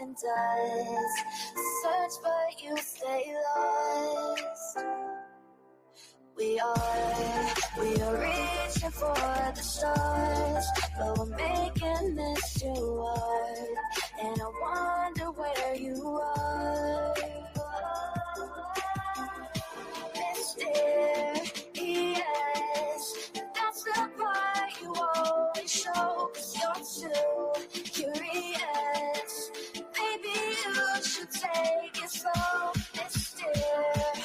than dust. Search but you stay lost. We are reaching for the stars, but we're making this too hard. And I wonder where you are. Mysterious, that's the part you always show, 'cause you're too curious. Maybe you should take it slow. Mysterious,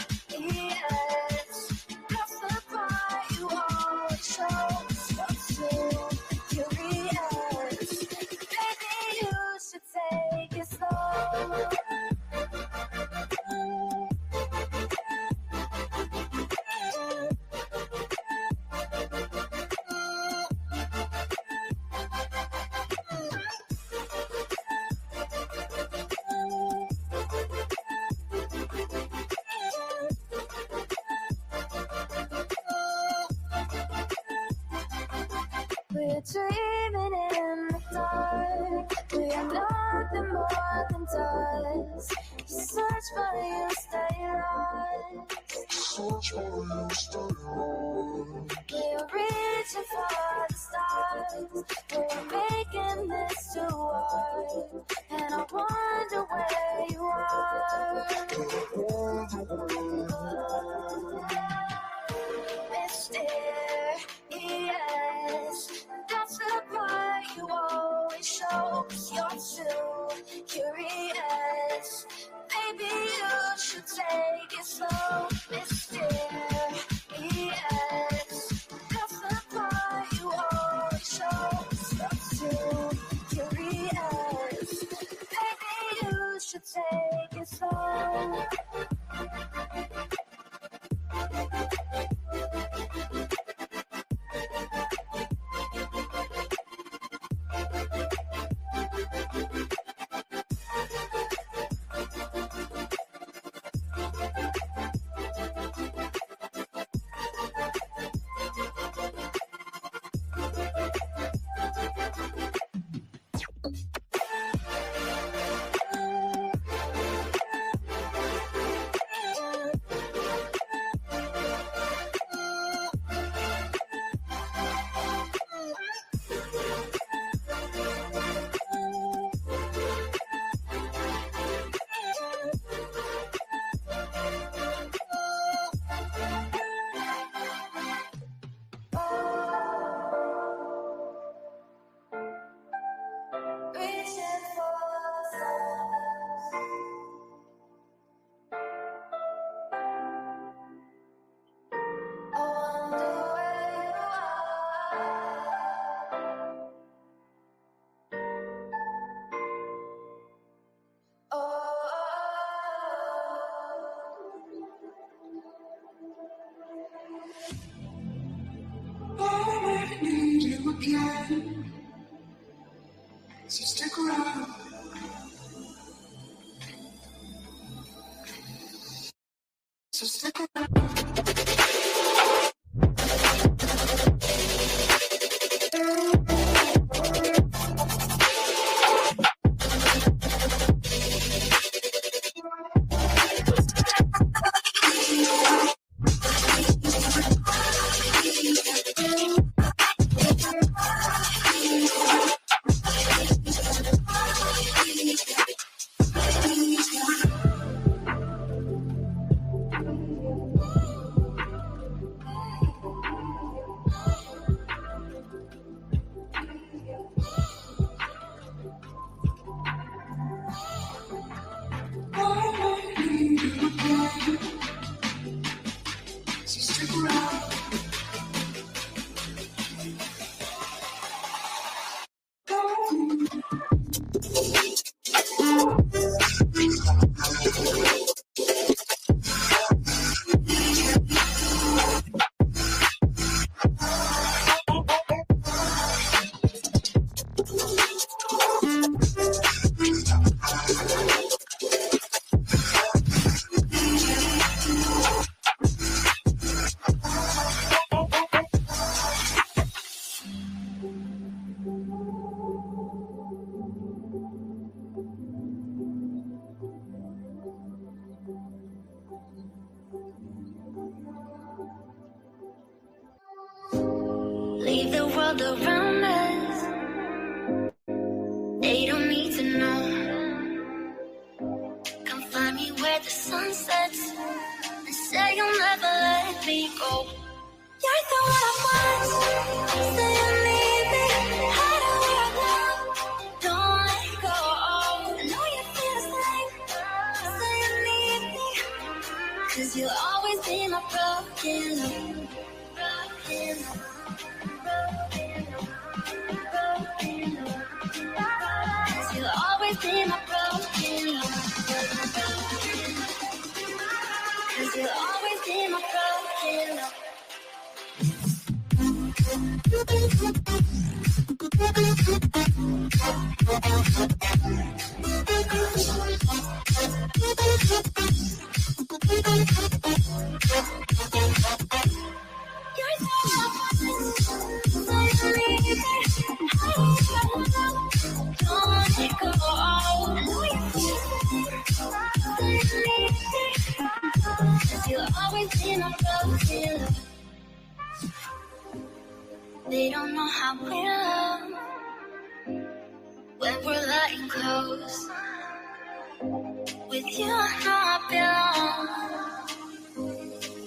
that's the part you always show, 'cause you're too curious. Maybe you should take it slow. We're dreaming in the dark. We are nothing more than dust. You search but you stay lost. We're reaching for the stars. We're making this too hard. And I wonder where you are. Mysterious, that's the part you always show, 'cause you're too curious. Maybe you should take it slow. Mysterious, that's the part you always show, 'cause you're too curious. Maybe you should take it slow. Reaching for the stars. I wonder where you are. Oh. I need you again, so stick around. So stick around. all around us. They don't need to know. Come find me where the sun sets and say you'll never let me go. You're the one I want. Say you need me. Hide away now. Don't let go. I know you feel the same. Say you need me. 'Cause you'll always be my broken love. Broken love. Broken love. Broken love. 'Cause you'll always be my broken love. 'Cause you'll always be my broken love. They don't know how we love when we're letting close. With you, I know I belong.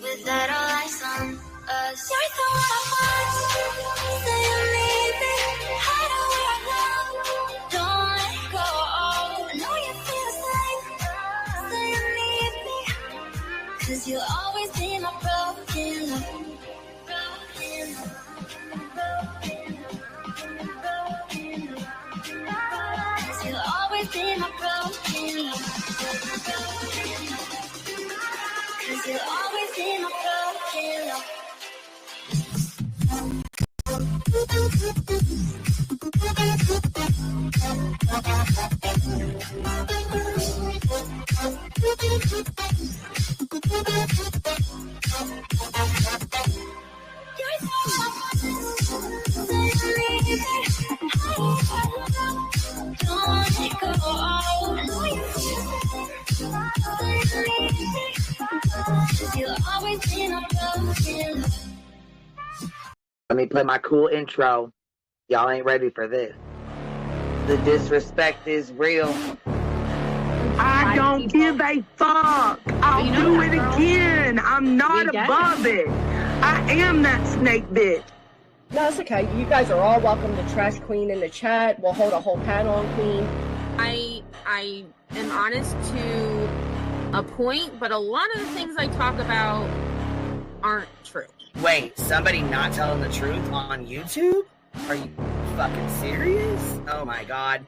Without all eyes on us, you're the one I want. Say you need me. Hide away now. Don't let go. I know you feel the same. Say you need me. 'Cause you'll always be my broken love. Broken love. You'll always be my broken love. 'Cause you'll always be my broken love. Let me play my cool intro. Y'all ain't ready for this. The disrespect is real. I don't give a fuck. I'll do it again. I'm not above it. I am that snake bitch. No, it's okay. You guys are all welcome to trash Queen in the chat. We'll hold a whole panel on Queen. I am honest to a point, but a lot of the things I talk about aren't true. Wait, somebody not telling the truth on YouTube? Are you fucking serious? Oh my god.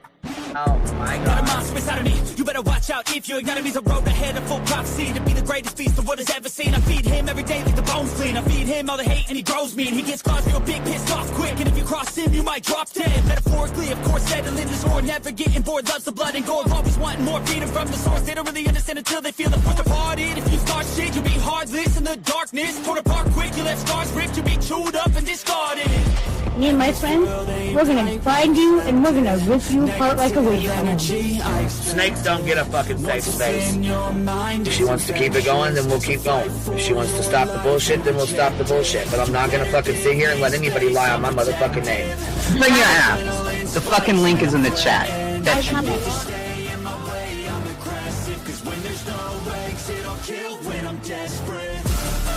Oh my Got a god. monster inside of me. You better watch out if you ignite me. The road ahead of full prophecy to be the greatest beast the world has ever seen. I feed him every day like the bones clean. I feed him all the hate and he grows me. And he gets claws real big, pissed off quick. And if you cross him, you might drop dead. Metaphorically, of course, settling this war. Never getting bored, loves the blood and gore. Always wanting more freedom from the source. They don't really understand until they feel the force departed. If you start shit, you'll be heartless in the darkness. Torn apart quick, you left scars ripped. You'll be chewed up and discarded. Me and my friends, we're gonna find you and we're gonna rip you apart like a wasteland. Snakes don't get a fucking safe space. If she wants to keep it going, then we'll keep going. If she wants to stop the bullshit, then we'll stop the bullshit. But I'm not gonna fucking sit here and let anybody lie on my motherfucking name. Bring your ass. The fucking link is in the chat. That should be.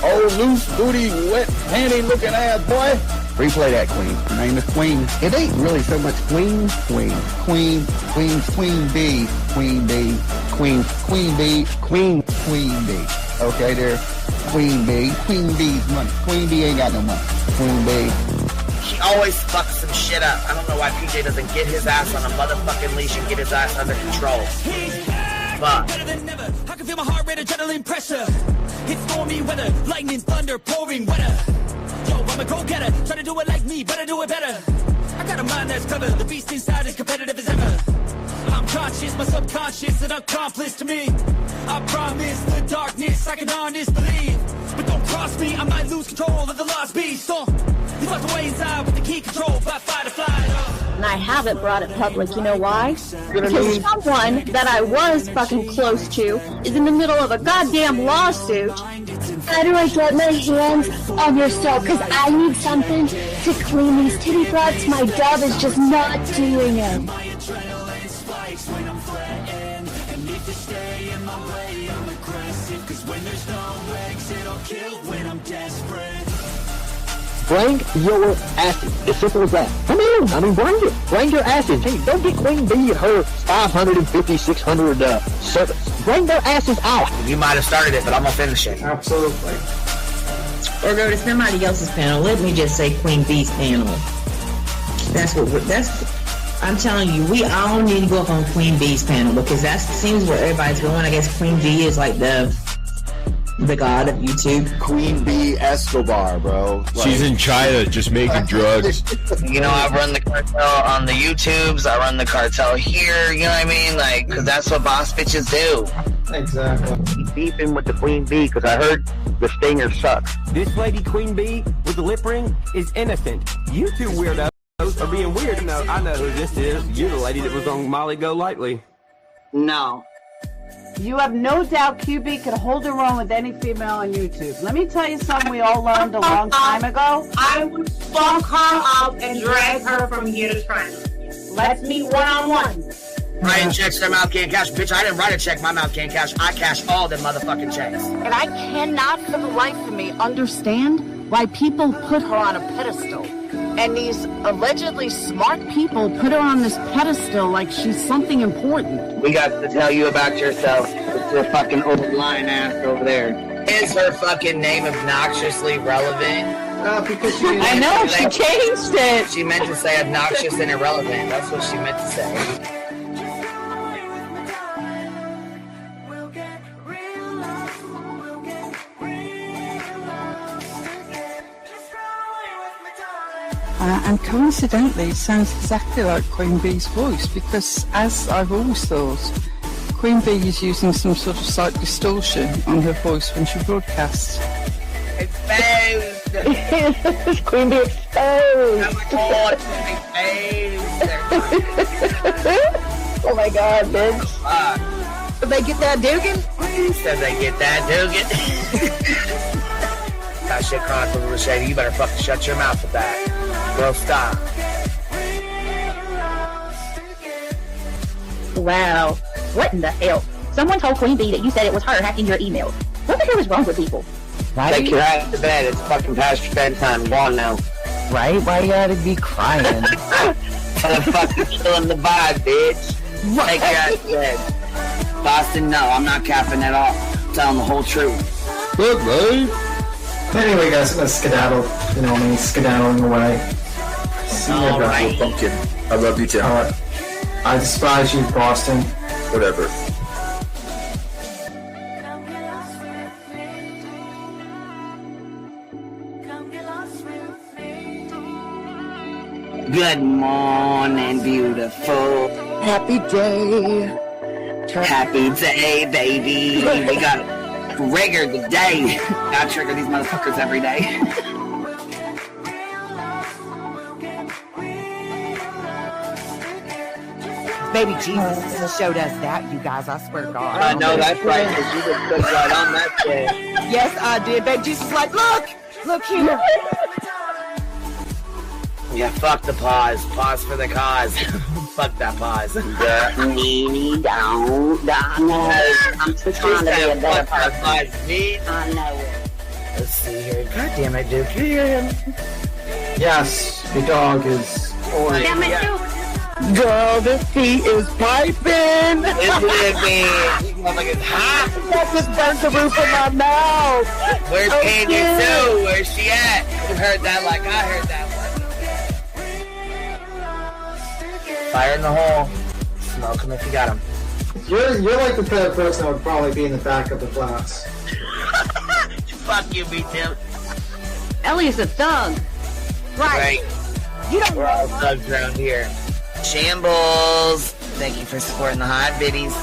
Oh, loose booty, wet panty looking ass boy. Replay that, Queen. Her name is Queen. It ain't really so much Queen. Queen B. Queen B. Queen B. Okay, there. Queen B. Queen B's money. Queen B ain't got no money. Queen B. She always fucks some shit up. I don't know why PJ doesn't get his ass on a motherfucking leash and get his ass under control. Fuck. Better than never. I can feel my heart rate, adrenaline pressure. It's stormy weather, lightning, thunder, pouring weather. Yo, I'm a go-getter, try to do it like me, but I do it better. I got a mind that's clever, the beast inside is competitive as ever. I'm conscious, my subconscious, an accomplice to me. I promise the darkness, I can honest believe. But don't cross me, I might lose control of the lost beast. So, you locked away inside with the key control by fight or flight. And I haven't brought it public, you know why? Because someone that I was fucking close to is in the middle of a goddamn lawsuit. How do I get my hands on your soul? Because I need something to clean these titty butts. My dub is just not doing it. Bring your asses. As simple as that. Come in. I mean, bring it. Bring your asses. Hey, don't get Queen Bee and her 550, 600 servants. Bring their asses out. You might have started it, but I'm gonna finish it. Absolutely. Or go to somebody else's panel. Let me just say Queen Bee's panel. I'm telling you, we all need to go up on Queen Bee's panel because that seems where everybody's going. I guess Queen Bee is like the god of YouTube. Queen Bee Escobar, bro. She's in China just making drugs. You know, I run the cartel on the YouTubes. I run the cartel here. You know what I mean? Like, because that's what boss bitches do. Exactly. Beefing with the Queen Bee because I heard the stinger sucks. This lady Queen Bee with the lip ring is innocent. You two weirdos are being weird. No, I know who this is. You're the lady that was on Molly Go Lightly. No. You have no doubt QB could hold her own with any female on YouTube. Let me tell you something we all learned a long time ago. I would fuck her up and drag her from here to China. Let's meet one-on-one. Writing checks their mouth can't cash. Bitch, I didn't write a check my mouth can't cash. I cash all them motherfucking checks. And I cannot for the life of me understand why people put her on a pedestal. And these allegedly smart people put her on this pedestal like she's something important. We got to tell you about yourself. It's your fucking overlying ass over there. Is her fucking name obnoxiously relevant? Because she I know, she changed it. She meant to say obnoxious and irrelevant. That's what she meant to say. And coincidentally, it sounds exactly like Queen Bee's voice because, as I've always thought, Queen Bee is using some sort of slight distortion on her voice when she broadcasts. Exposed! Queen Bee exposed! Oh my god, exposed! Oh my god, bitch. Did they get that Dugan? Said they get that Dugan. That shit crying from Rashady. You better fucking shut your mouth with that. Bro, stop. Wow. What in the hell? Someone told Queen Bee that you said it was her hacking your email. What the hell is wrong with people? Take your ass to bed. It's fucking past your bedtime. Go on now. Right? Why you gotta be crying? Motherfucker killing the vibe, bitch. Take your ass to bed. Boston, no, I'm not capping at all. I'm telling the whole truth. Look, man. Anyway, guys, let's skedaddle. You know me, skedaddling away. See you guys. Pumpkin. I love you too. I despise you, Boston. Whatever. Good morning, beautiful. Happy day. Happy day, baby. We got trigger the day. I trigger these motherfuckers every day. Baby Jesus showed us that, you guys. I swear to God. I know that's right, because you just put right on that shit. Yes, I did. Baby Jesus was like, look here. Yeah, fuck the pause. Pause for the cause. Fuck that pause. I'm just trying to be a better person. I know it. Let's see here. God damn it, Duke. You hear him? Yes, the dog is... Damn it, Duke. Girl, this tea is piping. Isn't it, man? These motherfuckers hot. That just burnt the roof of my mouth. Where's Candy Sue? Where's she at? You heard that like I heard that one. Fire in the hole. Smoke him if you got him. You're like the type of person that would probably be in the back of the class. Fuck you, me too. Ellie's a thug. Right. You don't We're all thugs around here. Shambles. Thank you for supporting the hot biddies.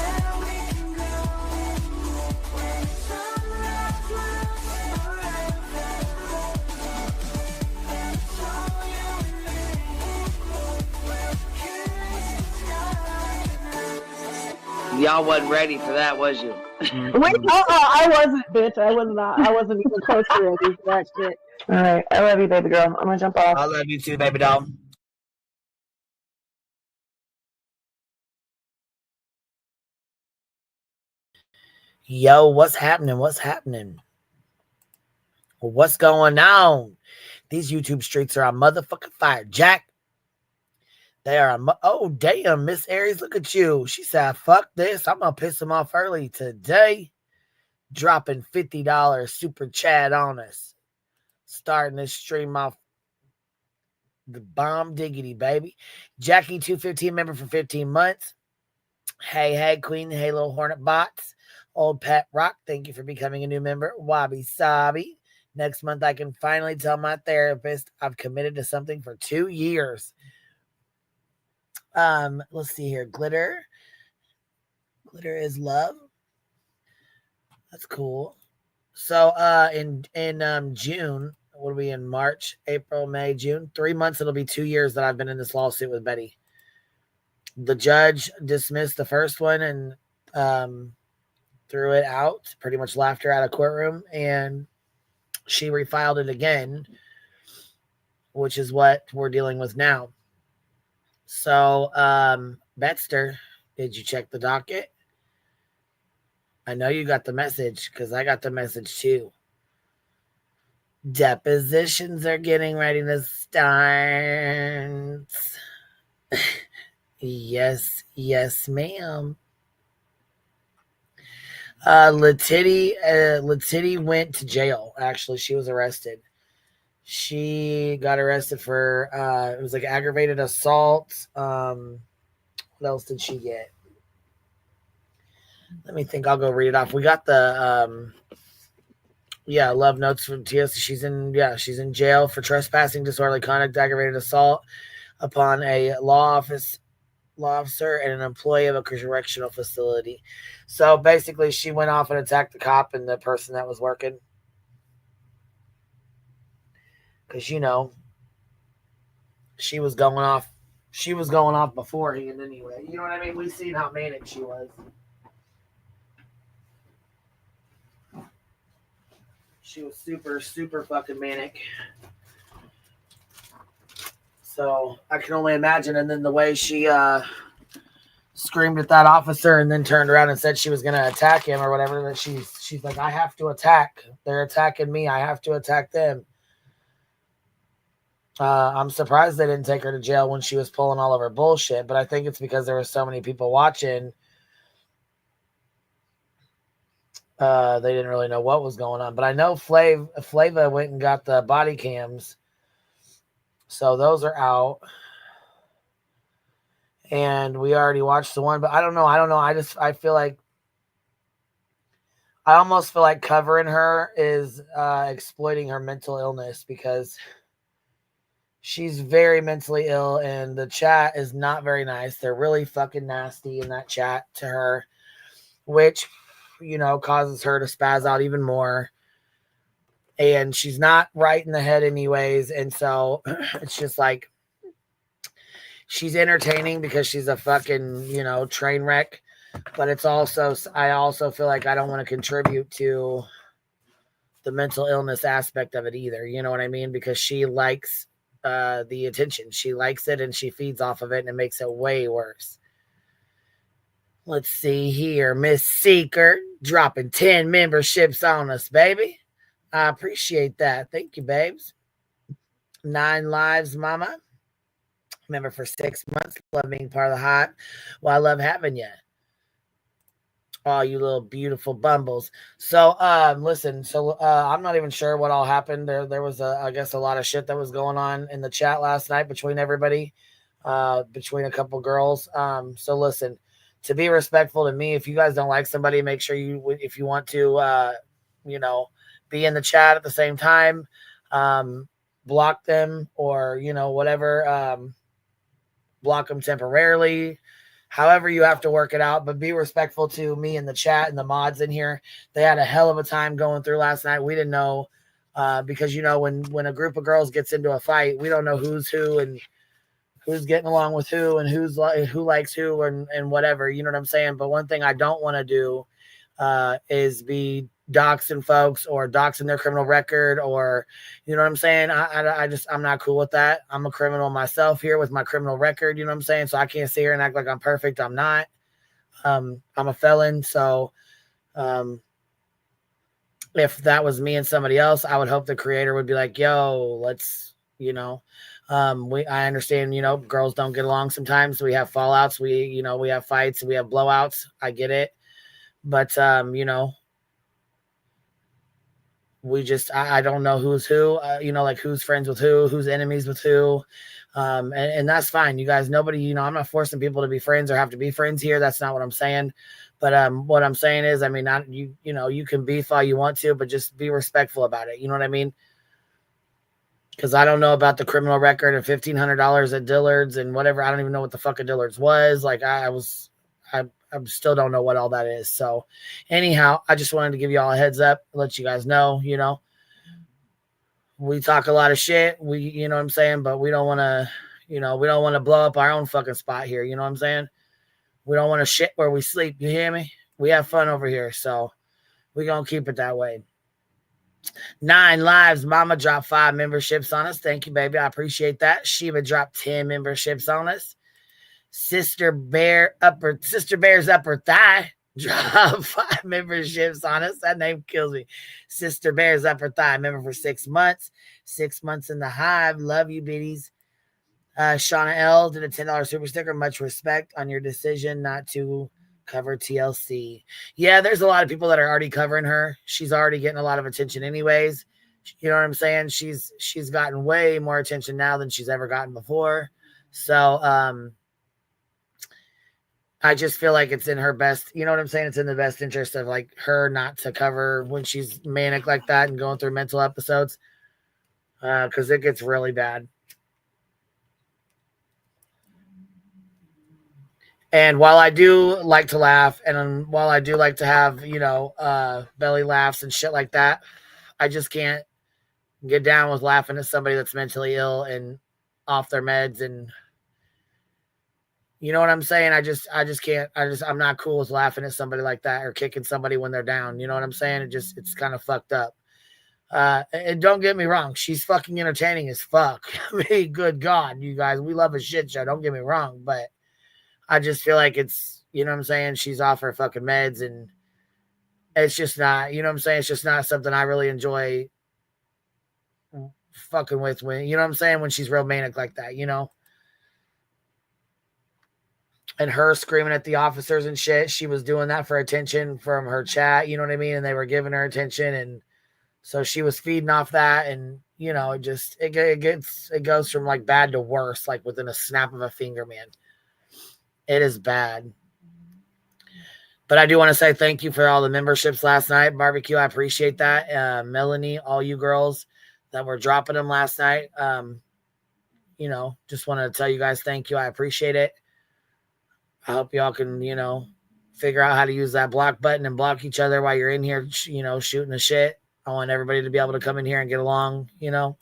Y'all wasn't ready for that, was you? Wait, I wasn't, bitch. I wasn't even close to ready for that shit. All right. I love you, baby girl. I'm going to jump off. I love you too, baby doll. Yo, what's happening? What's happening? What's going on? These YouTube streets are on motherfucking fire, Jack. They are on. Oh, damn, Miss Aries, look at you. She said, fuck this. I'm going to piss them off early today. Dropping $50 super chat on us. Starting this stream off the bomb diggity, baby. Jackie 215 member for 15 months. Hey, Queen. Hey, little Hornet Bots. Old Pat Rock, thank you for becoming a new member. Wabi Sabi. Next month, I can finally tell my therapist I've committed to something for 2 years. Let's see here. Glitter. Glitter is love. That's cool. So, in June, what are we in? March, April, May, June. 3 months, it'll be 2 years that I've been in this lawsuit with Betty. The judge dismissed the first one and threw it out, pretty much laughed her out of courtroom, and she refiled it again, which is what we're dealing with now. So, Betster, did you check the docket? I know you got the message because I got the message too. Depositions are getting ready to start. Yes, ma'am. Letiti went to jail. Actually, she was arrested. She got arrested for it was like aggravated assault. What else did she get? Let me think. I'll go read it off. We got the love notes from Tia. She's in jail for trespassing, disorderly conduct, aggravated assault upon a law officer and an employee of a correctional facility. So basically, she went off and attacked the cop and the person that was working. Because, she was going off. She was going off beforehand anyway. You know what I mean? We've seen how manic she was. She was super, super fucking manic. So I can only imagine. And then the way she screamed at that officer and then turned around and said she was going to attack him or whatever. That she's like, I have to attack. They're attacking me. I have to attack them. I'm surprised they didn't take her to jail when she was pulling all of her bullshit, but I think it's because there were so many people watching. They didn't really know what was going on, but I know Flava went and got the body cams. So those are out. And we already watched the one, but I don't know. I feel like I almost feel like covering her is exploiting her mental illness because she's very mentally ill and the chat is not very nice. They're really fucking nasty in that chat to her, which, causes her to spaz out even more. And she's not right in the head anyways. And so it's just like, she's entertaining because she's a fucking, train wreck. But it's also, I also feel like I don't want to contribute to the mental illness aspect of it either. You know what I mean? Because she likes the attention. She likes it and she feeds off of it and it makes it way worse. Let's see here. Miss Seeker dropping 10 memberships on us, baby. I appreciate that. Thank you, babes. 9 lives, mama. Member for 6 months. Love being part of the hot. Well, I love having you. Oh, you little beautiful bumbles. So, listen, I'm not even sure what all happened. There was, I guess, a lot of shit that was going on in the chat last night between everybody, between a couple girls. So listen, to be respectful to me, if you guys don't like somebody, make sure if you want to, be in the chat at the same time, block them or, whatever, block them temporarily. However you have to work it out, but be respectful to me in the chat and the mods in here. They had a hell of a time going through last night. We didn't know because, when a group of girls gets into a fight, we don't know who's who and who's getting along with who and who likes who and whatever. You know what I'm saying? But one thing I don't want to do is be doxing folks or doxing their criminal record, or you know what I'm saying. I'm not cool with that. I'm a criminal myself here with my criminal record. You know what I'm saying. So I can't sit here and act like I'm perfect. I'm not. I'm a felon. So if that was me and somebody else, I would hope the creator would be like, yo, let's, you know, I understand, you know, girls don't get along sometimes. We have fallouts. We have fights. We have blowouts. I get it. But, you know, I don't know who's who, you know, like who's friends with who, who's enemies with who. And that's fine. You guys, nobody, you know, I'm not forcing people to be friends or have to be friends here. That's not what I'm saying. But what I'm saying is, I mean, you know, you can beef all you want to, but just be respectful about it. You know what I mean? Because I don't know about the criminal record of $1,500 at Dillard's and whatever. I don't even know what the fuck a Dillard's was. Like I still don't know what all that is. So anyhow, I just wanted to give you all a heads up, let you guys know, you know, we talk a lot of shit. You know what I'm saying? But we don't want to, you know, we don't want to blow up our own fucking spot here. You know what I'm saying? We don't want to shit where we sleep. You hear me? We have fun over here. So we're going to keep it that way. 9 lives. Mama dropped 5 memberships on us. Thank you, baby. I appreciate that. Sheba dropped 10 memberships on us. Sister Bear's upper thigh dropped 5 memberships on us. That name kills me. Sister Bear's upper thigh, member for 6 months. 6 months in the hive. Love you, biddies. Shauna L did a $10 super sticker. Much respect on your decision not to cover TLC. Yeah, there's a lot of people that are already covering her. She's already getting a lot of attention anyways. You know what I'm saying? She's gotten way more attention now than she's ever gotten before. So I just feel like it's in her best, you know what I'm saying? It's in the best interest of like her not to cover when she's manic like that and going through mental episodes. Because it gets really bad. And while I do like to laugh, and while I do like to have, you know, belly laughs and shit like that, I just can't get down with laughing at somebody that's mentally ill and off their meds. And you know what I'm saying? I just can't, I'm not cool with laughing at somebody like that or kicking somebody when they're down. You know what I'm saying? It's kind of fucked up. And don't get me wrong. She's fucking entertaining as fuck. I mean, good God, you guys, we love a shit show. Don't get me wrong, but I just feel like it's, you know what I'm saying? She's off her fucking meds and it's just not, you know what I'm saying? It's just not something I really enjoy fucking with when, you know what I'm saying? When she's real manic like that, you know? And her screaming at the officers and shit. She was doing that for attention from her chat, you know what I mean? And they were giving her attention. And so she was feeding off that. And, you know, it goes from like bad to worse, like within a snap of a finger, man. It is bad. But I do want to say thank you for all the memberships last night. Barbecue, I appreciate that. Melanie, all you girls that were dropping them last night. You know, just wanted to tell you guys thank you. I appreciate it. I hope y'all can, you know, figure out how to use that block button and block each other while you're in here, you know, shooting the shit. I want everybody to be able to come in here and get along, you know.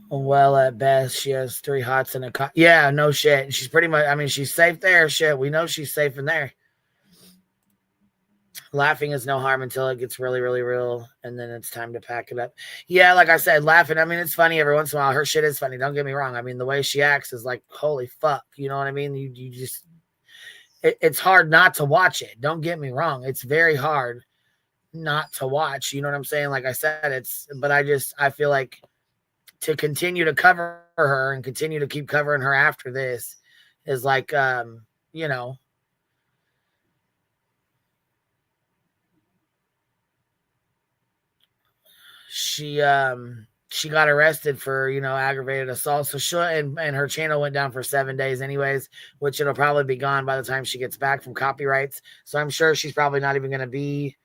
Well, at best, she has 3 hots and a cot. Yeah, no shit. She's pretty much, I mean, she's safe there. Shit, we know she's safe in there. Laughing is no harm until it gets really, really real, and then it's time to pack it up. Yeah, like I said, laughing, I mean, it's funny every once in a while. Her shit is funny. Don't get me wrong. I mean, the way she acts is like, holy fuck. You know what I mean? You just, it's hard not to watch it. Don't get me wrong. It's very hard not to watch. You know what I'm saying? Like I said, but I feel like to continue to cover her and continue to keep covering her after this is like, you know, she got arrested for, you know, aggravated assault. So and her channel went down for 7 days anyways, which it'll probably be gone by the time she gets back from copyrights. So I'm sure she's probably not even going to be,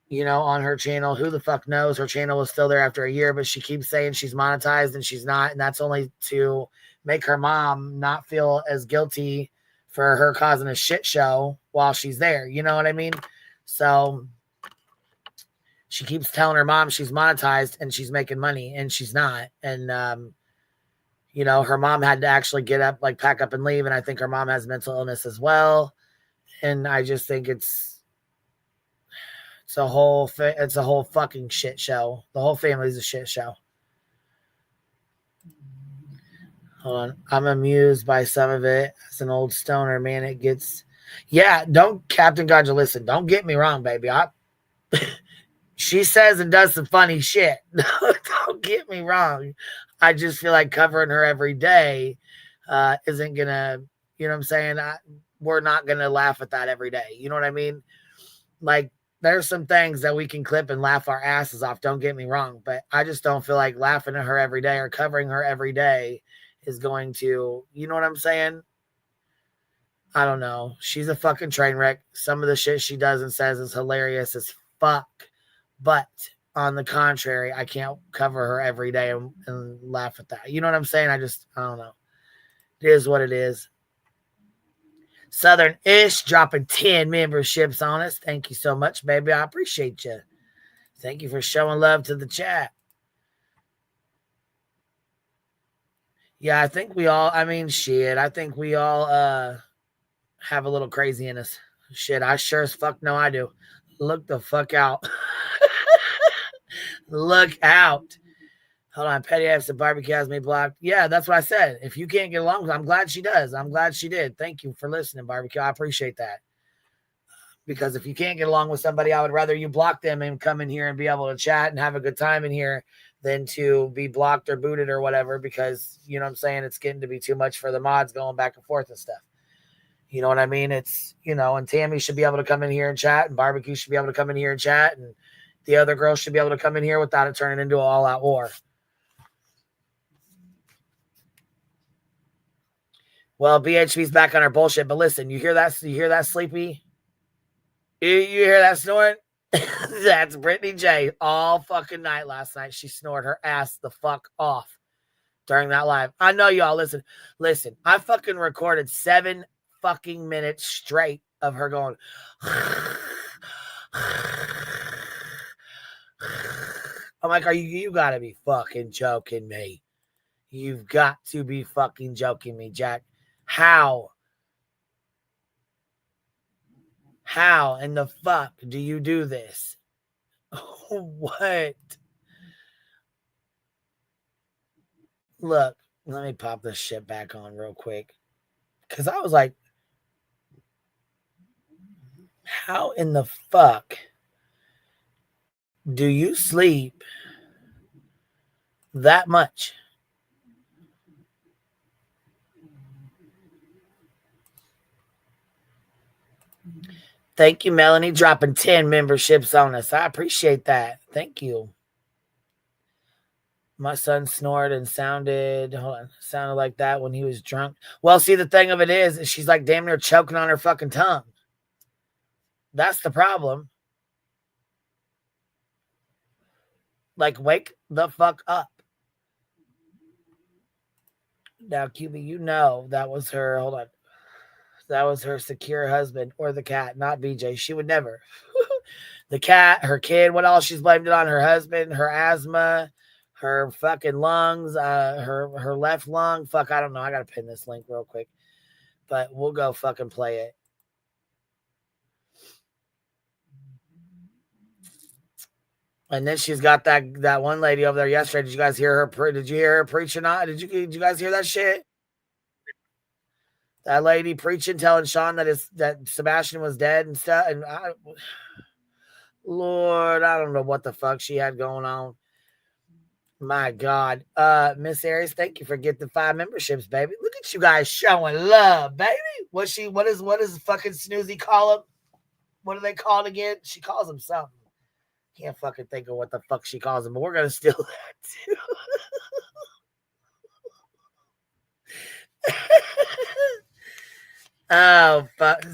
you know, on her channel. Who the fuck knows? Her channel was still there after a year, but she keeps saying she's monetized and she's not. And that's only to make her mom not feel as guilty for her causing a shit show while she's there. You know what I mean? So she keeps telling her mom she's monetized and she's making money, and she's not. And, you know, her mom had to actually get up, like pack up and leave. And I think her mom has mental illness as well. And I just think it's a whole fucking shit show. The whole family's a shit show. Hold on. I'm amused by some of it. As an old stoner, man, it gets... Yeah, Captain Ganja, listen, don't get me wrong, baby. She says and does some funny shit. Don't get me wrong. I just feel like covering her every day isn't going to, you know what I'm saying? We're not going to laugh at that every day. You know what I mean? Like, there's some things that we can clip and laugh our asses off. Don't get me wrong. But I just don't feel like laughing at her every day or covering her every day is going to, you know what I'm saying? I don't know. She's a fucking train wreck. Some of the shit she does and says is hilarious as fuck. But on the contrary, I can't cover her every day and laugh at that. You know what I'm saying? I don't know. It is what it is. Southern-ish dropping 10 memberships on us. Thank you so much, baby. I appreciate you. Thank you for showing love to the chat. Yeah, I think we all, I think we all have a little crazy in us. Shit, I sure as fuck know I do. Look the fuck out. Look out. Hold on. Petty F's the barbecue has me blocked. Yeah, that's what I said. If you can't get along with her, I'm glad she does. I'm glad she did. Thank you for listening, barbecue. I appreciate that. Because if you can't get along with somebody, I would rather you block them and come in here and be able to chat and have a good time in here than to be blocked or booted or whatever. Because, you know what I'm saying? It's getting to be too much for the mods going back and forth and stuff. You know what I mean? It's, you know, and Tammy should be able to come in here and chat, and barbecue should be able to come in here and chat, and the other girls should be able to come in here without it turning into an all-out war. Well, BHB's back on our bullshit, but listen, you hear that? You hear that, Sleepy? You hear that snoring? That's Brittany J. All fucking night last night. She snored her ass the fuck off during that live. I know y'all listen. Listen, I fucking recorded 7 fucking minutes straight of her going. I'm like, you gotta be fucking joking me. You've got to be fucking joking me, Jack. How in the fuck do you do this? What? Look, let me pop this shit back on real quick. Because I was like, how in the fuck do you sleep that much? Thank you, Melanie, dropping 10 memberships on us. I appreciate that. Thank you. My son snored and sounded like that when he was drunk. Well, see, the thing of it is she's like damn near choking on her fucking tongue. That's the problem. Like, wake the fuck up. Now, QB, you know that was her. Hold on. That was her secure husband or the cat, not BJ. She would never. The cat, her kid, what else? She's blamed it on her husband, her asthma, her fucking lungs, her left lung. Fuck, I don't know. I got to pin this link real quick. But we'll go fucking play it. And then she's got that one lady over there yesterday. Did you guys hear her? Did you hear her preach or not? Did you guys hear that shit? That lady preaching, telling Sean that Sebastian was dead and stuff. And Lord, I don't know what the fuck she had going on. My God. Miss Aries, thank you for getting the 5 memberships, baby. Look at you guys showing love, baby. What does fucking Snoozy call him? What do they call it again? She calls him something. Can't fucking think of what the fuck she calls him, but we're gonna steal that too. Oh, fuck.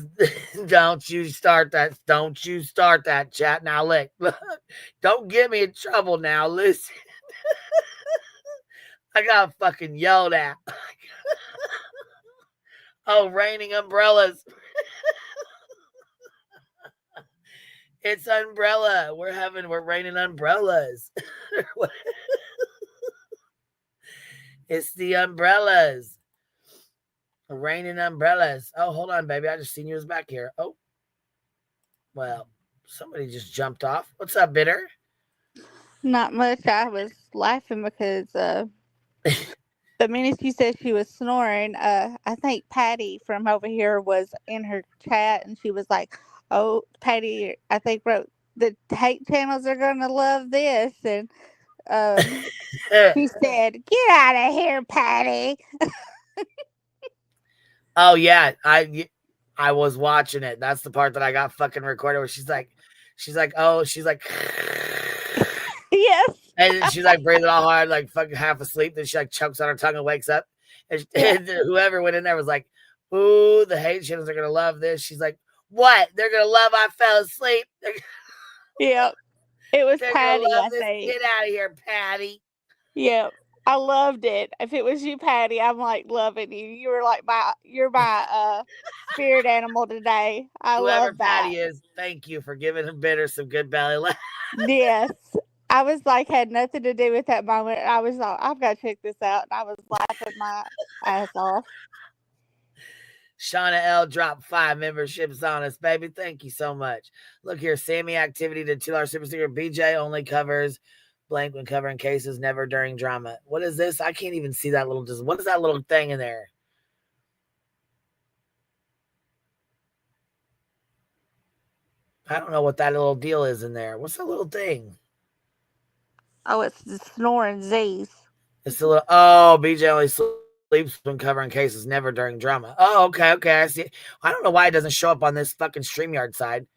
Don't you start that chat. Now, look, don't get me in trouble now. Listen. I got fucking yelled at. Oh, raining umbrellas. It's umbrella. We're raining umbrellas. It's the umbrellas. Raining umbrellas. Oh, hold on, baby. I just seen you was back here. Oh, well, somebody just jumped off. What's up, Bitter? Not much. I was laughing because the minute you said she was snoring, I think Patty from over here was in her chat and she was like, "Oh, Patty, I think wrote the hate channels are gonna love this," and she said, "Get out of here, Patty." Oh yeah, I was watching it. That's the part that I got fucking recorded where she's like, Yes. and she's like breathing all hard, like fucking half asleep. Then she like chokes on her tongue and wakes up. And whoever went in there was like, "Ooh, the hate channels are gonna love this." She's like, "What? They're gonna love I fell asleep." Yep. It was They're Patty, gonna love I this. think. Get out of here, Patty. Yep. I loved it. If it was you, Patty, I'm like loving you. You were like you're my spirit animal today. I Whoever love that. Patty is, thank you for giving him Bitter some good belly laugh. Yes. I was like, had nothing to do with that moment. I was like, I've got to check this out. And I was laughing my ass off. Shauna L dropped 5 memberships on us, baby. Thank you so much. Look here, Sammy Activity did $2 super sticker. BJ only covers blank when covering cases, never during drama. What is this? I can't even see that little. What is that little thing in there? I don't know what that little deal is in there. What's that little thing? Oh, it's the snoring Z's. It's a little. Oh, BJ only sleeps when covering cases, never during drama. Oh, okay. I see. I don't know why it doesn't show up on this fucking StreamYard side.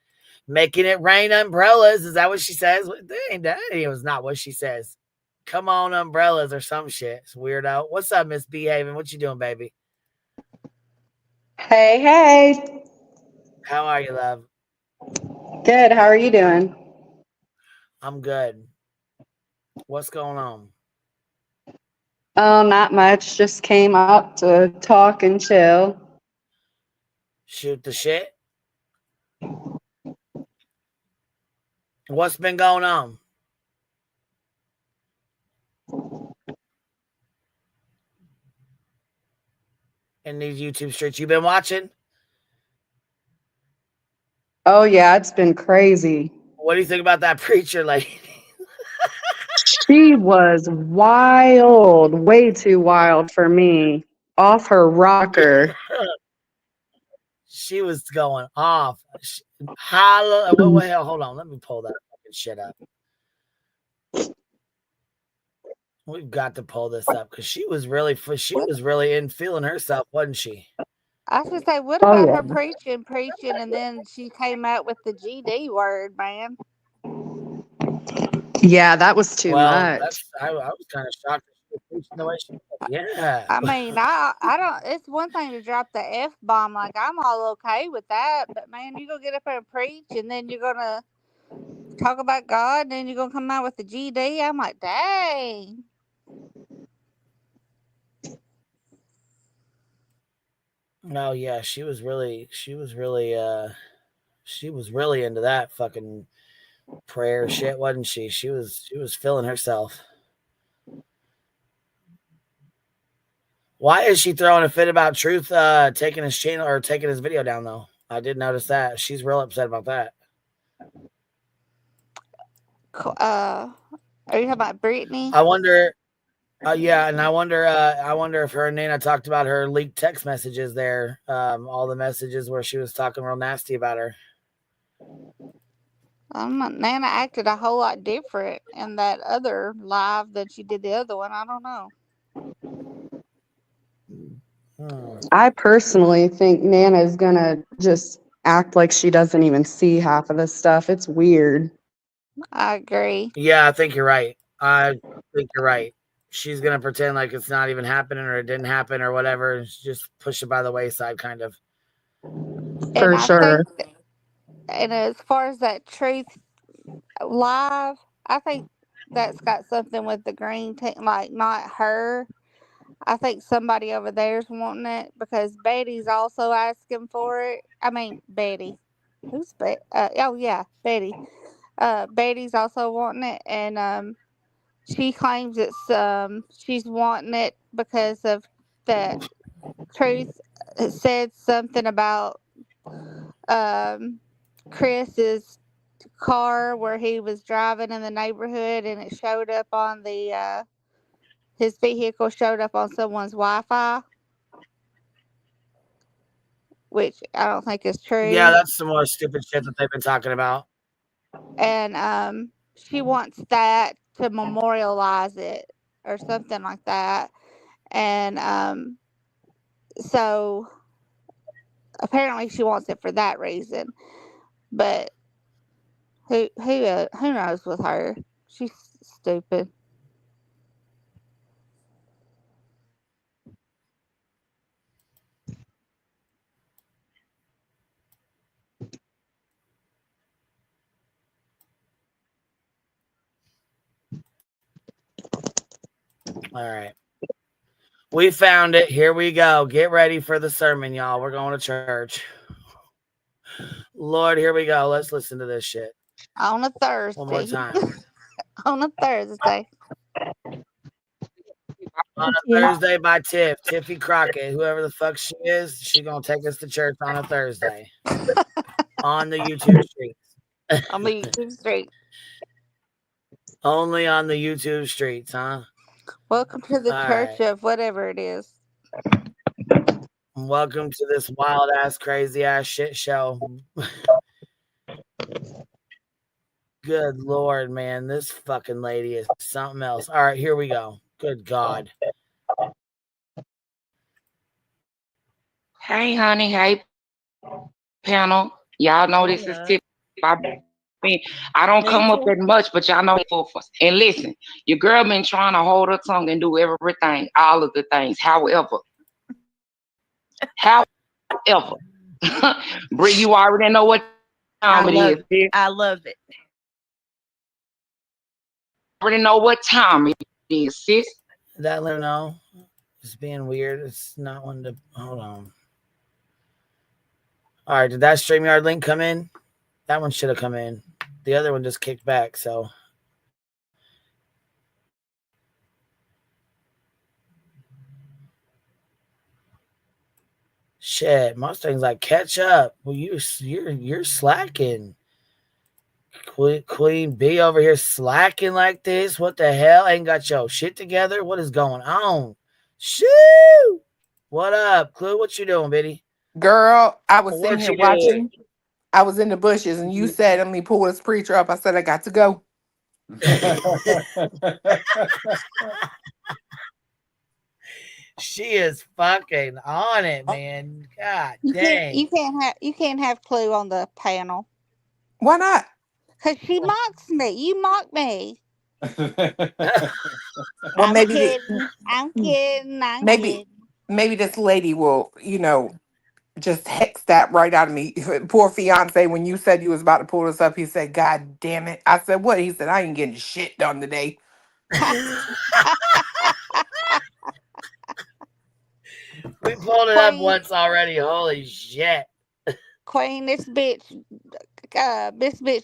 Making it rain umbrellas. Is that what she says? That was not what she says. Come on, umbrellas or some shit. It's weirdo. What's up, Miss Behaving? What you doing, baby? Hey. How are you, love? Good. How are you doing? I'm good. What's going on? Oh, not much. Just came up to talk and chill. Shoot the shit? What's been going on? In these YouTube streets you been watching? Oh, yeah. It's been crazy. What do you think about that preacher lady? She was wild. Way too wild for me. Off her rocker. She was going off. Holla. What hell? Hold on. Let me pull that fucking shit up. We've got to pull this up because she was really in feeling herself, wasn't she? I should say, what about her preaching, and then she came out with the GD word, man. Yeah, that was too much. I was kind of shocked that she was preaching the way she was. Yeah. I mean, I don't. It's one thing to drop the F-bomb, like I'm all okay with that, but man, you go get up there and preach, and then you're gonna talk about God, and then you're gonna come out with the GD. I'm like, dang. No, yeah, she was really into that fucking prayer shit, wasn't she? She was feeling herself. Why is she throwing a fit about Truth taking his channel or taking his video down though? I did notice that. She's real upset about that. Are you talking about Brittany? I wonder. Yeah, and I wonder if her and Nana talked about her leaked text messages there. All the messages where she was talking real nasty about her. Nana acted a whole lot different in that other live than she did the other one. I don't know. I personally think Nana's gonna just act like she doesn't even see half of this stuff. It's weird. I agree. Yeah, I think you're right. She's gonna pretend like it's not even happening or it didn't happen or whatever. Just push it by the wayside, kind of. For sure. And as far as that Truth live, I think that's got something with the green team, like not her. I think somebody over there's wanting it because Betty's also asking for it. I mean, Betty. Who's Betty? Oh, yeah, Betty. Betty's also wanting it, and she claims it's she's wanting it because of that Truth said something about Chris's car where he was driving in the neighborhood, and it showed up on the his vehicle showed up on someone's Wi-Fi, which I don't think is true. Yeah, that's some more stupid shit that they've been talking about. And she wants that to memorialize it or something like that. And so apparently she wants it for that reason. But who knows with her? She's stupid. All right. We found it. Here we go. Get ready for the sermon, y'all. We're going to church. Lord, here we go. Let's listen to this shit. On a Thursday. One more time. On a Thursday. On a Thursday by Tiffy Crockett. Whoever the fuck she is, she gonna take us to church on a Thursday. On the YouTube streets. On the YouTube street. Only on the YouTube streets, huh? Welcome to the All church right. of whatever it is. Welcome to this wild ass, crazy ass shit show. Good Lord, man. This fucking lady is something else. All right, here we go. Good God. Hey, honey. Hey, panel. Y'all know this is Tip. I don't come up that much, but y'all know for us. And listen, your girl been trying to hold her tongue and do everything, all of the things. However, Bree, you already know what time it is. I love it. Already know what time it is, sis. That let her know. It's being weird. It's not one to hold on. All right, did that StreamYard link come in? That one should have come in. The other one just kicked back, so. Shit, Mustang's like, catch up. Well, you're slacking. Queen B over here slacking like this. What the hell? Ain't got your shit together. What is going on? Shoo! What up, Clue? What you doing, Biddy? Girl, I was What sitting here you watching. I was in the bushes, and you said, "Let me pull this preacher up." I said, "I got to go." She is fucking on it, man. God dang. You can't have Clue on the panel. Why not? Because she mocks me. You mock me. Well, I'm maybe kidding. I'm kidding. I'm kidding. maybe this lady will, just hex that right out of me. Poor fiance, when you said you was about to pull this up, he said, "God damn it." I said, "What?" He said, "I ain't getting shit done today." We pulled it up once already. Holy shit. Queen, this bitch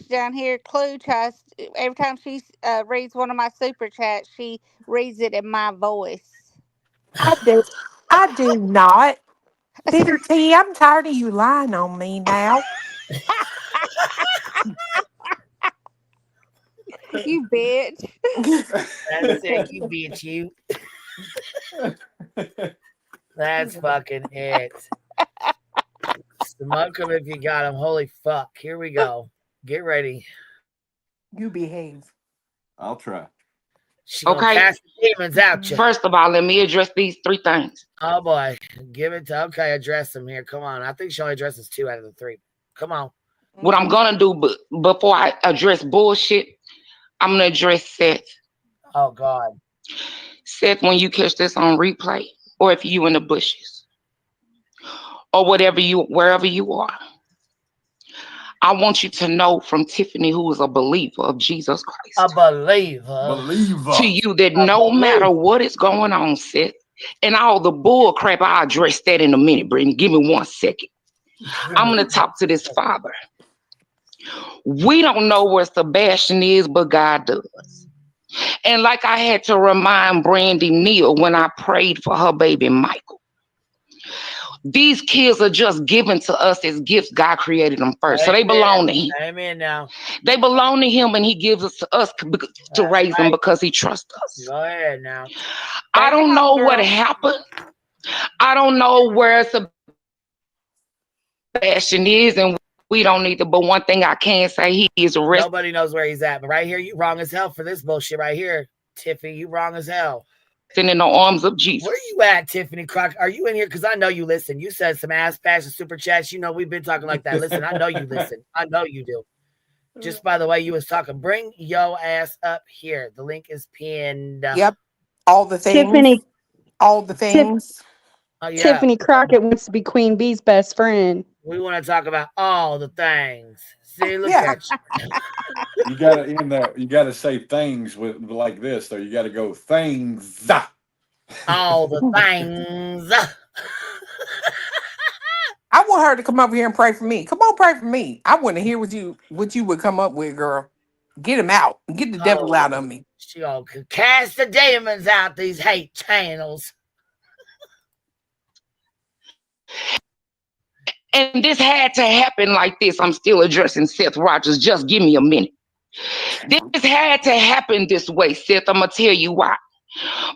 down here, Clue, tries every time she reads one of my super chats, she reads it in my voice. I do not. Peter T, I'm tired of you lying on me now. You bitch. That's it, you bitch, you. That's fucking it. Smoke him if you got him. Holy fuck. Here we go. Get ready. You behave. I'll try. She gonna cast the demons out you. First of all, let me address these 3 things. Oh boy. Give it to address them here. Come on. I think she only addresses 2 out of the 3. Come on. What I'm gonna do before I address bullshit, I'm gonna address Seth. Oh God. Seth, when you catch this on replay, or if you in the bushes, or wherever you are, I want you to know from Tiffany, who is a believer of Jesus Christ. A believer. To you that no matter what is going on, Seth, and all the bull crap, I'll address that in a minute, Brittany. Give me 1 second. I'm going to talk to this father. We don't know where Sebastian is, but God does. And like I had to remind Brandy Neal when I prayed for her baby Michael, These kids are just given to us as gifts. God created them first. So they belong to him. Amen now. They belong to him, and he gives us to us to raise them because he trusts us. Go ahead now. I don't know what happened. I don't know where Sebastian is, and we don't need to. But one thing I can say, he is arrested. Nobody knows where he's at, but right here, you wrong as hell for this bullshit right here, Tiffany. You wrong as hell. In the arms of Jesus. Where you at, Tiffany Crock? Are you in here? Because I know you listen. You said some ass passion super chats. You know we've been talking like that. Listen, I know you listen. I know you do. Just by the way you was talking, bring yo ass up here. The link is pinned. Yep. All the things. Tiffany. All the things. Oh, yeah. Tiffany Crockett wants to be Queen Bee's best friend. We want to talk about all the things. See, look at you. You gotta in there. You gotta say things with like this, though. You gotta go things. All the things. I want her to come over here and pray for me. Come on, pray for me. I want to hear what you would come up with, girl. Get him out. Get the devil out of me. She gonna cast the demons out these hate channels. And this had to happen like this. I'm still addressing Seth Rogers. Just give me a minute. This had to happen this way, Seth. I'm going to tell you why.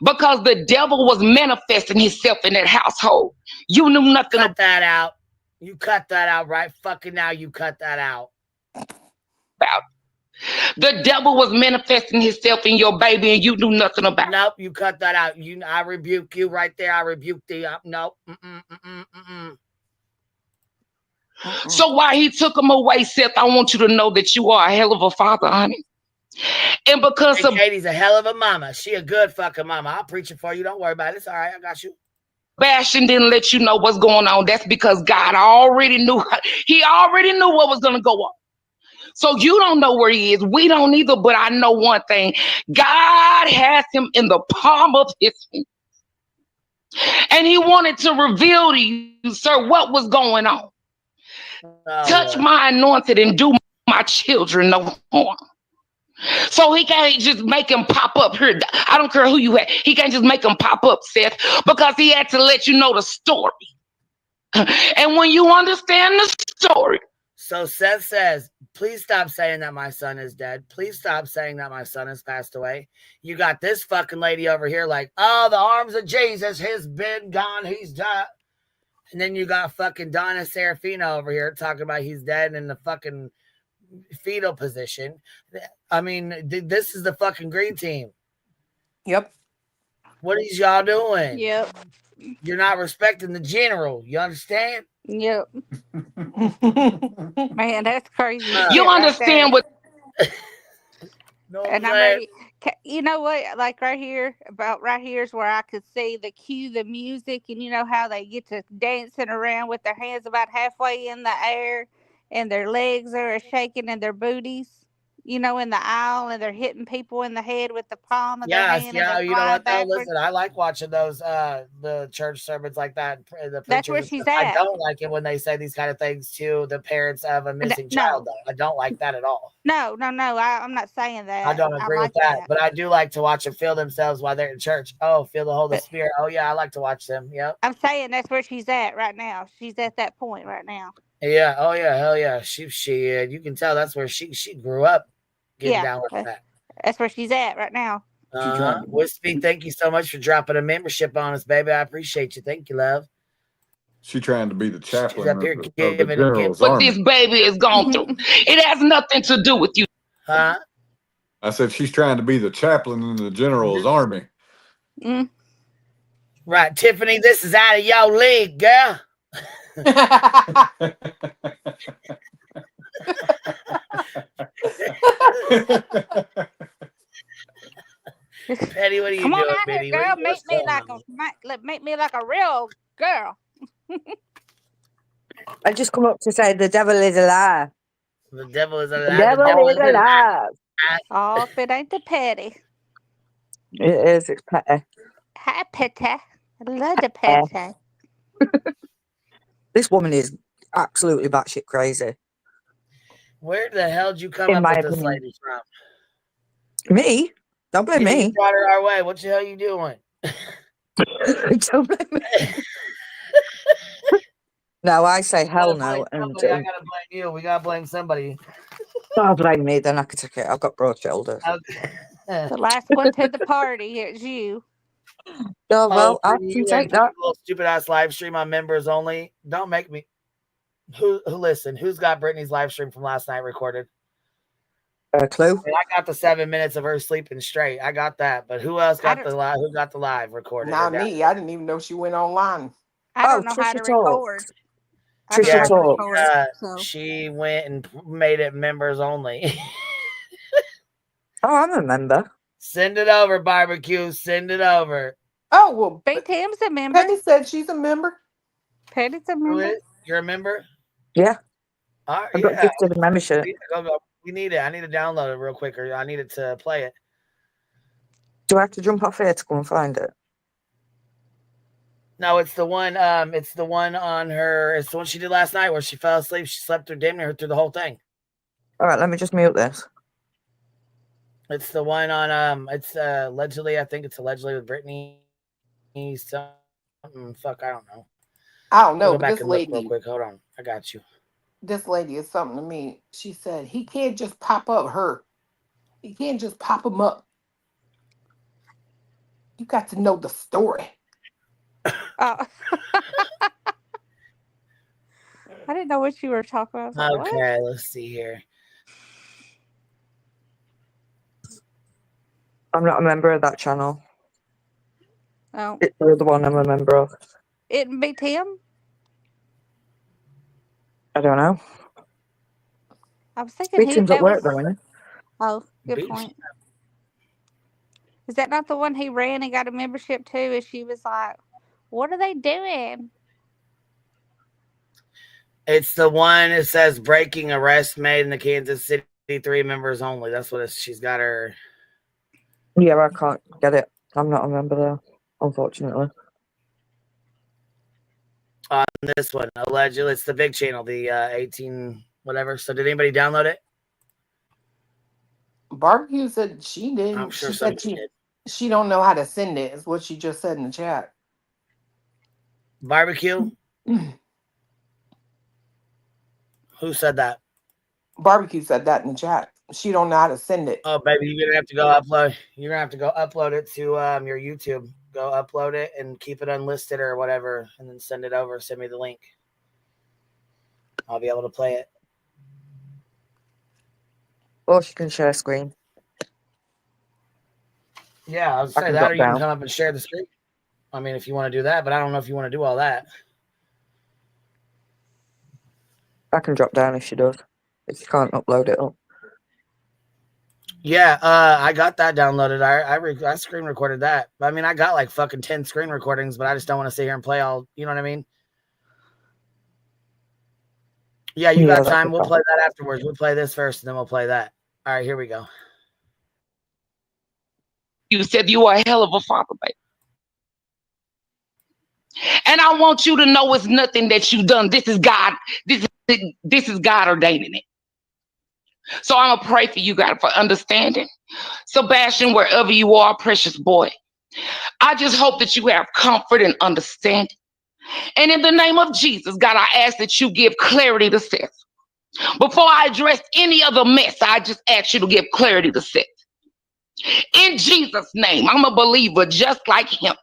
Because the devil was manifesting himself in that household. You knew nothing about that out. You cut that out right fucking now. You cut that out. About the devil was manifesting himself in your baby and you knew nothing about it. Nope, you cut that out. I rebuke you right there. I rebuke the nope. So while he took him away, Seth, I want you to know that you are a hell of a father, honey. And because hey, Katie's a hell of a mama. She a good fucking mama. I'll preach it for you. Don't worry about it. It's all right. I got you. Sebastian didn't let you know what's going on. That's because God already knew. He already knew what was going to go on. So you don't know where he is. We don't either. But I know one thing. God has him in the palm of his hand. And he wanted to reveal to you, sir, what was going on. Touch my anointed and do my children no harm. So he can't just make him pop up here. I don't care who you had. He can't just make him pop up, Seth, because he had to let you know the story. And when you understand the story. So Seth says, please stop saying that my son is dead. Please stop saying that my son has passed away. You got this fucking lady over here like, oh, the arms of Jesus has been gone. He's died. And then you got fucking Donna Serafina over here talking about he's dead in the fucking fetal position. I mean, this is the fucking green team. Yep. What is y'all doing? Yep. You're not respecting the general. You understand? Yep. Man, that's crazy. You understand what... No, and I'm ready. You know what? Like right here is where I could see the cue, the music, and you know how they get to dancing around with their hands about halfway in the air, and their legs are shaking and their booties, you know, in the aisle, and they're hitting people in the head with the palm of their hand. Yeah, you know what though? Listen, I like watching those the church sermons like that. That's where she's at. at. I don't like it when they say these kind of things to the parents of a missing child. Though I don't like that at all. No. I'm not saying that. I don't agree with that, but I do like to watch them feel themselves while they're in church. Oh, feel the Holy Spirit. Oh yeah, I like to watch them. Yep. I'm saying that's where she's at right now. She's at that point right now. Yeah. Oh yeah. Hell yeah. She. You can tell that's where she grew up. Getting down like that. That's where she's at right now. Wispy, thank you so much for dropping a membership on us, baby. I appreciate you. Thank you, love. She trying to be the chaplain of the general's what army. This baby is gone through. It has nothing to do with you. Huh? I said she's trying to be the chaplain in the general's army. Mm. Right, Tiffany, this is out of your league, girl. Petty, what are you Come doing, on out Betty? here, girl. Make me like a real girl. I just come up to say the devil is alive. The devil is alive. The devil is alive. Oh, if it ain't the petty. It is. It's petty. Hi, petty. I love the petty. This woman is absolutely batshit crazy. Where the hell did you come up with this lady from? Me? Don't blame me. You brought her our way. What the hell are you doing? Don't blame me. No, I say hell Gotta blame no, and somebody. I gotta blame you. We gotta blame somebody. don't blame me. Then I can take it. I've got broad shoulders. Okay. The last one to the party, it's you. Oh well, I Brittany, can you went take to a that. little stupid ass live stream on members only. Don't make me. Who listen? Who's got Brittany's live stream from last night recorded? Clue. I got the 7 minutes of her sleeping straight. I got that. But who else got the live? Who got the live recorded? Not me. I didn't even know she went online. I don't know how to record. Trisha talks. She went and made it members only. Oh, I'm a member. Send it over, barbecue. Send it over. Oh well, Big Tim's a member. Penny said she's a member. Penny's a Who member. is? You're a member? Yeah. All right, I got gifted a membership. We need it. I need to download it real quick, or I need it to play it. Do I have to jump off here to go and find it? No, it's the one. It's the one on her. It's the one she did last night where she fell asleep. She slept through damn near through the whole thing. All right, let me just mute this. It's the one on. It's allegedly. I think it's allegedly with Brittany. Something. Fuck, I don't know. I don't know. Go back This and look real lady, quick. Hold on, I got you. this lady is something to me. She said he can't just pop up her. He can't just pop him up. You got to know the story. Oh. I didn't know what you were talking about. I was like, Okay, what? let's see here. I'm not a member of that channel. Oh. It's the other one I'm a member of. It Big Tim? I don't know. I was thinking Big he Tim's that at work, was. though, isn't he? Oh, good point. Is that not the one he ran and got a membership to? And she was like, "What are they doing?" It's the one that says breaking arrest made in the Kansas City 3 members only. That's what she's got her. Yeah, I can't get it. I'm not a member there, unfortunately. On this one, allegedly, it's the big channel, the 18 whatever. So, did anybody download it? Barbecue said she didn't. I'm sure she said somebody did. she don't know how to send it. Is what she just said in the chat. Barbecue. Who said that? Barbecue said that in the chat. She don't know how to send it. Oh, baby, you're gonna have to go upload. You're gonna have to go upload it to your YouTube. Go upload it and keep it unlisted or whatever, and then send it over. Send me the link. I'll be able to play it. Or she can share screen. Yeah, I was saying that, or you can come up and share the screen. I mean, if you want to do that, but I don't know if you want to do all that. I can drop down if she does. If you can't upload it up. Yeah, I got that downloaded. I screen recorded that. I mean, I got like fucking 10 screen recordings, but I just don't want to sit here and play all. You know what I mean? Yeah, you got time. We'll play that afterwards. We'll play this first, and then we'll play that. All right, here we go. You said you are a hell of a father, baby. And I want you to know it's nothing that you've done. This is God. This is God ordaining it. So I'm going to pray for you, God, for understanding. Sebastian, wherever you are, precious boy, I just hope that you have comfort and understanding. And in the name of Jesus, God, I ask that you give clarity to Seth. Before I address any other mess, I just ask you to give clarity to Seth. In Jesus' name, I'm a believer just like him.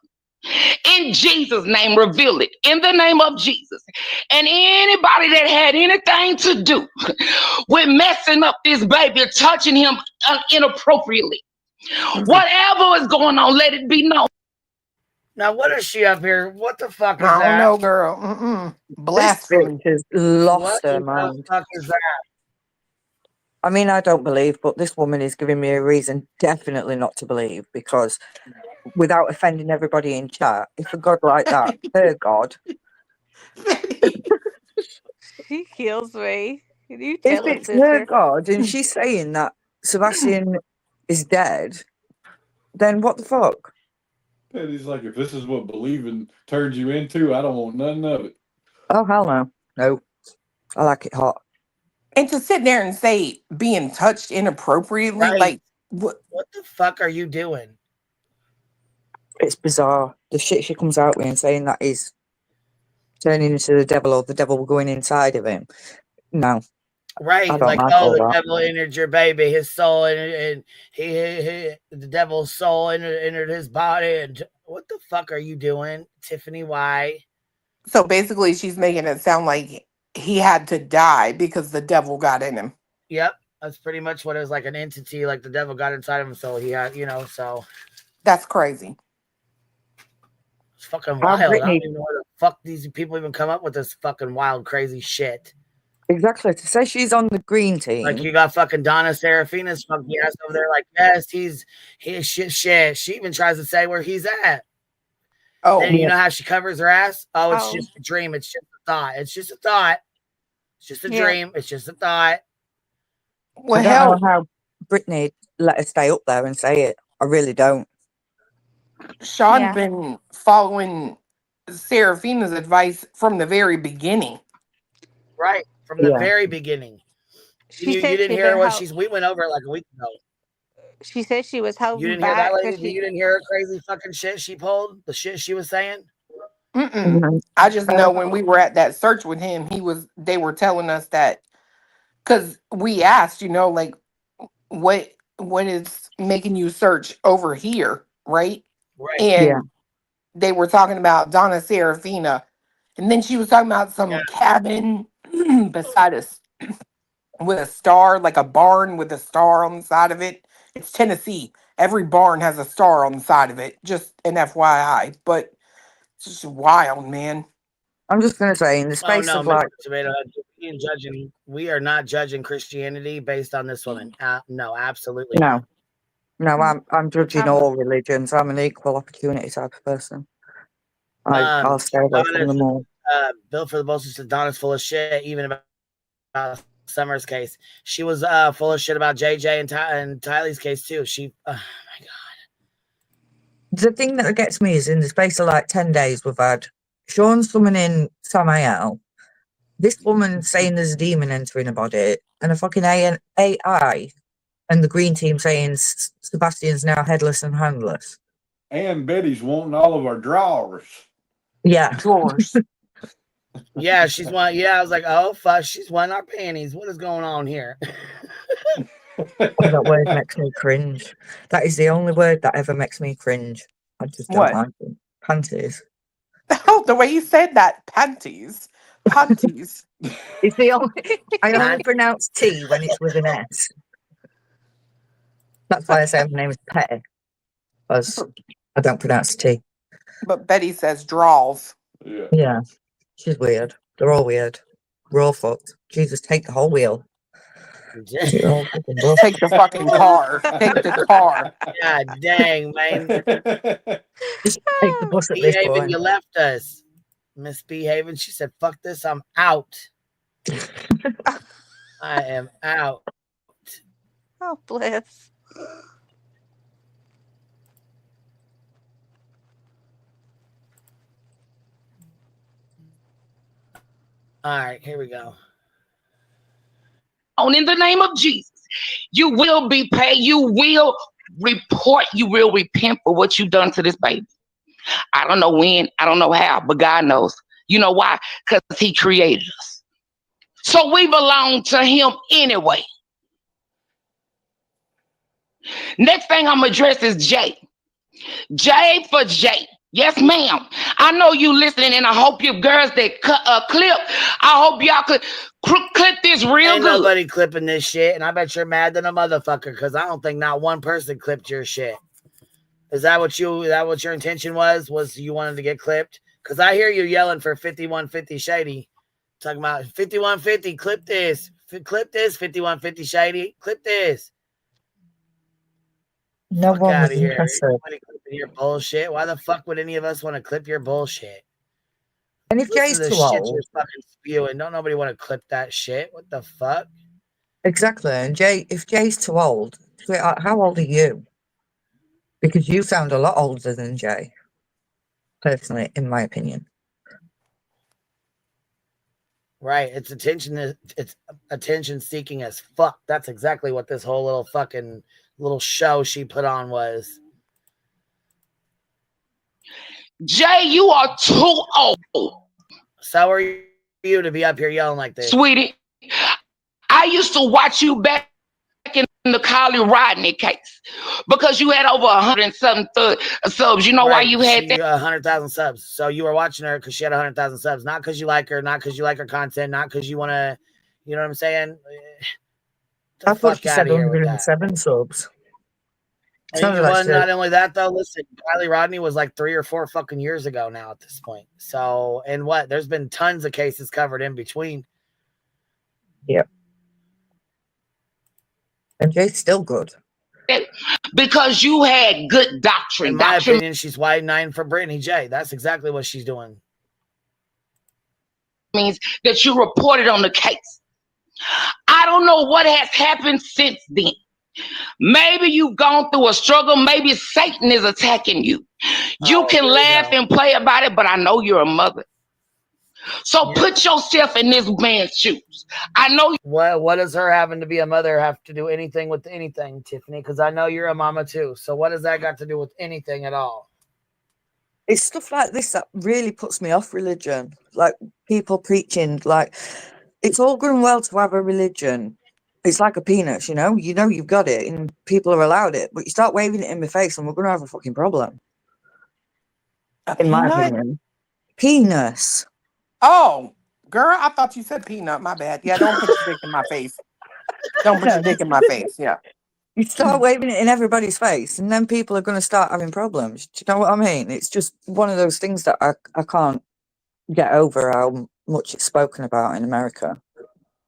In Jesus' name, reveal it. In the name of Jesus. And anybody that had anything to do with messing up this baby or touching him inappropriately, whatever is going on, let it be known. Now, what is she up here? What the fuck is I that? don't know, girl. Blasphemy has lost What her the mind. fuck is that? I mean, I don't believe, but this woman is giving me a reason definitely not to believe, because without offending everybody in chat, if a God like that, her God. She kills me. Can you If tell us, it's her sister? God and she's saying that Sebastian is dead, then what the fuck? And he's like, if this is what believing turns you into, I don't want none of it. Oh, hell no. No. I like it hot. And to sit there and say being touched inappropriately, Right. like what the fuck are you doing? It's bizarre. The shit she comes out with and saying that is turning into the devil or the devil going inside of him. No. Right, I don't like, like oh, all the that. devil entered your baby, his soul, and the devil's soul entered his body. And what the fuck are you doing, Tiffany? Why? So basically, she's making it sound like he had to die because the devil got in him. Yep, that's pretty much what it was, like an entity, like the devil got inside of him, so he had, so. That's crazy. It's fucking wild. I Brittany, don't even know where the fuck these people even come up with this fucking wild, crazy shit. exactly. To say she's on the green team. Like, you got fucking Donna Serafina's funky ass over there, like, yes, he's shit. She even tries to say where he's at. Oh, then you know how she covers her ass? Oh, it's just a dream. It's just a thought. It's just a thought. It's just a dream. It's just a thought. I don't know how Brittany let her stay up there and say it. I really don't. Sean been following Serafina's advice from the very beginning. Right, from the very beginning. You didn't hear what we went over it like a week ago. She said she was holding You didn't hear that back. lady? You didn't hear her crazy fucking shit she pulled? The shit she was saying? Mm-mm. I just know when we were at that search with him, they were telling us that, because we asked, like, what is making you search over here, right? Right. And they were talking about Donna Serafina, and then she was talking about some cabin beside us with a star, like a barn with a star on the side of it. It's Tennessee. Every barn has a star on the side of it. Just an FYI, but it's just wild, man. I'm just gonna say, in the space of like, Tomato, we are not judging Christianity based on this woman. No, absolutely not. No, I'm judging all religions. I'm an equal opportunity type of person. I'll stay away from them all. Bill for the Bolster said Donna's full of shit, even about Summer's case. She was full of shit about JJ and Tylee's case too. Oh my God. The thing that gets me is in the space of like 10 days, we've had Sean summoning Samael, this woman saying there's a demon entering her body, and a fucking AI and the green team saying Sebastian's now headless and handless. And Betty's wanting all of our drawers. Yeah. Drawers. Yeah, she's one. Yeah, I was like, oh, fuck, she's wanting our panties. What is going on here? That word makes me cringe. That is the only word that ever makes me cringe. I just don't like it. Panties. Oh, the way you said that, panties. Panties. It's the only, I only pronounce T when it's with an S. That's why I say my name is Petty. Because I don't pronounce T. But Betty says draws. Yeah. She's weird. They're all weird. We're all fucked. Jesus, take the whole wheel. Take the fucking car. Take the car. God dang, man. Just take the bus at this Misbehaving, point. you left us. Misbehaving. She said, fuck this, I'm out. I am out. Oh, bless. All right, here we go. In the name of Jesus, you will be paid. You will report. You will repent for what you've done to this baby. I don't know when. I don't know how, but God knows. You know why? Because he created us. So we belong to him anyway. Next thing I'm going to address is Jay. Jay for Jay. Yes, ma'am. I know you listening, and I hope you girls that cut a clip. I hope y'all could clip this real Ain't good. nobody clipping this shit, and I bet you're mad than a motherfucker because I don't think not one person clipped your shit. Is that what your intention was? Was you wanted to get clipped? Because I hear you yelling for 5150 Shady. Talking about 5150, clip this. Clip this, 5150 Shady. Clip this. No Fuck one out was of here. interested. Anybody clipping your bullshit? Why the fuck would any of us want to clip your bullshit? And if Jay's Listen to too the shit old, you're fucking spewing. Don't nobody want to clip that shit. What the fuck? exactly. And if Jay's too old, how old are you? Because you sound a lot older than Jay, personally, in my opinion. Right. It's attention seeking as fuck. That's exactly what this whole little fucking little show she put on was. Jay, you are too old. So are you to be up here yelling like this? Sweetie, I used to watch you back in the Kylie Rodney case because you had over 100 and something subs. You know why you had that? 100,000 subs. So you were watching her because she had 100,000 subs, not because you like her, not because you like her content, not because you want to, you know what I'm saying? I thought she said 107 subs. And not only that though, listen, Kylie Rodney was like 3 or 4 fucking years ago now at this point. So, and what? There's been tons of cases covered in between. Yep. And Jay's still good. Because you had good doctrine. In my opinion, she's widening for Brittany J. That's exactly what she's doing. Means that you reported on the case. I don't know what has happened since then. Maybe you've gone through a struggle. Maybe Satan is attacking you. You can laugh and play about it, but I know you're a mother. So put yourself in this man's shoes. I know. What does her having to be a mother have to do anything with anything, Tiffany? Because I know you're a mama too. So what does that got to do with anything at all? It's stuff like this that really puts me off religion. Like people preaching, like it's all good and well to have a religion. It's like a penis, you know you've got it and people are allowed it, but you start waving it in my face and we're going to have a fucking problem. In my opinion. Penis. Oh, girl, I thought you said peanut. My bad. Yeah, don't put your dick in my face. Don't put your dick in my face. Yeah. You start waving it in everybody's face and then people are going to start having problems. Do you know what I mean? It's just one of those things that I can't get over how much it's spoken about in America.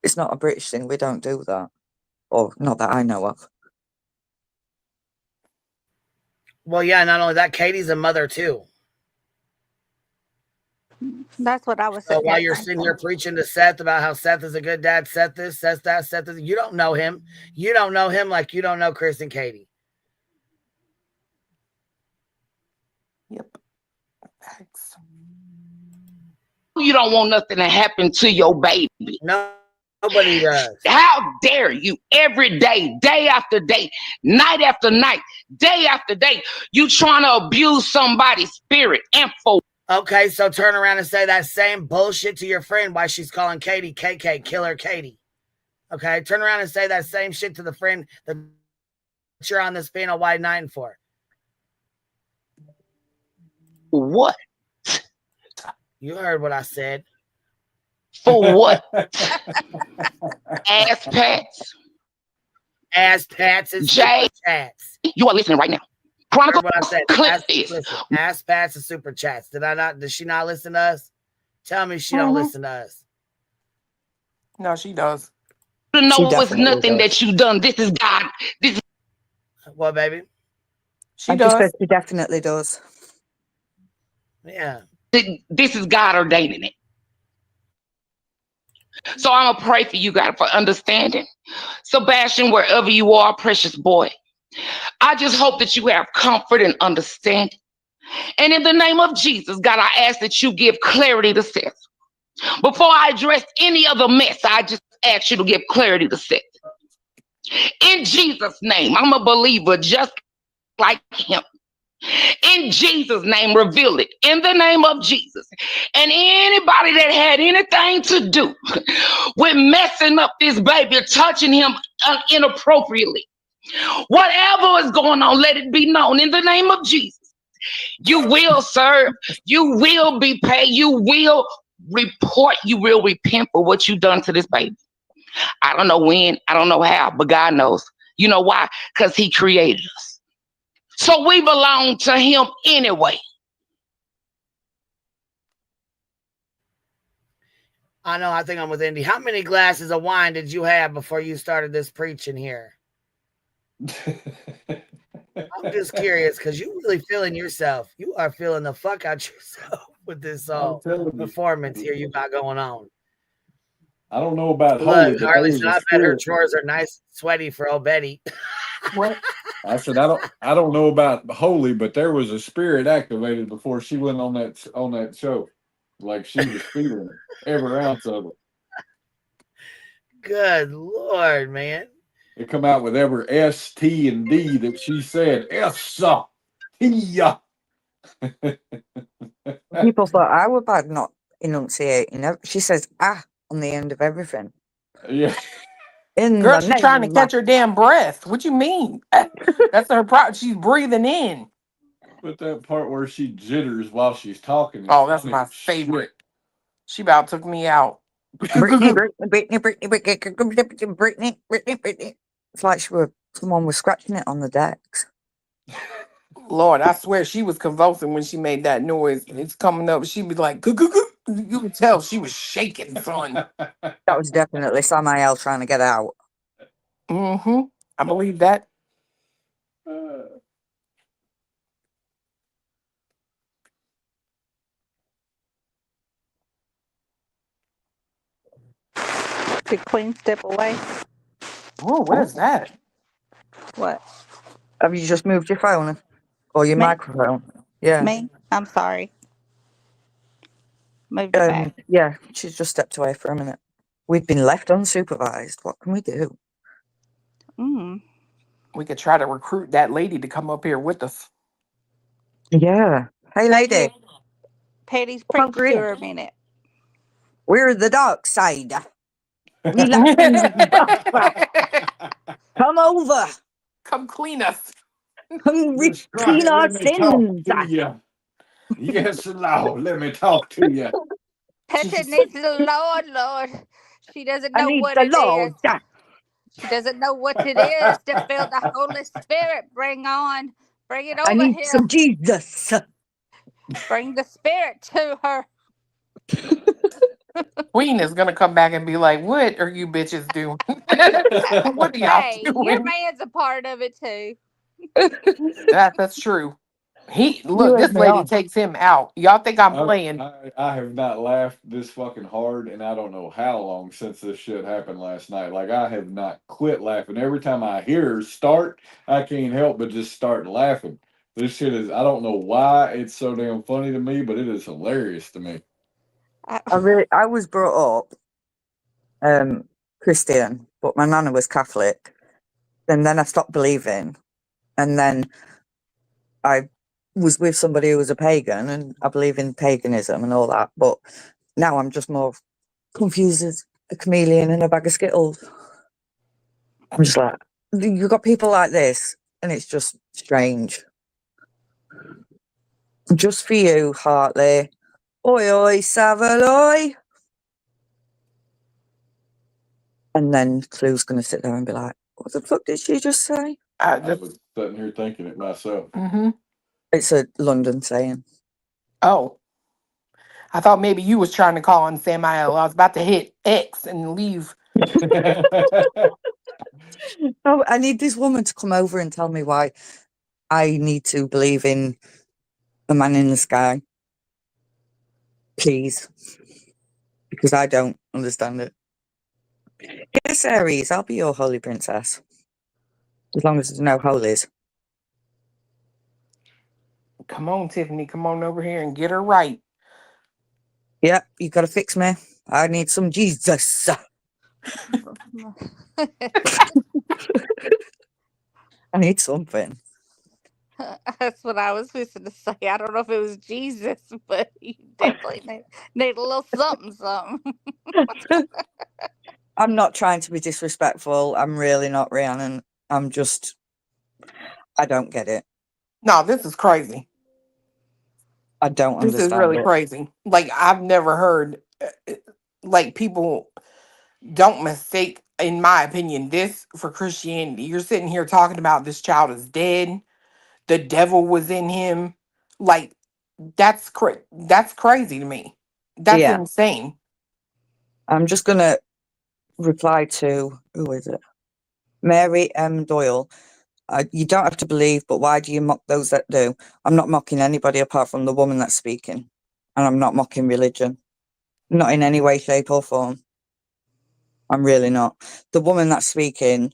It's not a British thing. We don't do that. Or not that I know of. Well, yeah, not only that, Katie's a mother too. That's what I was saying. So while you're sitting here preaching to Seth about how Seth is a good dad, Seth this, Seth that, Seth this, you don't know him. You don't know him like you don't know Chris and Katie. Yep. Thanks. You don't want nothing to happen to your baby. No, nobody does. How dare you? Every day, day after day, night after night, day after day, you trying to abuse somebody's spirit info. Okay, so turn around and say that same bullshit to your friend while she's calling Katie KK, Killer Katie. Okay, turn around and say that same shit to the friend that you're on this panel wide 9 for. What? You heard what I said. For what? Ass pats. Ass pats and Jay, chats. You are listening right now. Chronicle what I said. listen, ass pats and super chats. Did she not listen to us? Tell me she don't listen to us. No, she does. You know it's nothing that you done. This is God. This is what, baby? She does. She definitely does. Yeah. This is God ordaining it. So I'm gonna pray for you, God, for understanding. Sebastian, wherever you are, precious boy, I just hope that you have comfort and understanding. And in the name of Jesus, God, I ask that you give clarity to Seth. Before I address any other mess, I just ask you to give clarity to Seth. In Jesus' name, I'm a believer just like him. In Jesus' name, reveal it. In the name of Jesus. And anybody that had anything to do with messing up this baby, touching him inappropriately, whatever is going on, let it be known in the name of Jesus. You will serve. You will be paid. You will report. You will repent for what you've done to this baby. I don't know when. I don't know how, but God knows. You know why? Because he created us. So we belong to him anyway. I know. I think I'm with Indy. How many glasses of wine did you have before you started this preaching here? I'm just curious because you really feeling yourself. You are feeling the fuck out yourself with this performance here you got going on. I don't know about Look, Harley, I bet her drawers are nice and sweaty for old Betty. What? I said I don't know about holy, but there was a spirit activated before she went on that show. Like she was feeling it, every ounce of it. Good Lord, man. It come out with every S, T, and D that she said. S, T. People thought I was bad, not enunciating. She says on the end of everything. Yeah. In Girl, the she's trying to name catch her damn breath. What you mean? That's her problem. She's breathing in. But that part where she jitters while she's talking. Is Oh, that's funny my as favorite. She about took me out. Brittany. It's like someone was scratching it on the decks. Lord, I swear she was convulsing when she made that noise. It's coming up. She'd be like, "Goo, goo, goo." You could tell she was shaking, son. That was definitely Samael trying to get out. Mm-hmm. I believe that. Did Queen step away? Oh, what is that? What? Have you just moved your phone or your Me? microphone? Yeah. Me? I'm sorry. Moved it back. Yeah, she's just stepped away for a minute. We've been left unsupervised. What can we do? We could try to recruit that lady to come up here with us. Yeah. Hey, lady. Patty's Come preached over to here. her a minute. We're the dark side. We love you. Come over. Come clean us. Come Just clean right, our let me talk sins. to you. Yes, Lord, let me talk to you. Petty needs the Lord. She doesn't I know need what the it Lord. is. She doesn't know what it is to feel the Holy Spirit. Bring it I over need here. some Jesus. Bring the Spirit to her. Queen is gonna come back and be like, "What are you bitches doing? What are y'all Hey, your doing?" man's a part of it too. That's true. You Look, led this me lady on. takes him out. Y'all think I'm playing? I have not laughed this fucking hard, and I don't know how long since this shit happened last night. Like, I have not quit laughing. Every time I hear her start, I can't help but just start laughing. This shit is, I don't know why it's so damn funny to me, but it is hilarious to me. I was brought up Christian, but my nana was Catholic. And then I stopped believing. And then I was with somebody who was a pagan, and I believe in paganism and all that. But now I'm just more confused as a chameleon in a bag of Skittles. I'm just like, you've got people like this, and it's just strange. Just for you, Hartley. Oi, oi, Savaloy. And then Clue's going to sit there and be like, what the fuck did she just say? I was sitting here thinking it myself. Mm-hmm. It's a London saying. Oh, I thought maybe you was trying to call on Samael. I was about to hit X and leave. Oh, I need this woman to come over and tell me why I need to believe in a man in the sky. Please. Because I don't understand it. Yes, Aries, I'll be your holy princess. As long as there's no holies. Come on, Tiffany. Come on over here and get her right. Yep, you gotta fix me. I need some Jesus. I need something. That's what I was fixing to say. I don't know if it was Jesus, but you definitely need a little something. I'm not trying to be disrespectful. I'm really not, Rhiannon. I don't get it. No, this is crazy. I don't This is understand really it. crazy. Like, I've never heard, like, people don't mistake, in my opinion, this for Christianity. You're sitting here talking about this child is dead. The devil was in him. Like, that's crazy to me. That's Yeah. insane. I'm just gonna reply to, who is it? Mary M. Doyle. You don't have to believe, but why do you mock those that do? I'm not mocking anybody apart from the woman that's speaking. And I'm not mocking religion. Not in any way, shape, or form. I'm really not. The woman that's speaking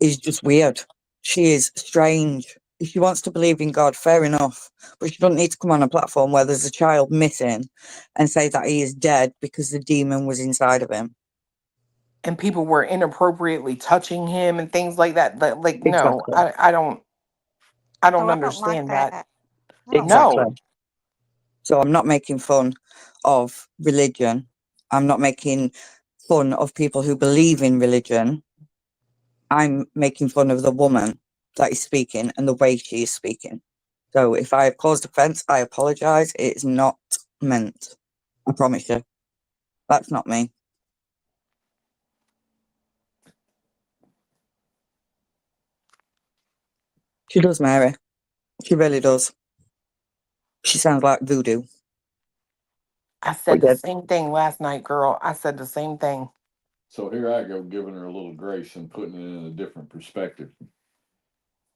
is just weird. She is strange. If she wants to believe in God, fair enough. But she doesn't need to come on a platform where there's a child missing and say that he is dead because the demon was inside of him. And people were inappropriately touching him and things like that. Like, no, Exactly. I don't I don't like understand that. that. Exactly. No. So I'm not making fun of religion. I'm not making fun of people who believe in religion. I'm making fun of the woman that is speaking and the way she is speaking. So if I have caused offence, I apologise. It's not meant. I promise you. That's not me. She does, Mary. She really does. She sounds like voodoo. I said the same thing last night, girl. I said the same thing. So here I go, giving her a little grace and putting it in a different perspective.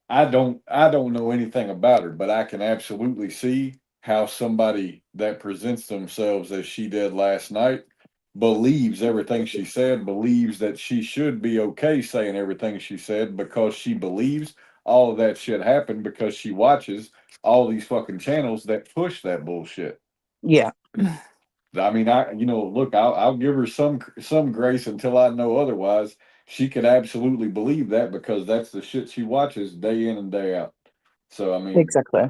I don't know anything about her, but I can absolutely see how somebody that presents themselves as she did last night believes everything she said, believes that she should be okay saying everything she said because she believes all of that shit happened because she watches all these fucking channels that push that bullshit. Yeah. I mean, look, I'll give her some grace until I know otherwise. She could absolutely believe that because that's the shit she watches day in and day out. So I mean, exactly.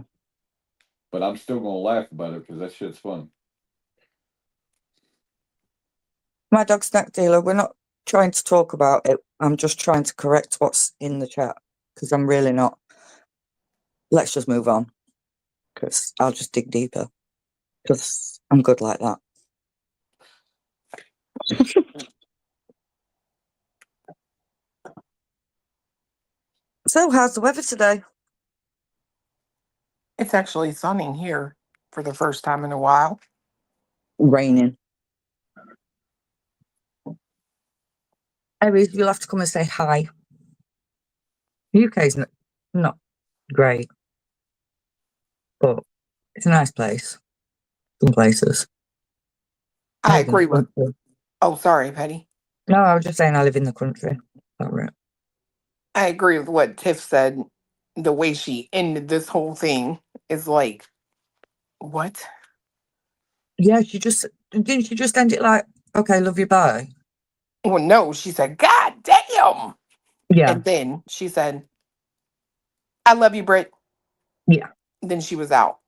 But I'm still gonna laugh about it because that shit's fun. My dog snack dealer, we're not trying to talk about it. I'm just trying to correct what's in the chat because I'm really not. Let's just move on because I'll just dig deeper because I'm good like that. So, how's the weather today? It's actually sunning here for the first time in a while. Raining. Aries, you'll have to come and say hi. The UK's not great, but it's a nice place. Some places. I agree with. Oh, sorry, Patty. No, I was just saying I live in the country. That's right. I agree with what Tiff said. The way she ended this whole thing is like, what? Yeah, didn't she just end it like, okay, love you, bye? Well, no, she said, God damn. Yeah. And then she said, I love you, Britt. Yeah. Then she was out.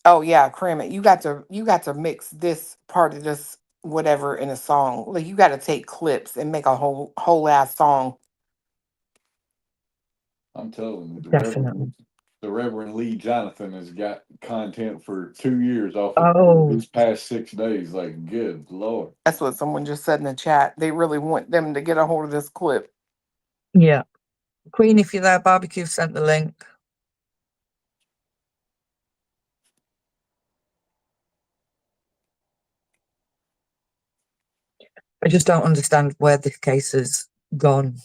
Oh yeah, cram it. You got to mix this part of this whatever in a song. Like you got to take clips and make a whole ass song. I'm telling you, Definitely. the Reverend Lee Jonathan has got content for 2 years off of these past 6 days. Like, good Lord. That's what someone just said in the chat. They really want them to get a hold of this clip. Yeah. Queen, if you're there, Barbecue sent the link. I just don't understand where this case has gone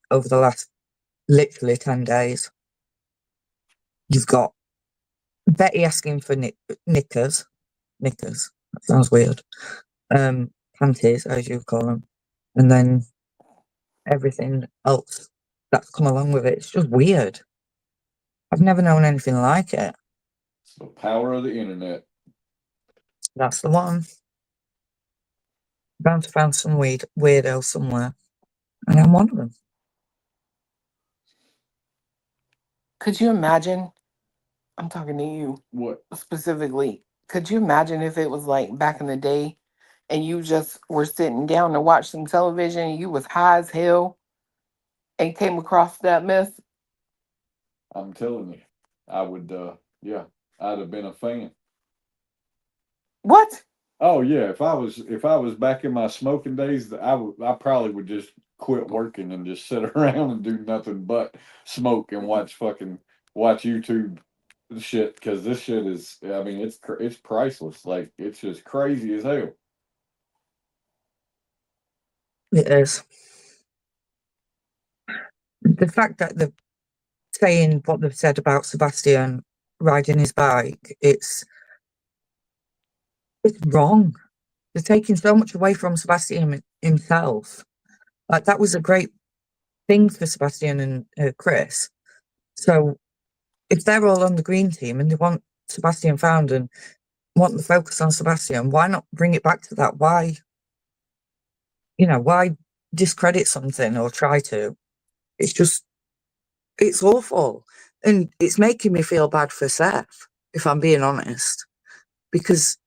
over the last literally 10 days. You've got Betty asking for knickers. Knickers. That sounds weird. Panties, as you call them. And then everything else that's come along with it. It's just weird. I've never known anything like it. It's the power of the internet. That's the one. Bound to find some weirdo somewhere. And I'm one of them. Could you imagine? I'm talking to you. What? Specifically. Could you imagine if it was like back in the day and you just were sitting down to watch some television and you was high as hell and came across that mess? I'm telling you, I would, I'd have been a fan. What? Oh yeah, if I was back in my smoking days, I probably would just quit working and just sit around and do nothing but smoke and watch YouTube shit because this shit is, I mean, it's priceless. Like it's just crazy as hell. It is. The fact that they're saying what they've said about Sebastian riding his bike, it's wrong. They're taking so much away from Sebastian himself. Like that was a great thing for Sebastian and Chris. So if they're all on the green team and they want Sebastian found and want the focus on Sebastian, why not bring it back to that? Why discredit something or try to? It's awful. And it's making me feel bad for Seth, if I'm being honest, because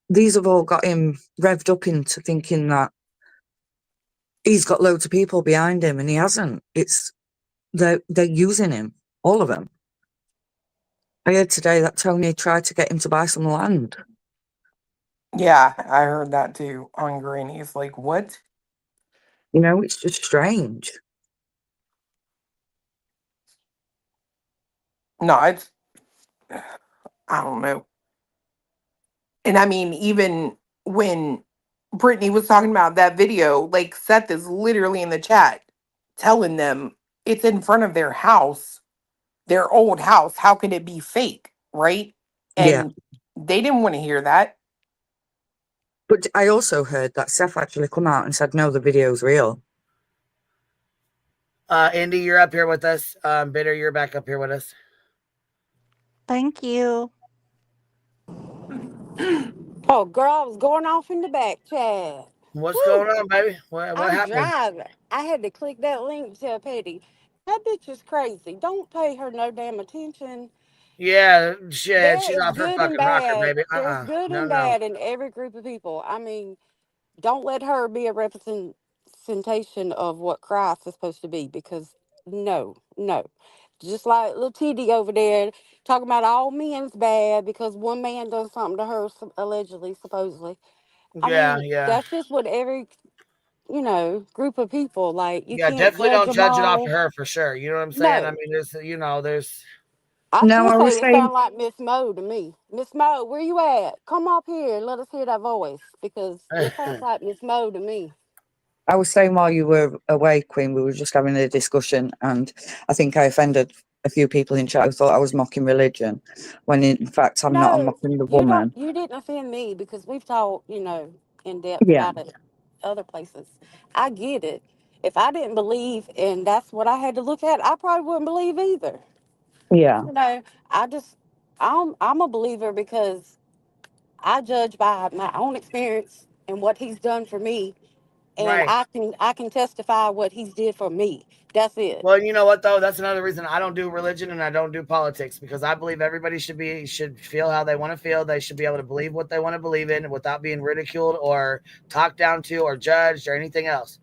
these have all got him revved up into thinking that he's got loads of people behind him, and he hasn't. They're using him, all of them. I heard today that Tony tried to get him to buy some land. Yeah, I heard that too on Granny's. Like, what? You know, it's just strange. No, it's, I don't know. And I mean, even when Brittany was talking about that video, like Seth is literally in the chat telling them it's in front of their house, their old house. How could it be fake? Right? Yeah. And they didn't want to hear that. But I also heard that Seth actually come out and said, no, the video's real. Indy, you're up here with us. Bitter, you're back up here with us. Thank you. Oh, girl, I was going off in the back chat. What's going on, baby? What I'm happened? driving. I had to click that link to tell Petty. That bitch is crazy. Don't pay her no damn attention. Yeah, shit, There she's is off her good and fucking rocker, bad. baby. There's good No, and no. bad in every group of people. I mean, don't let her be a representation of what Christ is supposed to be, because no. Just like little TD over there talking about all men's bad because one man done something to her, allegedly, supposedly. I mean, Yeah. that's just what every, group of people, like, you Yeah, can't definitely judge don't them judge it off all. to her for sure. You know what I'm saying? I No. mean, there's. I No, still I was say it saying, sound like Miss Mo to me. Miss Mo, where you at? Come up here and let us hear that voice, because it sounds like Miss Mo to me. I was saying while you were away, Queen, we were just having a discussion, and I think I offended a few people in chat who thought I was mocking religion, when in fact I'm not. I'm No, mocking the woman. you didn't offend me, because we've talked, in depth Yeah, about it other places. I get it. If I didn't believe and that's what I had to look at, I probably wouldn't believe either. yeah, I just, I'm a believer because I judge by my own experience and what he's done for me, and Right. I can testify what he's did for me. That's it. Well, you know what though? That's another reason I don't do religion and I don't do politics, because I believe everybody should feel how they want to feel. They should be able to believe what they want to believe in without being ridiculed or talked down to or judged or anything else.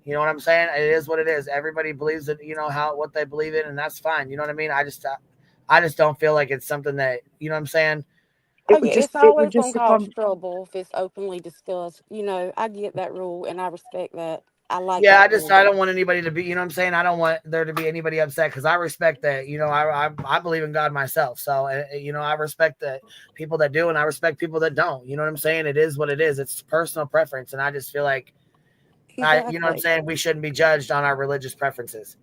You know what I'm saying? It is what it is. Everybody believes that, what they believe in, and that's fine. You know what I mean? I just don't feel like it's something that, you know what I'm saying? Oh yeah, it's it would always gonna just cause trouble if it's openly discussed. I get that rule and I respect that. I like that rule. I don't want anybody to be, you know what I'm saying? I don't want there to be anybody upset, because I respect that, I believe in God myself. So, I respect that people that do, and I respect people that don't. You know what I'm saying? It is what it is. It's personal preference. And I just feel like, you know what I'm Exactly. saying? We shouldn't be judged on our religious preferences.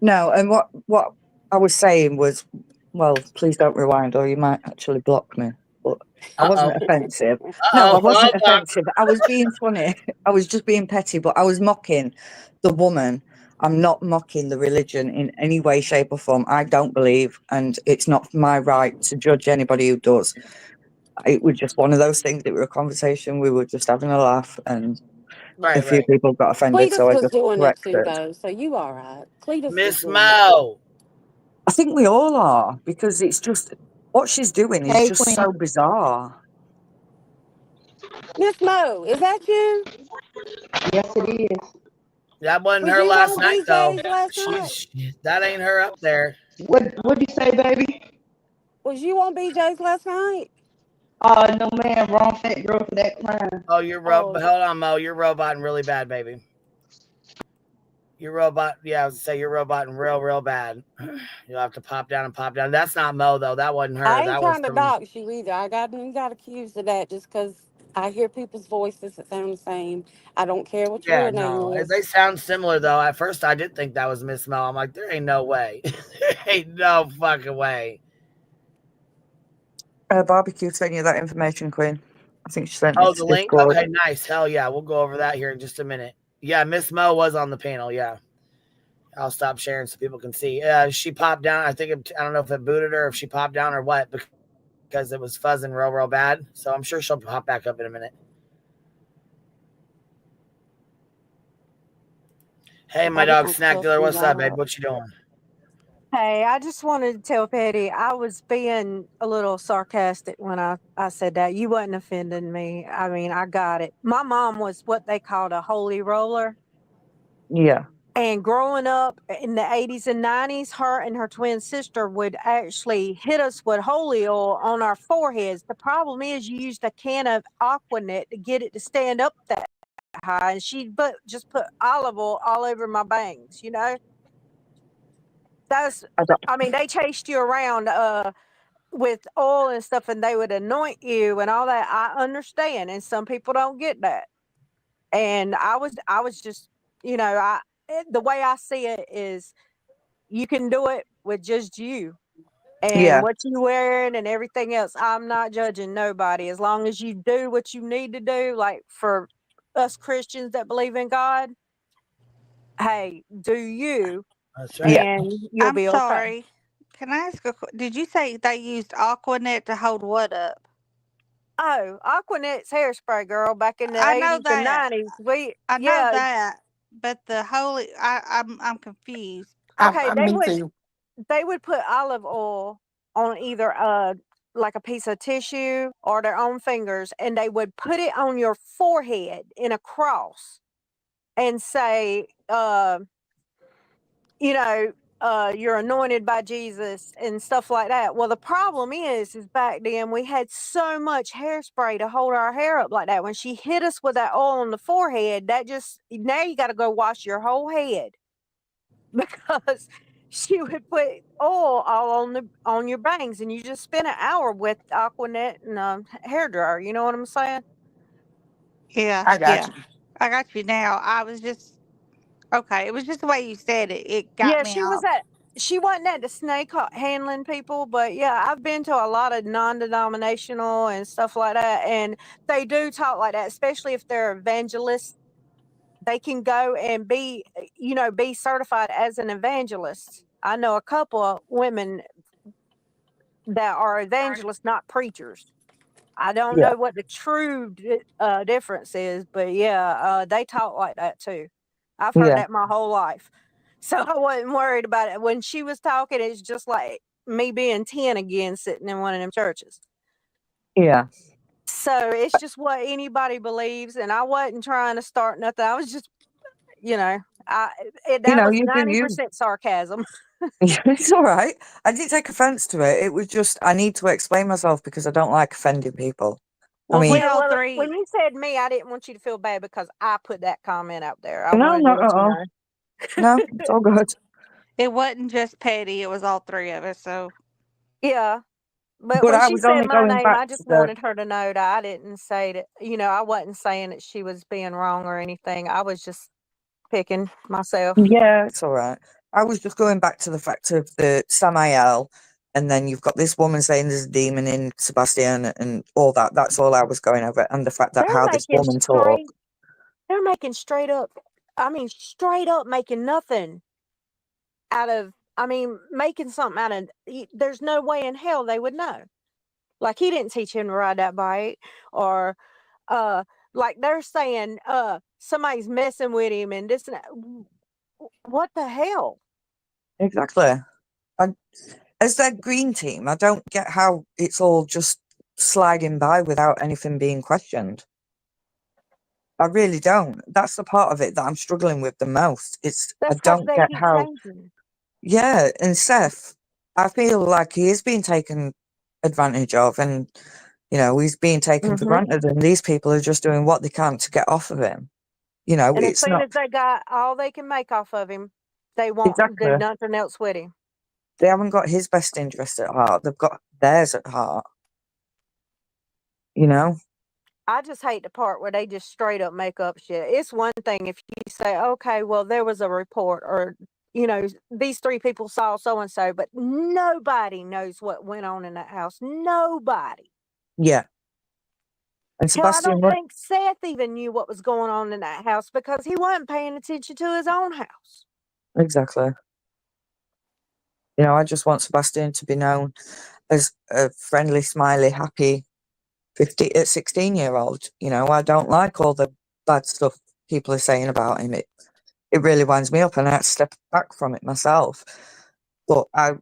no. And what I was saying was, well, please don't rewind, or you might actually block me. But I wasn't offensive. No, I wasn't offensive. I was being funny. I was just being petty, but I was mocking the woman. I'm not mocking the religion in any way, shape, or form. I don't believe, and it's not my right to judge anybody who does. It was just one of those things. It was a conversation. We were just having a laugh, and a few Right. people got offended, so Cletus I was just doing it too, corrected. though, so you all right. Cletus was Miss doing it. Mo. I think we all are, because it's just what she's doing is Hey, just Queen. so bizarre. Miss Mo, is that you? Yes, it is. That wasn't Was her you last on night, though. BJ's last night? That ain't her up there. What'd you say, baby? Was you on BJ's last night? No, man. Wrong fat girl for that crime. Oh, hold on, Mo. You're roboting really bad, baby. You're robot. Yeah, I was to say you're roboting real bad. You'll have to pop down and pop down. That's not Mo though. That wasn't her. I ain't That was trying to from. dox you either. I got accused of that just because I hear people's voices that sound the same. I don't care what your Yeah, real name no, is. they sound similar though. At first, I did think that was Miss Mo. I'm like, there ain't no way. There ain't no fucking way. Barbecue sent you that information, Queen. I think she sent Oh, it the to link. Discord. Okay, nice. Hell yeah, we'll go over that here in just a minute. Yeah, Miss Mo was on the panel. Yeah. I'll stop sharing so people can see. She popped down. I don't know if it booted her, if she popped down or what, because it was fuzzing real bad. So I'm sure she'll pop back up in a minute. Hey, my Bobby dog gonna Snack cuss Dealer, me what's up, babe? out. What you doing? Hey, I just wanted to tell Petty I was being a little sarcastic when I said that. You wasn't offending me. I mean, I got it. My mom was what they called a holy roller. Yeah. And growing up in the 80s and 90s, her and her twin sister would actually hit us with holy oil on our foreheads. The problem is you used a can of Aquanet to get it to stand up that high, and she'd just put olive oil all over my bangs, you know? I mean, they chased you around with oil and stuff, and they would anoint you and all that. I understand, and some people don't get that. And I was just, you know, the way I see it is, you can do it with just you and Yeah. what you wearing and everything else. I'm not judging nobody as long as you do what you need to do. Like for us Christians that believe in God, hey, do you, That's Yeah. right. and you'll I'm be okay. sorry. Can I ask did you say they used Aquanet to hold what up? Oh, Aquanet's hairspray, girl. Back in the I know 80s and that. 90s, I know yeah. that. But the holy I'm confused. Okay, Me too. they would put olive oil on either like a piece of tissue or their own fingers, and they would put it on your forehead in a cross and say, you know, you're anointed by Jesus and stuff like that. Well, the problem is back then we had so much hairspray to hold our hair up like that. When she hit us with that oil on the forehead, that just now you got to go wash your whole head because she would put oil all on your bangs, and you just spend an hour with Aquanet and hair dryer. You know what I'm saying? Yeah, I got yeah. you. I got you now. I was just okay. It was just the way you said it. It got Yeah, me off. she wasn't at the handling people, but yeah, I've been to a lot of non-denominational and stuff like that, and they do talk like that, especially if they're evangelists. They can go and be certified as an evangelist. I know a couple of women that are evangelists, not preachers. I don't Yeah. know what the true difference is, but yeah, they talk like that too. I've heard Yeah. that my whole life. So I wasn't worried about it. When she was talking, it's just like me being 10 again, sitting in one of them churches. Yeah. So it's just what anybody believes. And I wasn't trying to start nothing. I was just, you know, You that know, was you do you. 90% sarcasm. It's all right. I didn't take offense to it. It was just I need to explain myself because I don't like offending people. I Well, mean, we Yeah, all well, when three. you said me, I didn't want you to feel bad because I put that comment out there. I no, wanted to not let at you all. know. No, it's all good. It wasn't just Petty. It was all three of us. So Yeah. But But when I she was said only my going name, back I to just the wanted her to know that I didn't say that, I wasn't saying that she was being wrong or anything. I was just picking myself. yeah, it's all right. I was just going back to the fact of the Samael, and then you've got this woman saying there's a demon in Sebastian and all that. That's all I was going over, and the fact that They're how this making woman straight, talked. they're making straight up making nothing out of, making something out of, there's no way in hell they would know. Like he didn't teach him to ride that bike or, uh, like they're saying, somebody's messing with him and this and that. What the hell? Exactly. I, as their green team, I don't get how it's all just sliding by without anything being questioned. I really don't. That's the part of it that I'm struggling with the most. I That's because don't they get keep how. changing. Yeah, and Seth, I feel like he is being taken advantage of, and he's being taken for Hmm. granted, and these people are just doing what they can to get off of him. And as It's soon not as they got all they can make off of him, they won't do exactly. nothing else with him. They haven't got his best interest at heart. They've got theirs at heart. You know. I just hate the part where they just straight up make up shit. It's one thing if you say, okay, well, there was a report or, these three people saw so and so, but nobody knows what went on in that house. Nobody. Yeah. And Hell, I Sebastian, don't think Seth even knew what was going on in that house because he wasn't paying attention to his own house. exactly. I just want Sebastian to be known as a friendly, smiley, happy 16-year-old. I don't like all the bad stuff people are saying about him. It really winds me up, and I had to step back from it myself. But I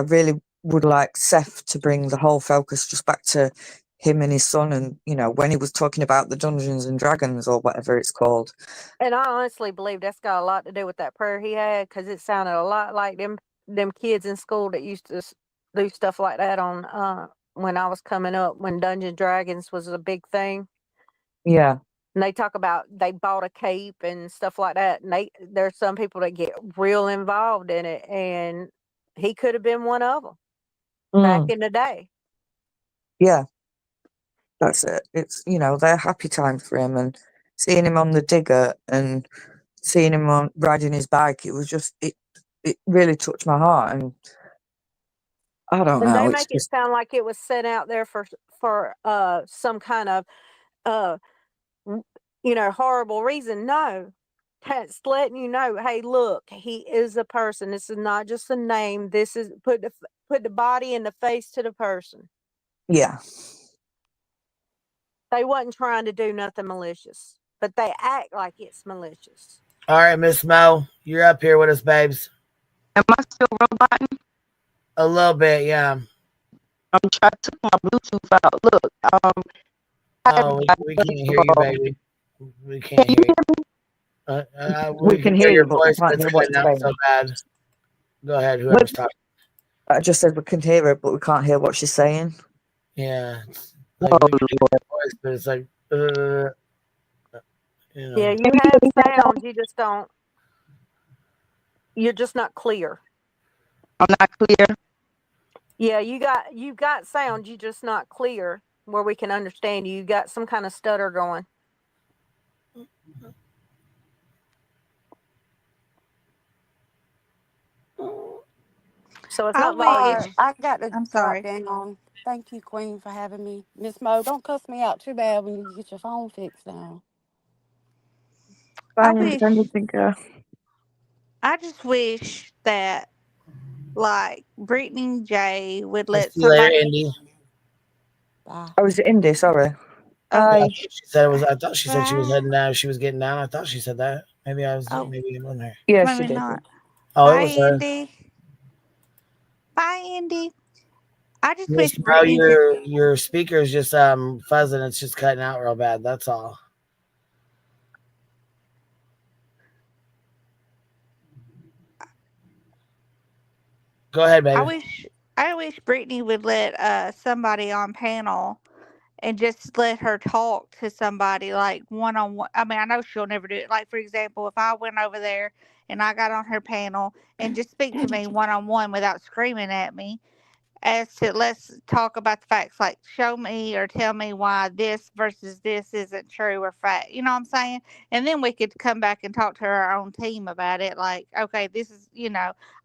really would like Seth to bring the whole focus just back to him and his son, and when he was talking about the Dungeons and Dragons or whatever it's called. And I honestly believe that's got a lot to do with that prayer he had, because it sounded a lot like them kids in school that used to do stuff like that on when I was coming up, when Dungeons Dragons was a big thing. Yeah. And they talk about they bought a cape and stuff like that. And there's some people that get real involved in it, and he could have been one of them back in the day. Yeah, that's it. It's they're happy times for him, and seeing him on the digger and seeing him on riding his bike, it was just it really touched my heart, and I don't And they know. It's make it just sound like it was sent out there for some kind of horrible reason. No, it's letting you know, hey, look, he is a person. This is not just a name. This is put the body and the face to the person. Yeah. They wasn't trying to do nothing malicious, but they act like it's malicious. All right, Miss Mo, you're up here with us, babes. Am I still roboting? A little bit, yeah. I'm trying to take my Bluetooth out. Look, we can't hear you, baby. We can't hear you. We can hear you, your but we voice, but can't it's hear what cutting you're out so saying. bad. Go ahead, whoever's talking. I just said we can hear her, but we can't hear what she's saying. Yeah, like we can hear your voice, but it's like, Yeah, you have sounds. You just don't. You're just not clear. I'm not clear. Yeah, you got sound. You just not clear where we can understand you. You got some kind of stutter going. So it's not volume. I got to I'm drop sorry. down. Thank you, Queen, for having me. Miss Mo, don't cuss me out too bad when you get your phone fixed now. I Fine, wish. independent thinker. I just wish that, like, Brittany J would See let you later, somebody. Indy. Bye. Oh, is it Indy? Sorry. Oh, Yeah, Hi. she said it was. I thought she said she was bye. heading down. She was getting down. I thought she said that. Maybe I was. Oh, Maybe it wasn't her. Yeah, she maybe did. not. Oh, it Bye, was her. Andy. Bye, Andy. I just Miss wish Mo, Brittany would. your speaker's just fuzzing. It's just cutting out real bad. That's all. Go ahead, baby. I wish Brittany would let somebody on panel and just let her talk to somebody, like, one on one. I mean, I know she'll never do it. Like, for example, if I went over there and I got on her panel and just speak to me one on one without screaming at me, as to let's talk about the facts, like show me or tell me why this versus this isn't true or fact. You know what I'm saying? And then we could come back and talk to our own team about it. Like, okay, this is,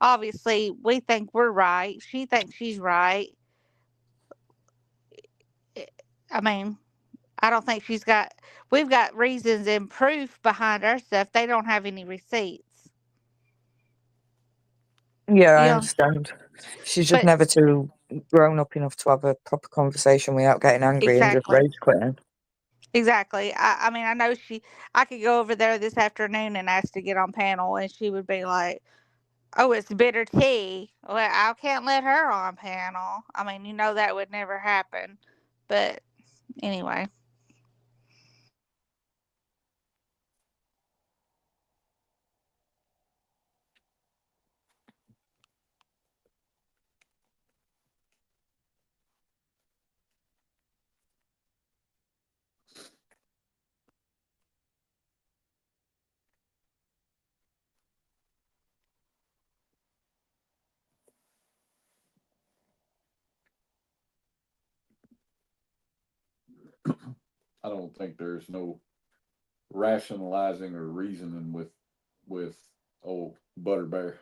obviously we think we're right. She thinks she's right. I mean, I don't think we've got reasons and proof behind our stuff. They don't have any receipts. Yeah, I Yeah. understand. She's just But never too grown up enough to have a proper conversation without getting angry and just exactly. rage quitting. Exactly. I mean, I know I could go over there this afternoon and ask to get on panel, and she would be like, oh, it's bitter tea. Well, I can't let her on panel. I mean, that would never happen. But anyway. I don't think there's no rationalizing or reasoning with old Butterbear.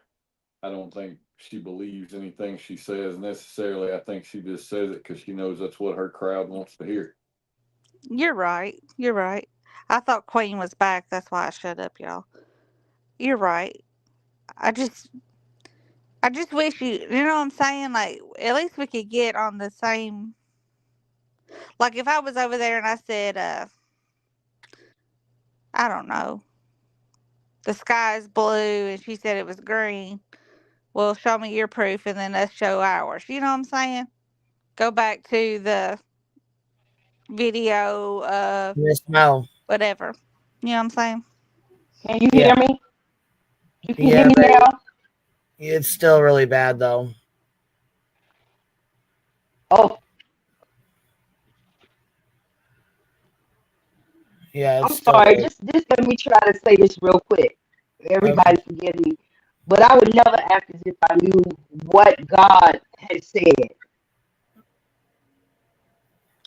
I don't think she believes anything she says necessarily. I think she just says it because she knows that's what her crowd wants to hear. You're right. You're right. I thought Queen was back. That's why I shut up, y'all. You're right. I just I just wish you know what I'm saying? Like, at least we could get on the same. Like, if I was over there and I said, I don't know, the sky is blue, and she said it was green, well, show me your proof and then let's show ours. You know what I'm saying? Go back to the video of Miss Mo. whatever. You know what I'm saying? Can you Yeah. hear me? You can hear Yeah, me but now? it's still really bad though. Oh, Yeah, it's I'm still sorry. really Just let me try to say this real quick. okay. Everybody forgive me. But I would never act as if I knew what God had said.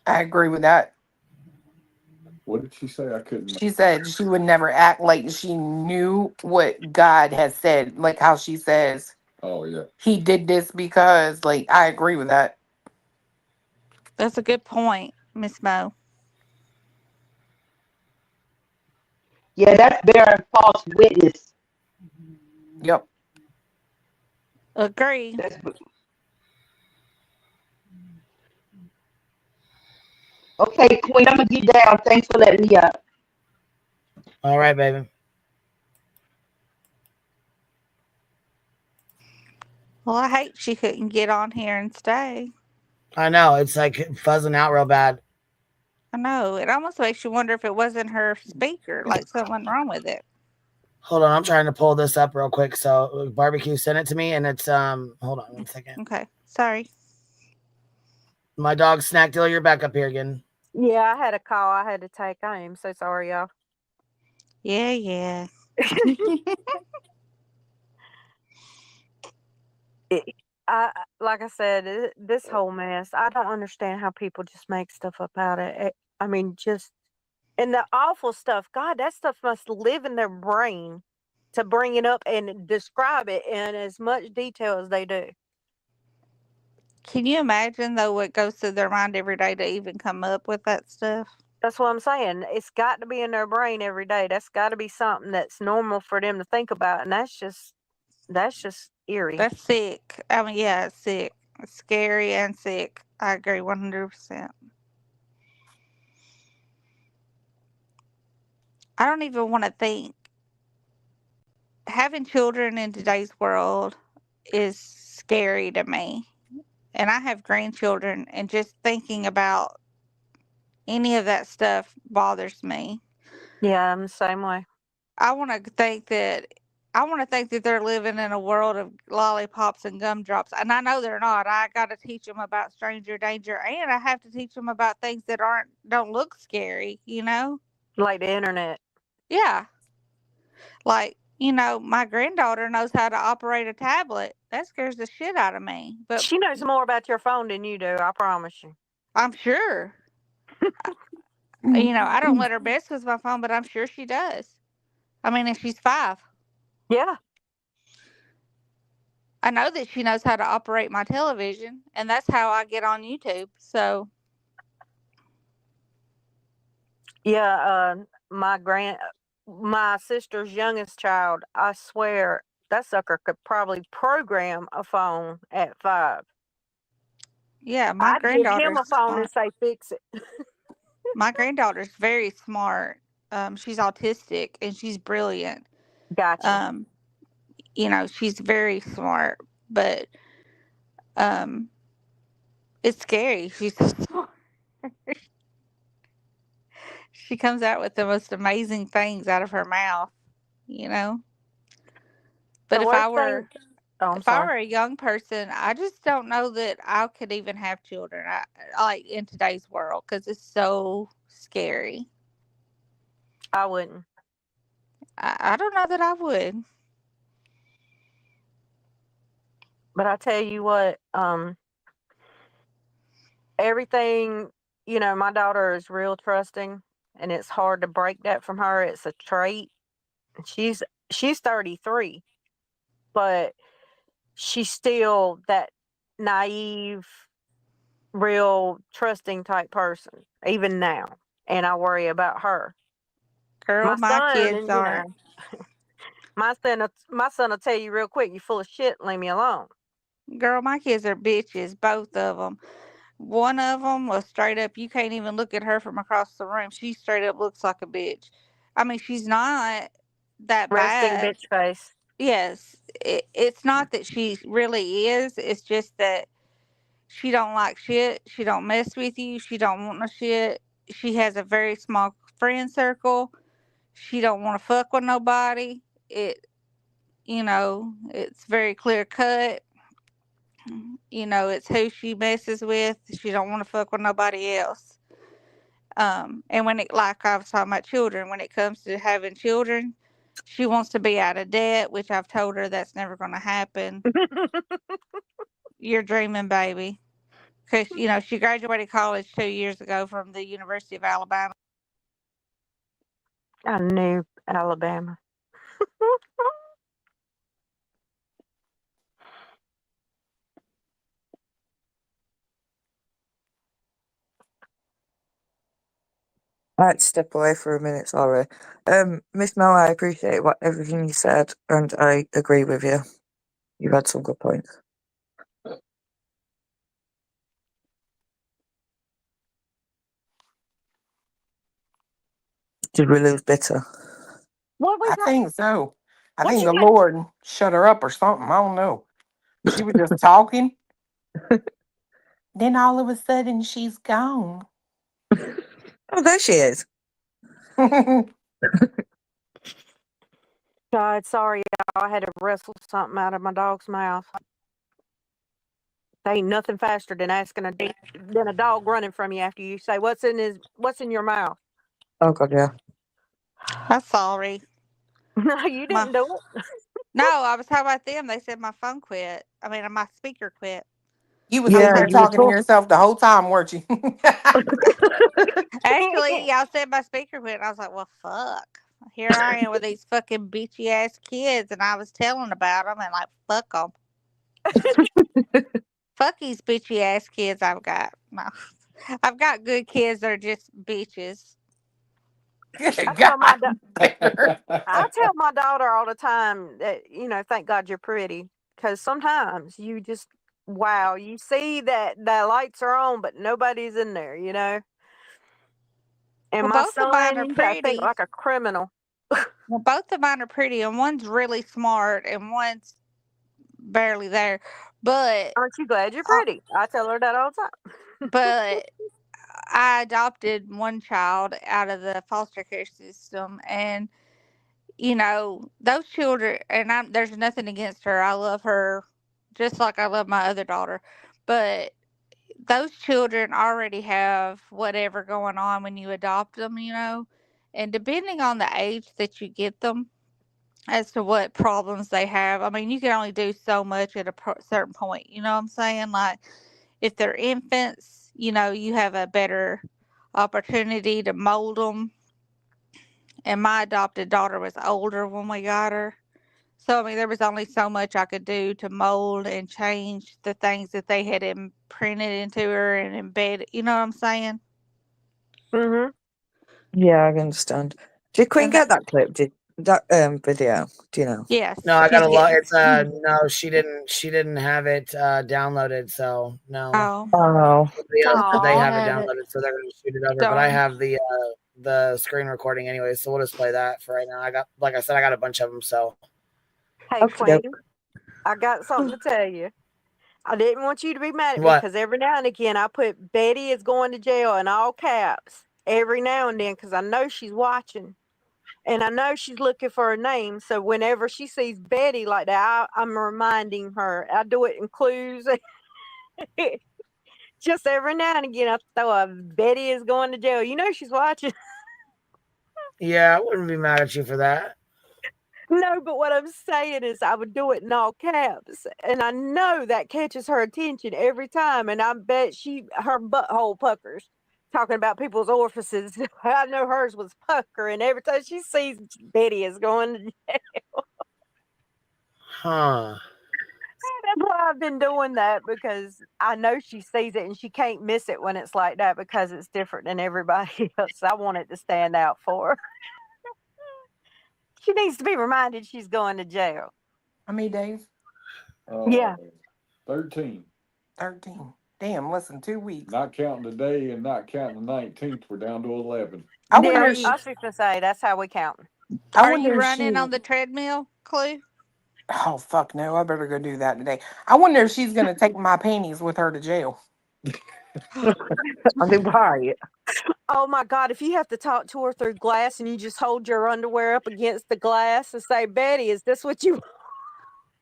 I agree with that. What did she say? I couldn't. She said she would never act like she knew what God has said, like how she says Oh yeah. he did this because, like, I agree with that. That's a good point, Miss Mo. Yeah, that's bearing false witness. Yep. Agree. Okay, Queen, I'm gonna get down. Thanks for letting me up. All right, baby. Well, I hate she couldn't get on here and stay. I know, it's like fuzzing out real bad. I know. It almost makes you wonder if it wasn't her speaker, like something wrong with it. Hold on, I'm trying to pull this up real quick. So barbecue sent it to me and it's hold on 1 second. Okay. Sorry. My dog Snack Deal, you're back up here again. Yeah, I had a call I had to take. I am so sorry, y'all. Yeah. Like I said, this whole mess, I don't understand how people just make stuff up out of it. I mean, just, and the awful stuff, God, that stuff must live in their brain to bring it up and describe it in as much detail as they do. Can you imagine, though, what goes through their mind every day to even come up with that stuff? That's what I'm saying. It's got to be in their brain every day. That's got to be something that's normal for them to think about, and that's just eerie. That's sick. I mean, yeah, it's sick. It's scary and sick. I agree 100%. I don't even want to think. Having children in today's world is scary to me. And I have grandchildren, and just thinking about any of that stuff bothers me. Yeah, I'm the same way. I want to think that they're living in a world of lollipops and gumdrops, and I know they're not. I got to teach them about stranger danger, and I have to teach them about things that don't look scary. Like the internet. Yeah, like my granddaughter knows how to operate a tablet. That scares the shit out of me. But She knows more about your phone than you do. I promise you. I'm sure. I don't let her mess with my phone, but I'm sure she does. I mean, and she's 5. Yeah. I know that she knows how to operate my television, and that's how I get on YouTube. So, Yeah, my sister's youngest child, I swear that sucker could probably program a phone at 5. yeah, my I'd give him granddaughter's a phone and smart. say, fix it. My granddaughter's very smart. She's autistic and she's brilliant. Gotcha. She's very smart, but it's scary. She's so smart. She comes out with the most amazing things out of her mouth. But The if I worst thing. were Oh, I'm if I sorry. were a young person, I just don't know that I could even have children. Like in today's world, because it's so scary. I wouldn't. I don't know that I would. But I tell you what, everything, my daughter is real trusting, and it's hard to break that from her. It's a trait. She's 33, but she's still that naive, real trusting type person, even now. And I worry about her. Girl, My my son, kids and aren't. my son will tell you real quick, "You full of shit. Leave me alone." Girl, my kids are bitches, both of them. One of them was straight up. You can't even look at her from across the room. She straight up looks like a bitch. I mean, she's not that Resting bad. bitch face. Yes, it's not that she really is. It's just that she don't like shit. She don't mess with you. She don't want no shit. She has a very small friend circle. She don't want to fuck with nobody. It's very clear cut. It's who she messes with. She don't want to fuck with nobody else. And like I was talking about children, when it comes to having children, she wants to be out of debt, which I've told her that's never going to happen. You're dreaming, baby. Because, she graduated college 2 years ago from the University of Alabama. I knew Alabama. I had to step away for a minute, sorry. Miss Mel, I appreciate everything you said, and I agree with you. You had some good points. Did we lose Bitter? I think so. I think the Lord shut her up or something. I don't know. She was just talking. Then all of a sudden she's gone. Oh, there she is. God, sorry, y'all. I had to wrestle something out of my dog's mouth. There ain't nothing faster than than a dog running from you after you say, what's in your mouth? Oh, God, yeah. I'm sorry. No, you didn't do it. No, I was talking about them. They said my phone quit. I mean, my speaker quit. You was in there you were talking to yourself the whole time, weren't you? Actually, y'all said my speaker quit. And I was like, well, fuck. Here I am with these fucking bitchy ass kids, and I was telling about them, and like, fuck them. Fuck these bitchy ass kids I've got. No. I've got good kids that are just bitches. I tell my daughter all the time that, thank God you're pretty. Because sometimes you just, wow, you see that the lights are on, but nobody's in there, And Well, my both of mine are son, I think pretty. like a criminal. Well, both of mine are pretty, and one's really smart, and one's barely there. But aren't you glad you're pretty? I tell her that all the time. But I adopted one child out of the foster care system, and those children. And there's nothing against her. I love her just like I love my other daughter, but those children already have whatever going on when you adopt them, and depending on the age that you get them as to what problems they have. I mean, you can only do so much at a certain point. You know what I'm saying? Like, if they're infants, you have a better opportunity to mold them. And my adopted daughter was older when we got her. So, I mean, there was only so much I could do to mold and change the things that they had imprinted into her and embedded. You know what I'm saying? Mm-hmm. Yeah, I understand. Did Queen And get that clip? Did that video? Do you know? yes, No, I got a she's lot. getting. It's no, she didn't have it downloaded, so no. Oh. Oh. Somebody else said they have it Aw. downloaded, so they're gonna shoot it over. But I Darn. have the screen recording anyway, so we'll just play that for right now. Like I said, I got a bunch of them, so. Hey, Queen, I got something to tell you. I didn't want you to be mad at me What? because every now and again I put Betty is going to jail in all caps every now and then because I know she's watching and I know she's looking for her name. So whenever she sees Betty like that, I'm reminding her. I do it in clues. Just every now and again I throw a Betty is going to jail. You know she's watching. Yeah, I wouldn't be mad at you for that. No, but what I'm saying is I would do it in all caps. And I know that catches her attention every time. And I bet her butthole puckers talking about people's orifices. I know hers was puckering every time she sees Betty is going to jail. Huh. That's why I've been doing that because I know she sees it and she can't miss it when it's like that because it's different than everybody else. I want it to stand out for her. She needs to be reminded she's going to jail. How many days? Yeah. 13. 13. Damn, less than 2 weeks. Not counting today and not counting the 19th, we're down to 11. I Yeah, wonder. I was just gonna say that's how we count. I Are wonder you if running she. on the treadmill, Clue? Oh fuck no! I better go do that today. I wonder if she's gonna take my panties with her to jail. I think why? Oh my God, if you have to talk to her through glass and you just hold your underwear up against the glass and say, Betty, is this what you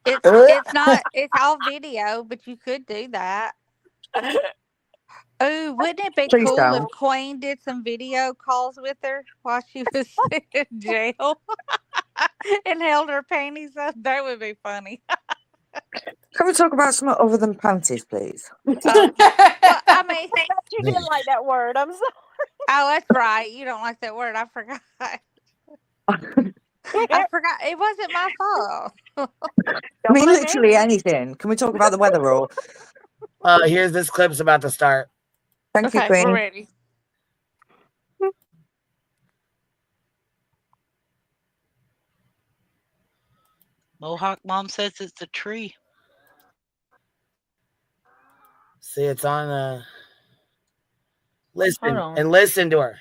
It's not. It's all video, but you could do that. Oh, wouldn't it be Please cool if don't. Queen did some video calls with her while she was in jail and held her panties up? That would be funny. Can we talk about something other than panties, please? Well, I mean, you didn't like that word. I'm sorry. Oh, that's right. You don't like that word. I forgot. I forgot. It wasn't my fault. I mean, literally anything. Can we talk about the weather or? Here's this clip's about to start. Thank you, Okay, Queen. we're ready. Mohawk Mom says it's a tree. See, it's on. Listen Hold on. and listen to her.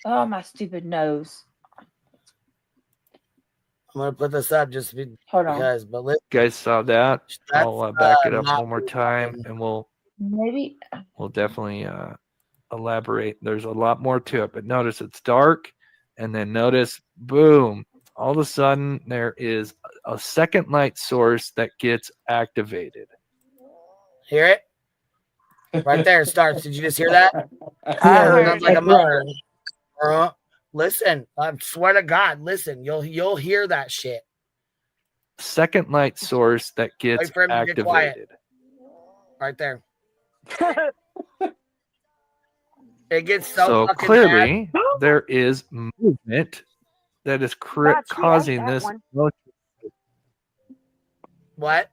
Oh, my stupid nose. I'm gonna put this up just because. But listen, You guys saw that? I'll back it up one more time, and we'll definitely elaborate. There's a lot more to it, but notice it's dark, and then notice, boom! All of a sudden, there is a second light source that gets activated. Hear it? Right there it starts. Did you just hear that? Yeah, Sounds like a motor. Listen, I swear to God, listen. You'll hear that shit. Second light source that gets Wait for him to get quiet. activated. Right there. It gets so So fucking clearly, bad. there is movement that is causing this. What?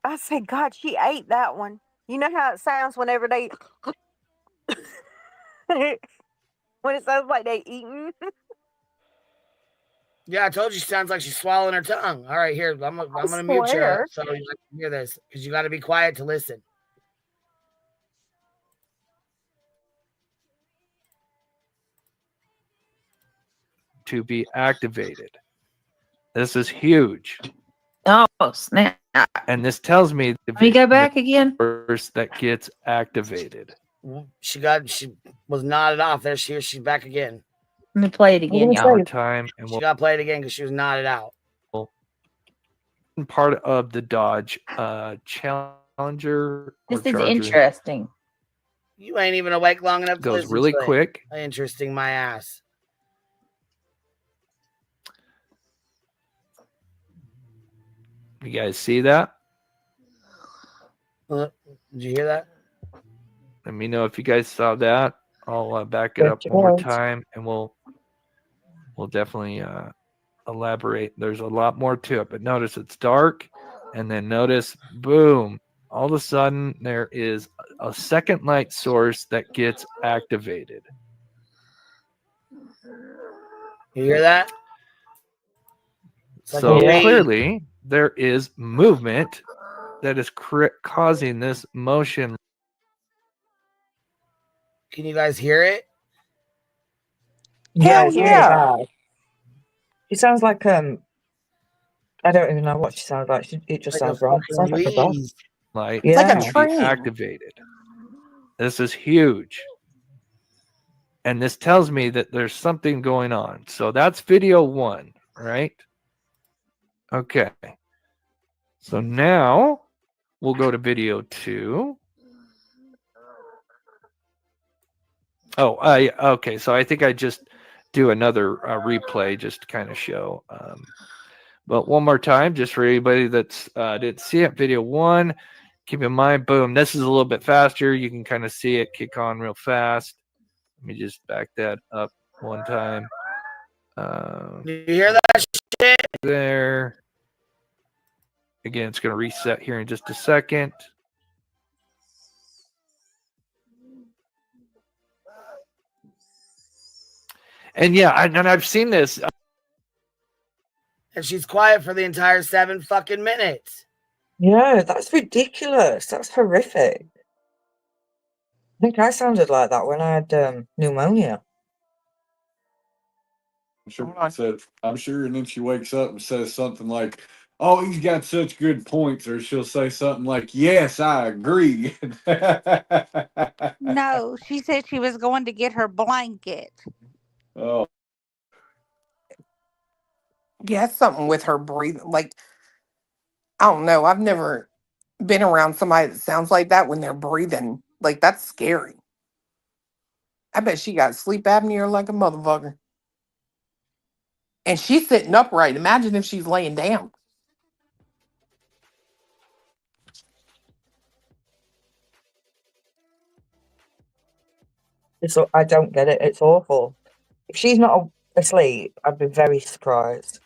I said, God, she ate that one. You know how it sounds whenever they when it sounds like they eating. Yeah, I told you she sounds like she's swallowing her tongue. All right, here. I'm gonna mute you swear. so you can hear this because you got to be quiet to listen. To be activated. This is huge. Oh, snap. And this tells me Let me go back again. First that gets activated. She was nodded off. There she's back again. Let me play it again, y'all. Time and She got to play it again because she was nodded out. Part of the Dodge Challenger. This is interesting. You ain't even awake long enough to Goes listen really to it. quick. Interesting, my ass. You guys see that? Did you hear that? Let me know if you guys saw that. I'll back it up one more time, and we'll definitely elaborate. There's a lot more to it, but notice it's dark, and then notice, boom! All of a sudden, there is a second light source that gets activated. You hear that? So clearly, there is movement that is causing this motion. Can you guys hear it? Hell yeah! She sounds like I don't even know what she sounds like. It just sounds wrong. It sounds like a dog. Light It's like a train. Activated. This is huge. And this tells me that there's something going on. So that's video 1, right? Okay. So now we'll go to video 2. Oh, okay. So I think I just do another replay just to kind of show. But one more time, just for anybody that's didn't see it, video 1. Keep in mind, boom, this is a little bit faster. You can kind of see it kick on real fast. Let me just back that up one time. You hear that shit? There. Again, it's going to reset here in just a second. And yeah, I've seen this. And she's quiet for the entire 7 fucking minutes. Yeah, that's ridiculous. That's horrific. I think I sounded like that when I had pneumonia. I'm sure, and then she wakes up and says something like, "Oh, he's got such good points," or she'll say something like, "Yes, I agree." No, she said she was going to get her blanket. Oh, Yeah, it's something with her breathing. Like, I don't know. I've never been around somebody that sounds like that when they're breathing. Like, that's scary. I bet she got sleep apnea like a motherfucker. And she's sitting upright. Imagine if she's laying down. I don't get it. It's awful. If she's not asleep, I'd be very surprised.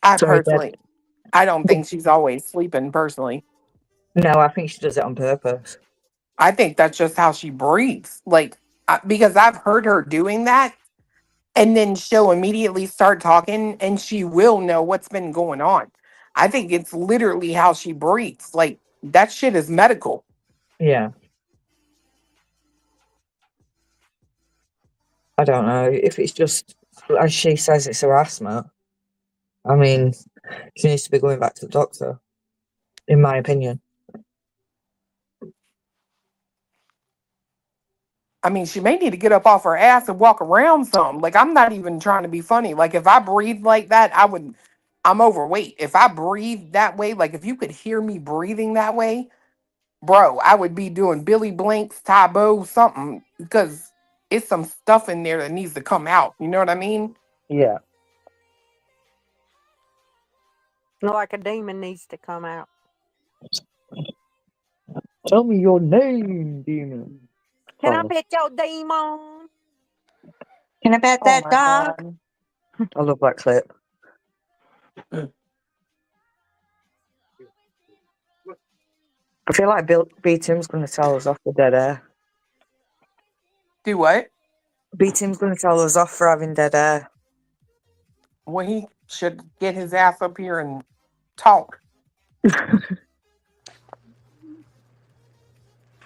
I Sorry, Dad. personally, I don't think she's always sleeping personally. No, I think she does it on purpose. I think that's just how she breathes. Like, because I've heard her doing that, and then she'll immediately start talking and she will know what's been going on. I think it's literally how she breathes. Like, that shit is medical. Yeah. I don't know if it's just, as she says, it's harassment. I mean, she needs to be going back to the doctor, in my opinion. I mean, she may need to get up off her ass and walk around some. Like, I'm not even trying to be funny. Like, if I breathe like that, I'm overweight. If I breathe that way, like, if you could hear me breathing that way, bro, I would be doing Billy Blanks, Tybo, something, because it's some stuff in there that needs to come out. You know what I mean? Yeah. Like a demon needs to come out. Tell me your name, demon. Can I pet your demon? Can I pet Oh that my dog? God. I love that clip. I feel like B Tim's going to tell us off for dead air. Do what? B Tim's going to tell us off for having dead air. Well, he should get his ass up here and talk.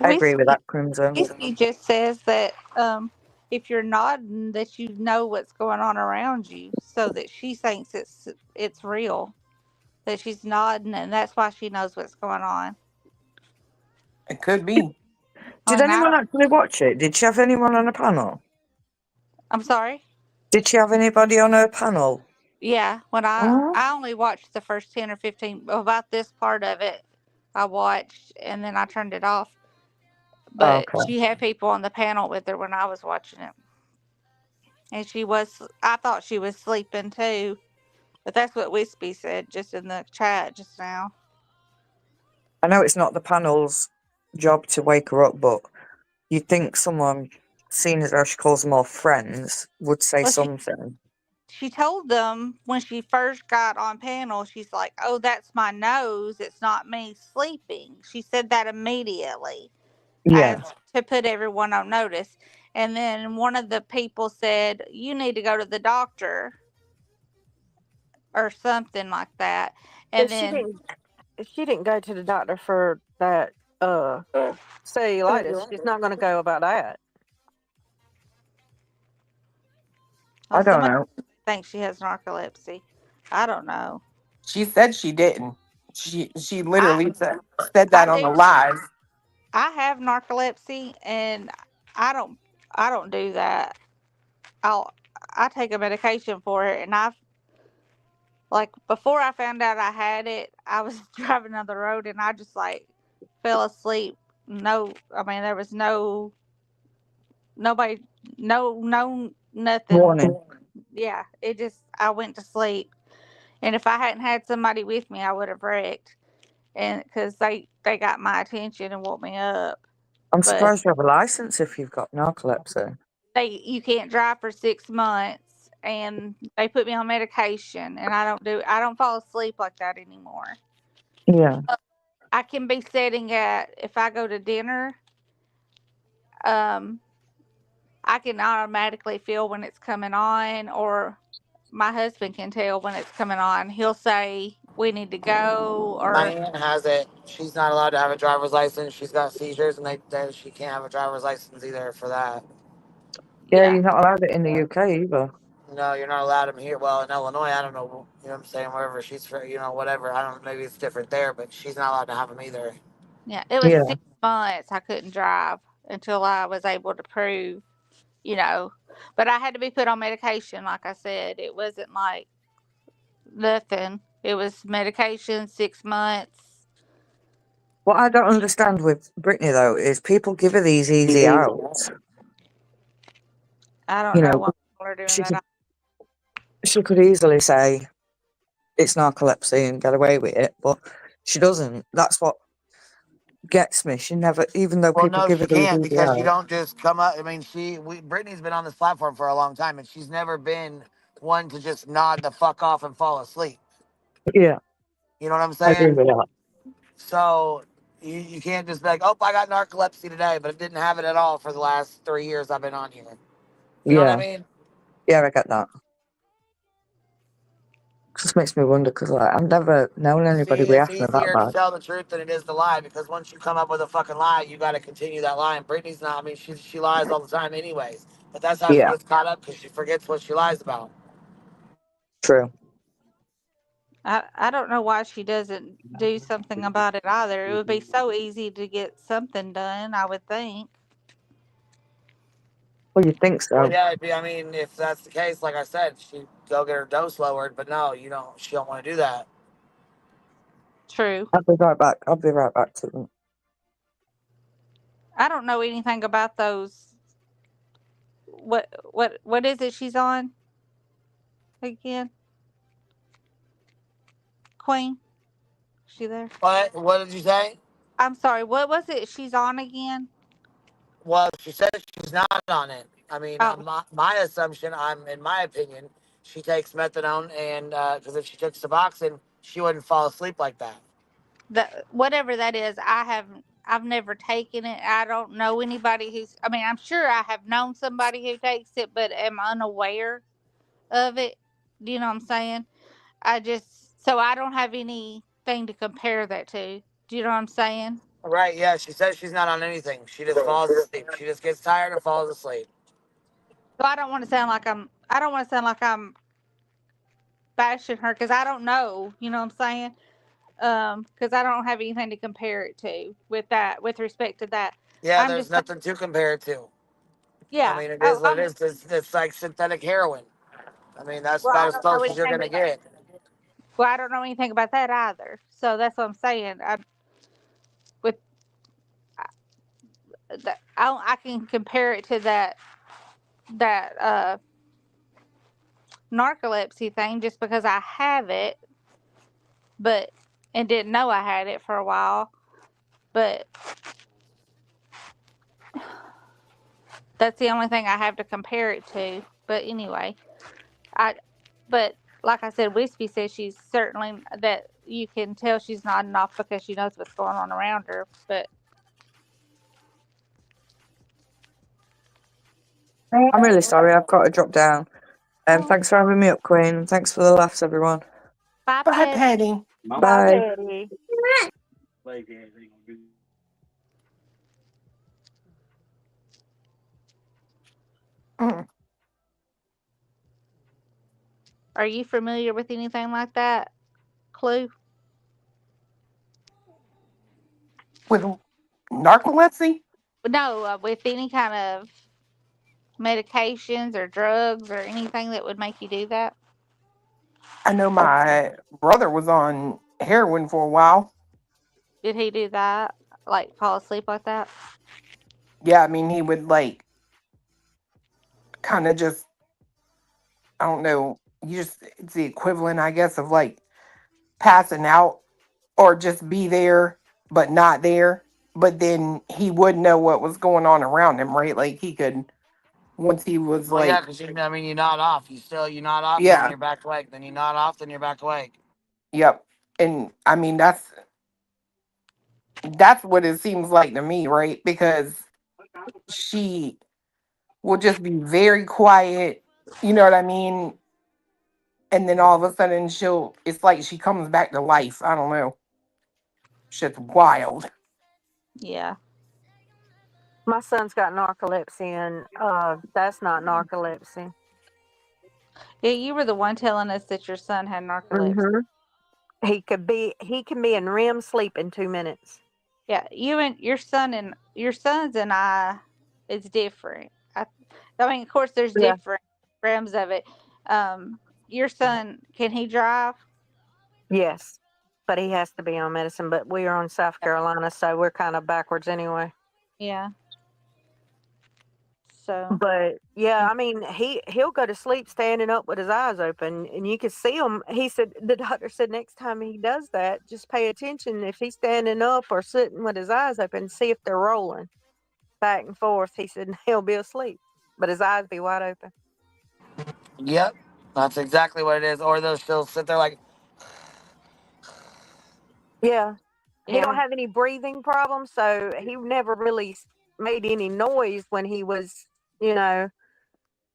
I agree with that, Crimson. Whiskey just says that if you're nodding, that you know what's going on around you, so that she thinks it's real. That she's nodding, and that's why she knows what's going on. It could be. Did anyone actually watch it? Did she have anyone on a panel? I'm sorry? Did she have anybody on her panel? Yeah, when I only watched the first 10 or 15, about this part of it, I watched, and then I turned it off. But Okay. she had people on the panel with her when I was watching it. And I thought she was sleeping too. But that's what Wispy said just in the chat just now. I know it's not the panel's job to wake her up, but you'd think someone, seeing as how she calls them all friends, would say something. She told them when she first got on panel, she's like, "Oh, that's my nose. It's not me sleeping." She said that immediately. Yeah. As to put everyone on notice. And then one of the people said, "You need to go to the doctor," or something like that. And then She didn't go to the doctor for that cellulitis. She's not going to go about that. I don't know. Thinks she has narcolepsy. I don't know. She said she didn't. She literally said that on the live. I have narcolepsy, and I don't do that. I take a medication for it, and like before I found out I had it, I was driving down the road and I just like fell asleep. There was nobody, nothing. Warning. Yeah, I went to sleep. And if I hadn't had somebody with me, I would have wrecked. and because they got my attention and woke me up. I'm But surprised you have a license if you've got narcolepsy. you can't drive for 6 months, and they put me on medication, and I don't fall asleep like that anymore. Yeah. I can be sitting at if I go to dinner, um, I can automatically feel when it's coming on, or my husband can tell when it's coming on. He'll say we need to go, My or aunt has it. She's not allowed to have a driver's license. She's got seizures, and she can't have a driver's license either for that. Yeah, yeah, you're not allowed it in the UK either. No, you're not allowed them here. Well, in Illinois, I don't know. You know what I'm saying? Wherever she's, whatever. I don't. Maybe it's different there, but she's not allowed to have them either. yeah. It was Yeah. 6 months I couldn't drive until I was able to prove, you know. But I had to be put on medication, like I said. It wasn't like nothing. It was medication, 6 months. What I don't understand with Brittany though is people give her these easy outs. I don't You know know, why people are doing she that. could easily say it's narcolepsy and get away with it, but she doesn't. That's what gets me. She never, even though Well, people no, give she her these can't easy because you outs. don't just come up. I mean, Brittany's been on this platform for a long time, and she's never been one to just nod the fuck off and fall asleep. Yeah, You know what I'm I agree saying? with that. So you can't just be like, oh, I got narcolepsy today, but I didn't have it at all for the last 3 years I've been on here. You know what I Yeah, mean? yeah, I get that. Just makes me wonder because like I've never known See, anybody with it's asthma that easier to bad. tell the truth than it is to lie because once you come up with a fucking lie, you got to continue that lie. And Brittany's not. I mean, she lies all the time, anyways. But that's how she Yeah, gets caught up because she forgets what she lies about. true. I don't know why she doesn't do something about it either. It would be so easy to get something done, I would think. Well, you'd think Well, so. yeah, I mean, if that's the case, like I said, she go get her dose lowered. But no, you don't. She don't want to do that. True. I'll be right back. I'll be right back to them. I don't know anything about those. What is it she's on again? Queen? Is she there? What? What did you say? I'm sorry. What was it she's on again? Well, she says she's not on it. I mean, Oh, my assumption, in my opinion, she takes methadone, and because if she took Suboxone, she wouldn't fall asleep like that. whatever that is. I've never taken it. I don't know anybody who's. I mean, I'm sure I have known somebody who takes it, but am unaware of it. Do you know what I'm saying? So I don't have anything to compare that to. Do you know what I'm saying? Right? Yeah. She says she's not on anything. She just falls asleep. She just gets tired and falls asleep. So I don't want to sound like I'm bashing her because I don't know. You know what I'm saying? Because I don't have anything to compare it to with respect to that. Yeah. I'm There's just saying, nothing to compare it to. I yeah. mean, it Oh, is what it is. It's like synthetic heroin. I mean, that's well, I about as don't know close as you're anything. gonna get. Well, I don't know anything about that either. So that's what I'm saying. With I can compare it to that narcolepsy thing just because I have it, but and didn't know I had it for a while. But that's the only thing I have to compare it to. But anyway, I but like I said, Wispy says she's certainly that you can tell she's nodding off because she knows what's going on around her. But I'm really sorry. I've got to drop down. Thanks for having me up, Queen. And thanks for the laughs, everyone. bye, Bye, Patty. Patty. Bye, Bye. Patty. Mm. Are you familiar with anything like that, Clue? With narcolepsy, No, with any kind of medications or drugs or anything that would make you do that? I know my brother was on heroin for a while. Did he do that? Like fall asleep like that? Yeah, I mean, he would like kind of just, I don't know, it's the equivalent, I guess, of like passing out or just be there but not there. But then he would know what was going on around him, right? Like he could once he was Well, yeah, like, because I mean, you nod off. You nod off, and then yeah, you're back awake. Then you nod off, then you're back awake. yep. And I mean that's what it seems like to me, right? Because she will just be very quiet, you know what I mean? And then all of a sudden it's like she comes back to life. I don't know. Shit's wild. Yeah. My son's got narcolepsy, and that's not narcolepsy. Yeah, you were the one telling us that your son had narcolepsy. Mm-hmm. He can be in REM sleep in 2 minutes. Yeah, you and your sons and I, it's different. I mean, of course, there's Yeah. different realms of it. Your son, can he drive? Yes, but he has to be on medicine. But we are on South Carolina, so we're kind of backwards anyway. Yeah. So. But yeah, I mean, he'll go to sleep standing up with his eyes open, and you can see him. He said the doctor said next time he does that, just pay attention if he's standing up or sitting with his eyes open, see if they're rolling back and forth. He said he'll be asleep, but his eyes be wide open. Yep, that's exactly what it is. Or they'll still sit there like, Yeah, he don't Yeah. have any breathing problems, so he never really made any noise when he was,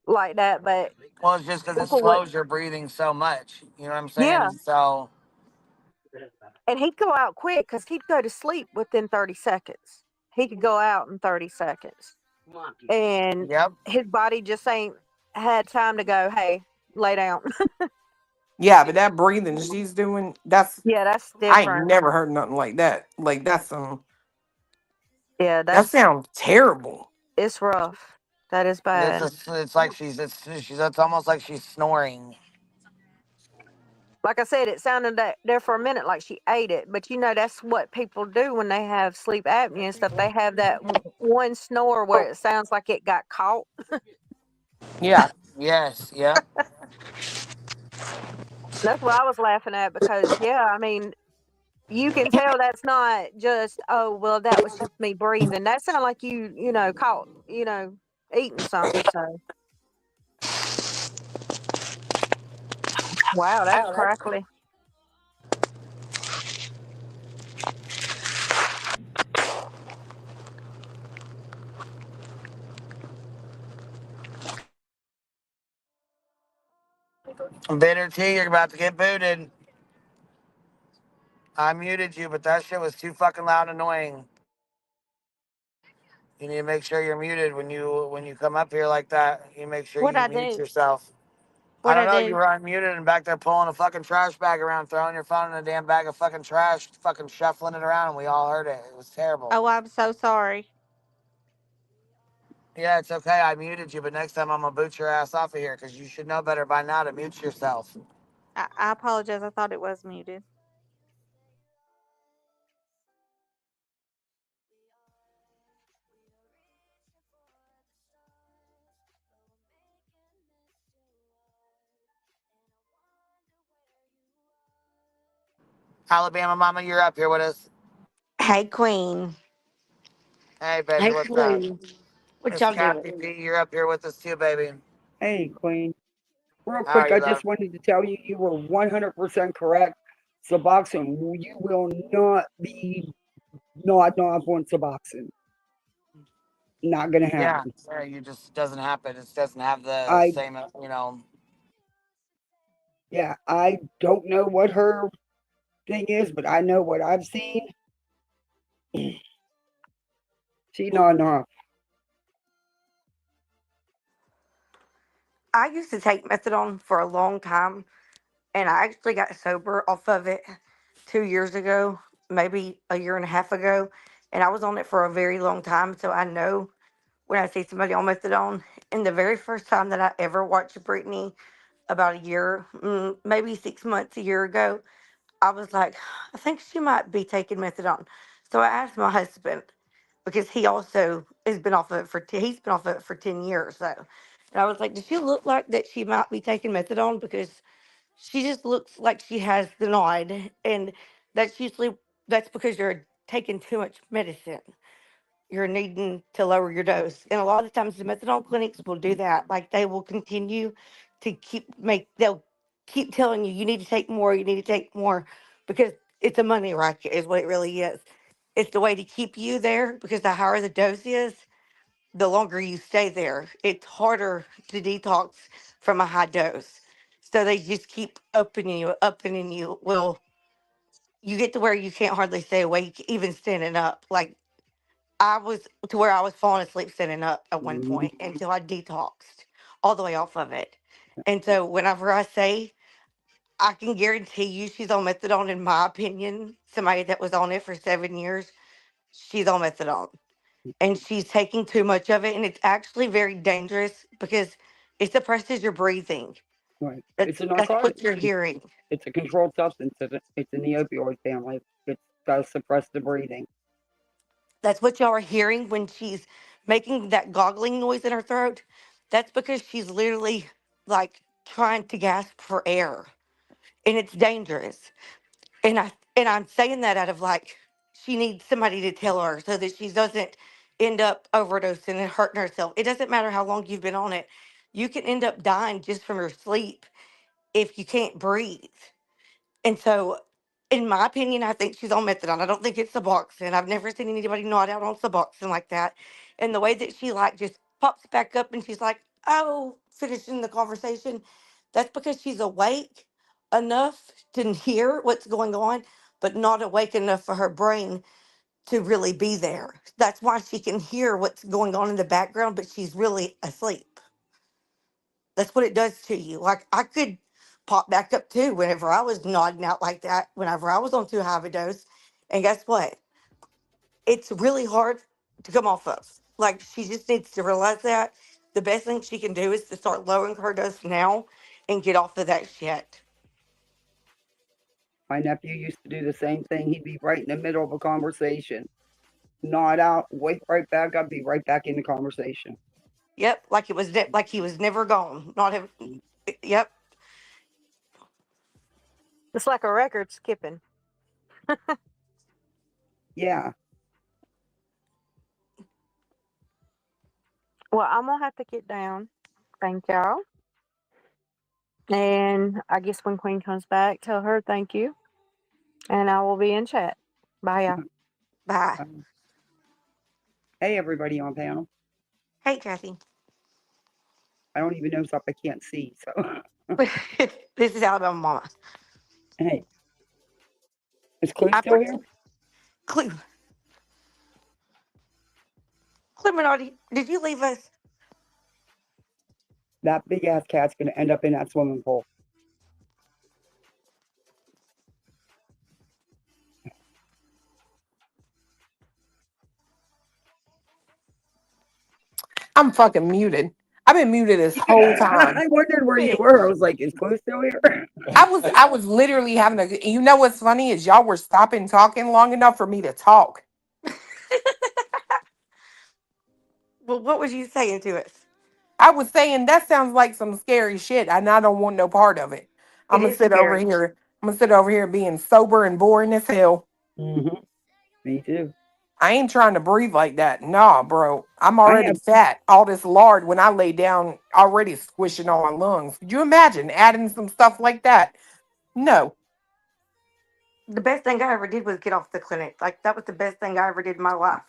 like that. But well, it's just because it people would, slows your breathing so much. You know what I'm yeah. saying? So, And he'd go out quick because he'd go to sleep within 30 seconds. He could go out in 30 seconds. And yep. his body just ain't had time to go, hey, lay down. Yeah, but that breathing she's doing, that's Yeah, that's I ain't different. never heard nothing like that. Like Yeah, that sounds terrible. it's rough. That is bad. It's like it's almost like she's snoring. Like I said, it sounded there for a minute like she ate it, but that's what people do when they have sleep apnea and stuff. They have that one snore where it sounds like it got caught. Yeah. Yes. Yep. That's what I was laughing at because, yeah, I mean, you can tell that's not just, oh, well, that was just me breathing. That sounded like you caught, eating something. So, wow, that's crackly. Bitter tea, you're about to get booted. I muted you, but that shit was too fucking loud and annoying. You need to make sure you're muted when you come up here like that. You make sure What'd you I mute do? yourself. I What'd don't I know. You do? were unmuted and back there pulling a fucking trash bag around, throwing your phone in a damn bag of fucking trash, fucking shuffling it around, and we all heard it. It was terrible. Oh, I'm so sorry. Yeah, it's okay. I muted you, but next time I'm gonna boot your ass off of here because you should know better by now to mute yourself. I apologize. I thought it was muted. Alabama Mama, you're up here with us. Hey, Queen. Hey, baby, Hey, what's up? Queen. What Miss y'all Kathy doing? P, you're up here with us too, baby. Hey, Queen. Real How are quick, you, I love? just wanted to tell you you were 100% correct. Suboxone, you will not be not off on Suboxone. Not gonna Yeah, happen. yeah, you just doesn't happen. It doesn't have the I same, you know. Yeah, I don't know what her thing is, but I know what I've seen. She not off. I used to take methadone for a long time, and I actually got sober off of it 2 years ago, maybe a year and a half ago. And I was on it for a very long time, so I know when I see somebody on methadone. And the very first time that I ever watched Brittany, about a year, maybe 6 months, a year ago, I was like, I think she might be taking methadone. So I asked my husband because he also has been off of it he's been off of it for 10 years. So, and I was like, does she look like that she might be taking methadone? Because she just looks like she has the nod. And That's because you're taking too much medicine. You're needing to lower your dose. And a lot of times the methadone clinics will do that. Like they will continue to they'll keep telling you, you need to take more, you need to take more, because it's a money racket, is what it really is. It's the way to keep you there, because the higher the dose is, the longer you stay there. It's harder to detox from a high dose. So they just keep opening you. Well, you get to where you can't hardly stay awake, even standing up. Like I was to where I was falling asleep standing up at one point until I detoxed all the way off of it. And so whenever I say, I can guarantee you she's on methadone, in my opinion, somebody that was on it for 7 years, she's on methadone. And she's taking too much of it. And it's actually very dangerous because it suppresses your breathing. Right. It's That's, a that's narcotic. what you're hearing. It's a controlled substance. It's in the opioid family. It does suppress the breathing. That's what y'all are hearing when she's making that goggling noise in her throat. That's because she's literally like trying to gasp for air. And it's dangerous. And I'm saying that out of like, she needs somebody to tell her so that she doesn't end up overdosing and hurting herself. It doesn't matter how long you've been on it. You can end up dying just from your sleep if you can't breathe. And so, in my opinion, I think she's on methadone. I don't think it's Suboxone. I've never seen anybody nod out on Suboxone like that. And the way that she like just pops back up and she's like, "Oh," finishing the conversation. That's because she's awake enough to hear what's going on, but not awake enough for her brain to really be there. That's why she can hear what's going on in the background, but she's really asleep. That's what it does to you. Like I could pop back up too whenever I was nodding out like that, whenever I was on too high of a dose. And guess what? It's really hard to come off of. Like she just needs to realize that. The best thing she can do is to start lowering her dose now and get off of that shit. My nephew used to do the same thing. He'd be right in the middle of a conversation, nod out, wake right back up, be right back in the conversation. Yep, like it was like he was never gone. Not have. Yep. It's like a record skipping. Yeah. Well, I'm gonna have to get down. Thank y'all. And I guess when Queen comes back, tell her thank you. And I will be in chat. Bye, y'all. Bye. Hey, everybody on panel. Hey, Kathy. I don't even know stuff I can't see. So This is Alabama Mama. Hey, is Clue still here? Clue. Cluminati, did you leave us? That big ass cat's gonna end up in that swimming pool. I'm fucking muted. I've been muted this whole time. I wondered where you were. I was like, is Clue still here? I was literally having a. You know what's funny is y'all were stopping talking long enough for me to talk. Well, what was you saying to us? I was saying that sounds like some scary shit, and I don't want no part of it. I'm gonna is sit over scary. here. I'm gonna sit over here being sober and boring as hell. Mm-hmm. Me too. I ain't trying to breathe like that. Nah, bro. I'm already have- fat. All this lard when I lay down already squishing on my lungs. Could you imagine adding some stuff like that? No. The best thing I ever did was get off the clinic. Like, that was the best thing I ever did in my life.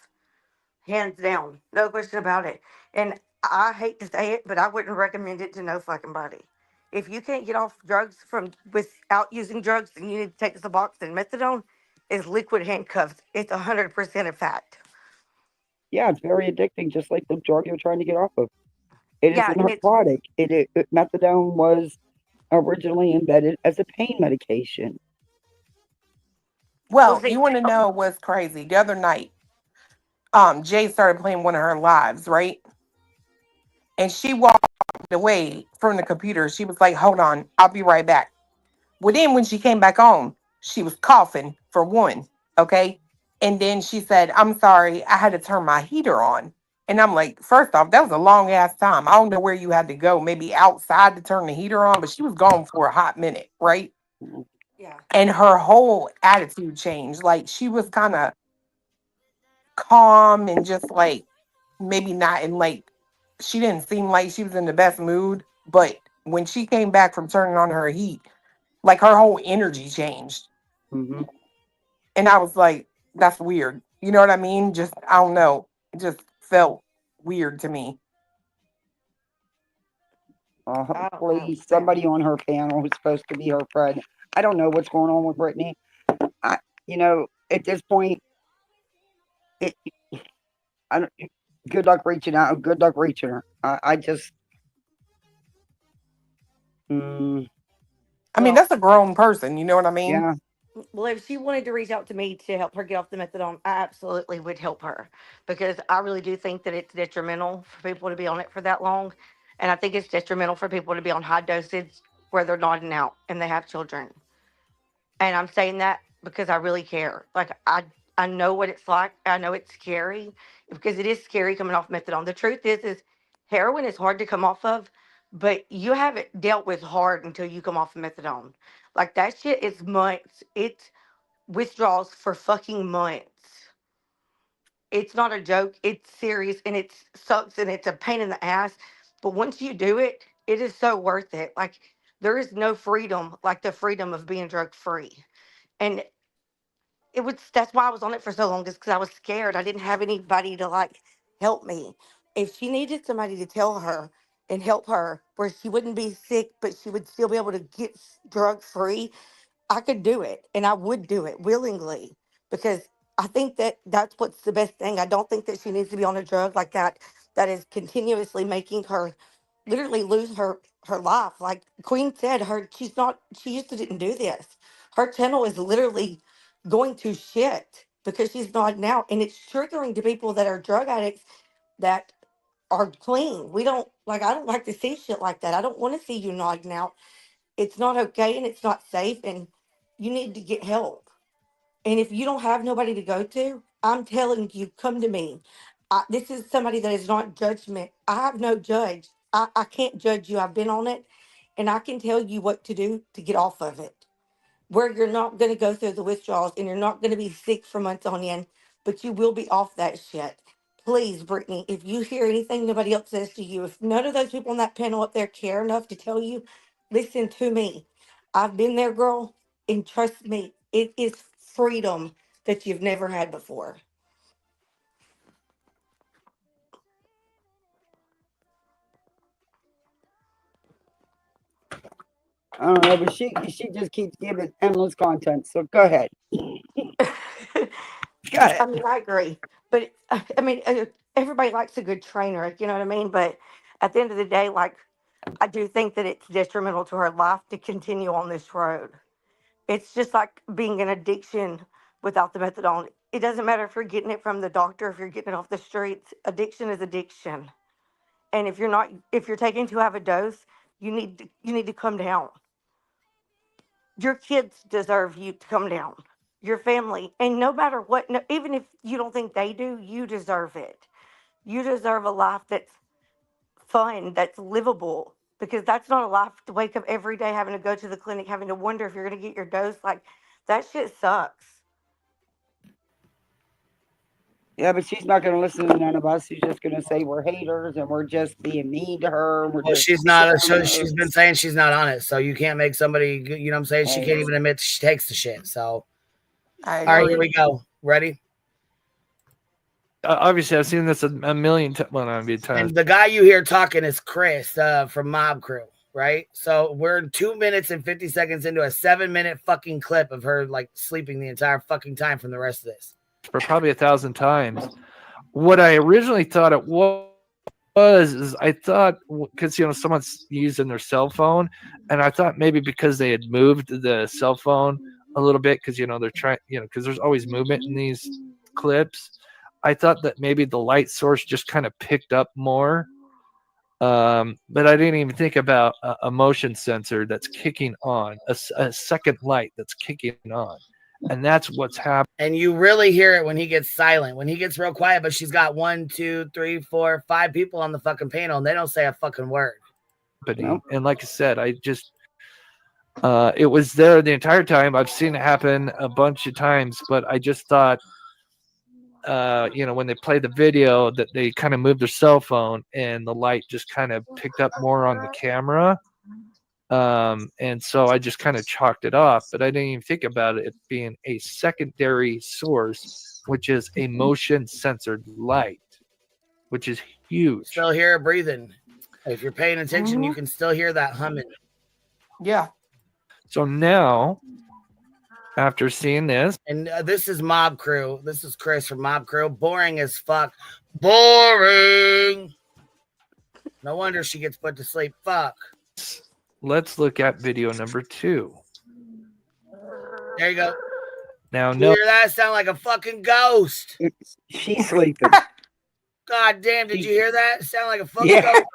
Hands down. No question about it. And I hate to say it, but I wouldn't recommend it to no fucking body. If you can't get off drugs from without using drugs, then you need to take Suboxone. Methadone is liquid handcuffs. It's 100% a fact. Yeah, it's very addicting, just like the drug you're trying to get off of. It is Yeah, a and it's narcotic. Methadone was originally embedded as a pain medication. Well, you want to know what's crazy? The other night, Jay started playing one of her lives, right? And she walked away from the computer. She was like, hold on, I'll be right back. Well, then when she came back on, she was coughing for one, okay? And then she said, I'm sorry, I had to turn my heater on. And I'm like, first off, that was a long ass time. I don't know where you had to go, maybe outside to turn the heater on, but she was gone for a hot minute, right? Yeah. And her whole attitude changed. Like she was kind of calm and just like maybe not in like she didn't seem like she was in the best mood. But when she came back from turning on her heat, like her whole energy changed. Mm-hmm. And I was like, that's weird. You know what I mean? Just I don't know. It just felt weird to me. I don't know. Please, somebody on her panel who's supposed to be her friend. I don't know what's going on with Brittany. At this point, it, I don't. Good luck reaching out. Good luck reaching her. I just. I mean, that's a grown person. You know what I mean? Yeah. Well, if she wanted to reach out to me to help her get off the methadone, I absolutely would help her because I really do think that it's detrimental for people to be on it for that long. And I think it's detrimental for people to be on high dosage where they're nodding out and they have children. And I'm saying that because I really care. Like, I know what it's like. I know it's scary because it is scary coming off methadone. The truth is heroin is hard to come off of, but you have it dealt with hard until you come off of methadone. Like, that shit is months. It's withdrawals for fucking months. It's not a joke. It's serious and it sucks and it's a pain in the ass. But once you do it, it is so worth it. Like, there is no freedom like the freedom of being drug free. And that's why I was on it for so long, is because I was scared. I didn't have anybody to like help me. If she needed somebody to tell her and help her where she wouldn't be sick, but she would still be able to get drug free, I could do it and I would do it willingly because I think that that's what's the best thing. I don't think that she needs to be on a drug like that is continuously making her literally lose her life. Like Queen said, she used to didn't do this. Her channel is literally going to shit because she's not now, and it's triggering to people that are drug addicts that are clean. I don't like to see shit like that. I don't want to see you nodding out. It's not okay and it's not safe, and you need to get help. And if you don't have nobody to go to, I'm telling you, come to me. This is somebody that is not judgment. I have no judge. I can't judge you. I've been on it, and I can tell you what to do to get off of it. Where you're not going to go through the withdrawals and you're not going to be sick for months on end, but you will be off that shit. Please, Brittany, if you hear anything nobody else says to you, if none of those people on that panel up there care enough to tell you, listen to me. I've been there, girl, and trust me, it is freedom that you've never had before. I don't know, but she just keeps giving endless content. So go ahead. I mean, I agree, but I mean, everybody likes a good trainer. You know what I mean? But at the end of the day, like, I do think that it's detrimental to her life to continue on this road. It's just like being an addiction without the methadone. It doesn't matter if you're getting it from the doctor, if you're getting it off the streets. Addiction is addiction, and if you're taking too have a dose, you need to come down. Your kids deserve you to come down. Your family, and no matter what, no, even if you don't think they do, you deserve it. You deserve a life that's fun, that's livable, because that's not a life to wake up every day having to go to the clinic, having to wonder if you're going to get your dose. Like, that shit sucks. Yeah, but she's not going to listen to none of us. She's just going to say we're haters and we're just being mean to her. Well, she's not. She's been saying she's not on it, so you can't make somebody. You know what I'm saying? She can't even admit she takes the shit. So, all right, here we go. Ready? Obviously, I've seen this a million times. Well, not a million times. And the guy you hear talking is Chris from Mob Crew, right? So we're 2 minutes and 50 seconds into a 7-minute fucking clip of her like sleeping the entire fucking time from the rest of this. For probably 1,000 times. What I originally thought it was is I thought because someone's using their cell phone, and I thought maybe because they had moved the cell phone a little bit because they're trying because there's always movement in these clips. I thought that maybe the light source just kind of picked up more, but I didn't even think about a motion sensor that's kicking on, a second light that's kicking on. And that's what's happening. And you really hear it when he gets silent, when he gets real quiet, but she's got 1, 2, 3, 4, 5 people on the fucking panel and they don't say a fucking word. And like I said, It was there the entire time. I've seen it happen a bunch of times, but I just thought, when they play the video, that they kind of moved their cell phone and the light just kind of picked up more on the camera. And so I just kind of chalked it off, but I didn't even think about it being a secondary source, which is a motion censored light, which is huge. Still hear it breathing. If you're paying attention, you can still hear that humming. Yeah. So now, after seeing this, and this is Mob Crew. This is Chris from Mob Crew. Boring as fuck. Boring. No wonder she gets put to sleep. Fuck. Let's look at video number 2. There you go. Now, You no. hear that? Sound like a fucking ghost. She's sleeping. God damn, did you hear that? Sound like a fucking ghost.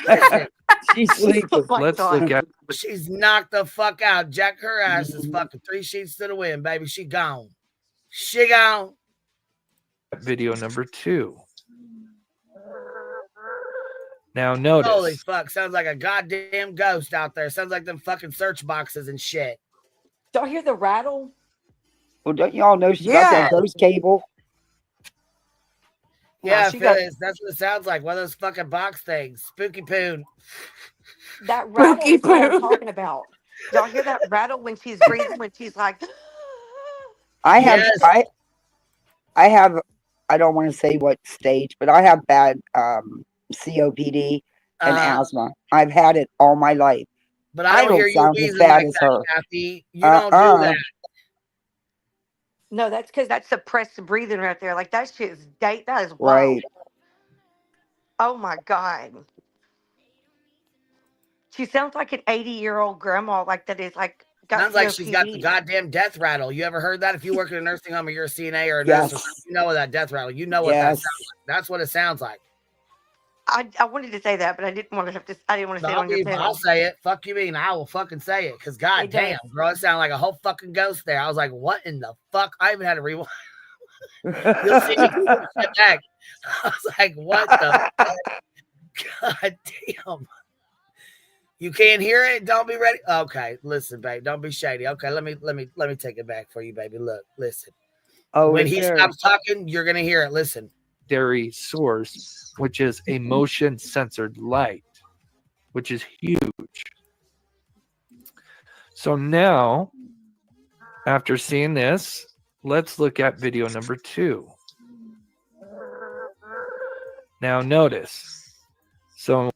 Listen. She's sleeping. Let's look at. She's knocked the fuck out. Jack her ass is fucking 3 sheets to the wind, baby. She gone. She gone. Video number 2. Now notice. Holy fuck. Sounds like a goddamn ghost out there. Sounds like them fucking search boxes and shit. Y'all hear the rattle? Well, don't y'all know she got that ghost cable? Yeah, she got- Phyllis, that's what it sounds like. One of those fucking box things. Spooky poon. That rattle is what I'm talking about. Y'all hear that rattle when she's breathing, when she's like, I have, I don't want to say what stage, but I have bad COPD and asthma. I've had it all my life. But I don't hear you sound as wheezing bad like as that, her. Kathy. You don't do that. no, that's because that's suppressed breathing right there. Like that shit is that is wild. Right. Oh my God. She sounds like an 80-year-old grandma, like that is like got Sounds like she's got the COPD. goddamn death rattle. You ever heard that? If you work in a nursing home or you're a CNA or a nurse, or something, you know that death rattle. You know what that sounds like. That's what it sounds like. I wanted to say that, but I didn't want to have to. I didn't want to say it on your panel. I'll say it. Fuck you mean? I will fucking say it. Because goddamn, bro, it sounded like a whole fucking ghost there. I was like, what in the fuck? I even had to rewind. You'll see me get back. I was like, what the fuck? God damn. You can't hear it? Don't be ready. Okay, listen, babe. Don't be shady. Okay, let me take it back for you, baby. Look, listen. Oh, when he stops talking, you're gonna hear it. Listen. Secondary source, which is a motion censored light, which is huge. So now, after seeing this, let's look at video number 2. Now notice. So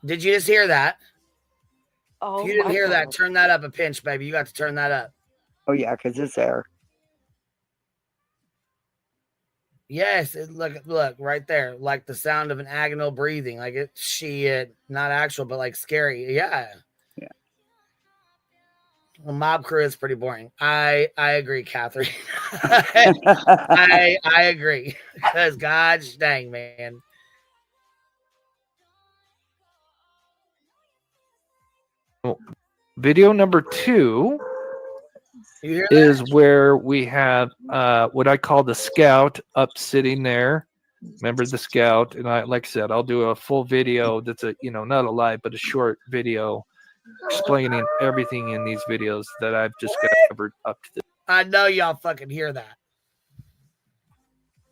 did you just hear that? Oh, if you didn't hear that, turn that up a pinch, baby. You got to turn that up. Oh yeah, because it's there. Yes, look right there, like the sound of an agonal breathing, like it shit, not actual, but like scary. Yeah. Well, Mob Crew is pretty boring. I agree, Catherine. I agree, because gosh dang, man. Video number 2 is where we have what I call the scout up sitting there. Remember the scout? And like I said, I'll do a full video that's not a live, but a short video explaining everything in these videos that I've just covered up to this. I know y'all fucking hear that.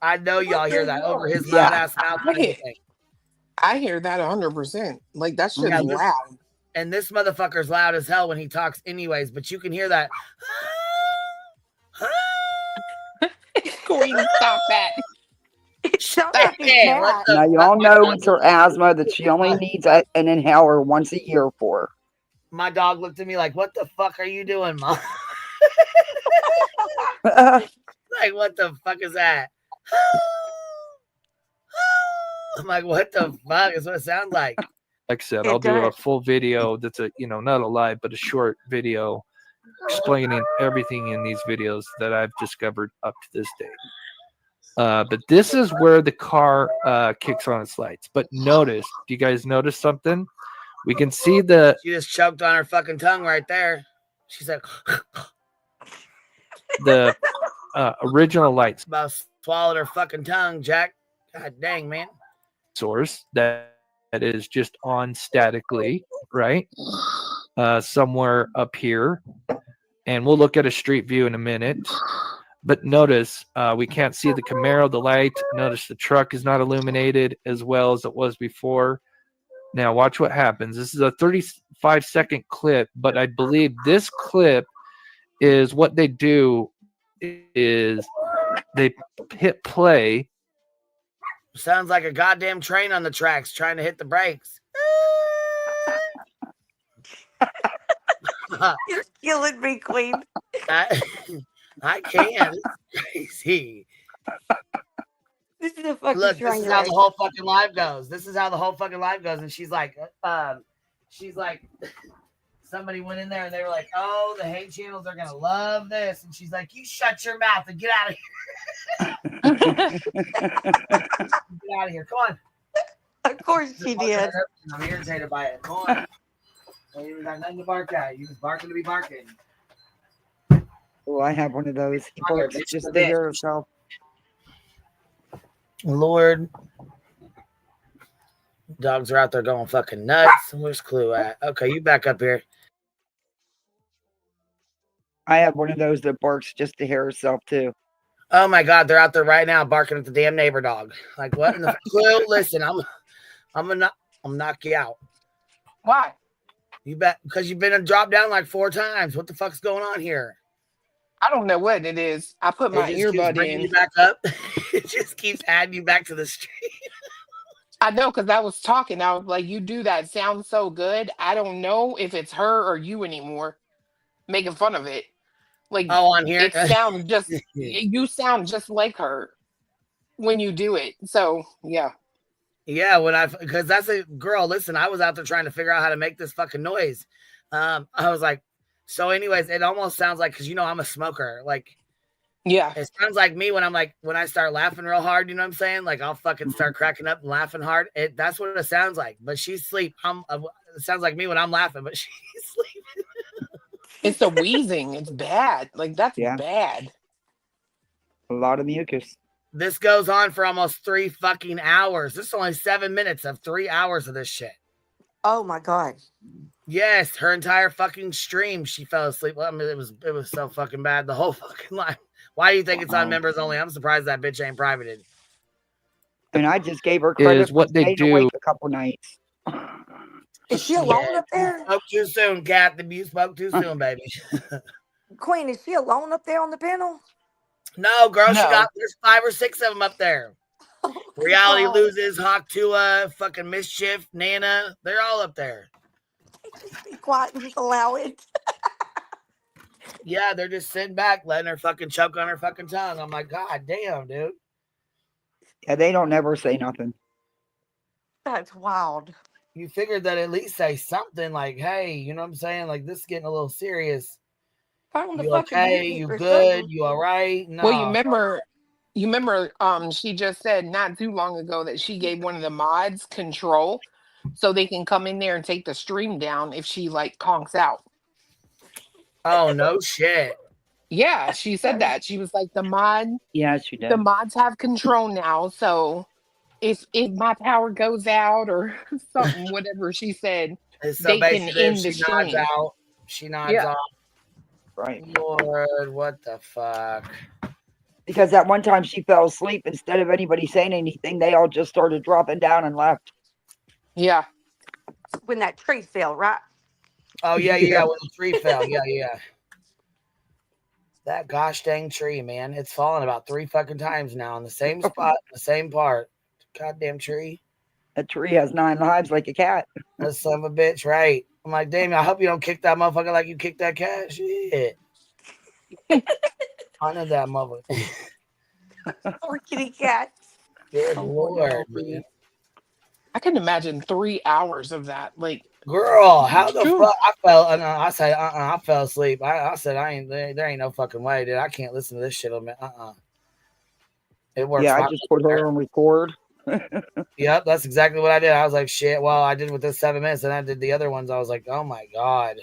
I know y'all hear that over his loud ass mouth. I hear that 100%. Like that shit is loud. And this motherfucker's loud as hell when he talks anyways, but you can hear that. Queen, stop that. Stop it. Now y'all know it's her asthma that she only needs an inhaler once a year for. My dog looked at me like, what the fuck are you doing, Mom? Like, what the fuck is that? I'm like, what the fuck is what it sounds like? Like I said, I'll do a full video that's not a live, but a short video explaining everything in these videos that I've discovered up to this day. But this is where the car kicks on its lights. But notice, do you guys notice something? We can see the... She just choked on her fucking tongue right there. She's like... the original lights. About swallowed her fucking tongue, Jack. God dang, man. Source that is just on statically, right? somewhere up here. And we'll look at a street view in a minute. But notice we can't see the Camaro, the light. Notice the truck is not illuminated as well as it was before. Now watch what happens. This is a 35-second clip, but I believe this clip is what they do is they hit play. Sounds like a goddamn train on the tracks trying to hit the brakes. You're killing me, Queen. I can't. It's crazy. This is a fucking Look, this train is how wreck. the whole fucking live goes. This is how the whole fucking live goes. And she's like, somebody went in there and they were like, oh, the hate channels are gonna love this. And she's like, you shut your mouth and get out of here. Get out of here. Come on. Of course she did. I'm irritated by it. Come on. I ain't even got nothing to bark at. You just barking to be barking. Oh, I have one of those. He barks just to hear himself. Lord. Dogs are out there going fucking nuts. Where's Clue at? Okay, you back up here. I have one of those that barks just to hear herself too. Oh my God, they're out there right now barking at the damn neighbor dog. Like what in the Clue? Listen, I'm gonna knock you out. Why? You bet because you've been dropped down like 4 times. What the fuck's going on here? I don't know what it is. I put my earbud in. You back up. It just keeps adding you back to the street. I know because I was talking. I was like, you do that. Sounds so good. I don't know if it's her or you anymore making fun of it. Like, oh, on here? It sounds just, you sound just like her when you do it. So, yeah. Yeah, because that's a girl. Listen, I was out there trying to figure out how to make this fucking noise. I was like, so anyways, it almost sounds like, because I'm a smoker. Like, yeah, it sounds like me when I start laughing real hard. You know what I'm saying? Like I'll fucking start cracking up and laughing hard. That's what it sounds like. But she's asleep. It sounds like me when I'm laughing, but she's sleeping. It's the wheezing. It's bad. Like that's bad. A lot of mucus. This goes on for almost 3 fucking hours. This is only 7 minutes of 3 hours of this shit. Oh my God. Yes, her entire fucking stream, she fell asleep. Well, I mean, it was so fucking bad. The whole fucking live. Why do you think it's on members only? I'm surprised that bitch ain't privated. And I just gave her credit is what for they staying do. awake a couple nights. Is she alone up there? Spoke too soon, Cat. You spoke too soon, baby. Queen, is she alone up there on the panel? No, girl, No. there's 5 or 6 of them up there. Reality Loses, Hawk Tua, fucking Mischief, Nana. They're all up there. Just be quiet and just allow it. Yeah, they're just sitting back, letting her fucking choke on her fucking tongue. I'm like, God damn, dude. Yeah, they don't never say nothing. That's wild. You figured that at least say something like, hey, you know what I'm saying? Like, this is getting a little serious. You okay? You good? You all right? No. Well, you remember she just said not too long ago that she gave one of the mods control so they can come in there and take the stream down if she like conks out. Oh, no shit. Yeah, she said that. She was like, yeah, she did. The mods have control now, so if my power goes out or something, whatever she said, so they can end the she nods stream. out. She nods off. Right. Lord, what the fuck? Because that one time she fell asleep, instead of anybody saying anything, they all just started dropping down and left. Yeah. When that tree fell, right? Oh, yeah. When the tree fell. Yeah. That gosh dang tree, man. It's fallen about 3 fucking times now in the same spot, the same part. Goddamn tree. That tree has 9 lives like a cat. That son of a bitch, right? I'm like, damn, I hope you don't kick that motherfucker like you kicked that cat. Shit. I know that motherfucker. Or kitty cat. Good Lord, man. I can imagine 3 hours of that. Like, girl, how the fuck? I fell asleep. I said, there ain't no fucking way, dude. I can't listen to this shit. It works. Yeah, I just put her on record. Yep, that's exactly what I did. I was like, shit. Well, I did with this 7 minutes, and I did the other ones. I was like, oh my God.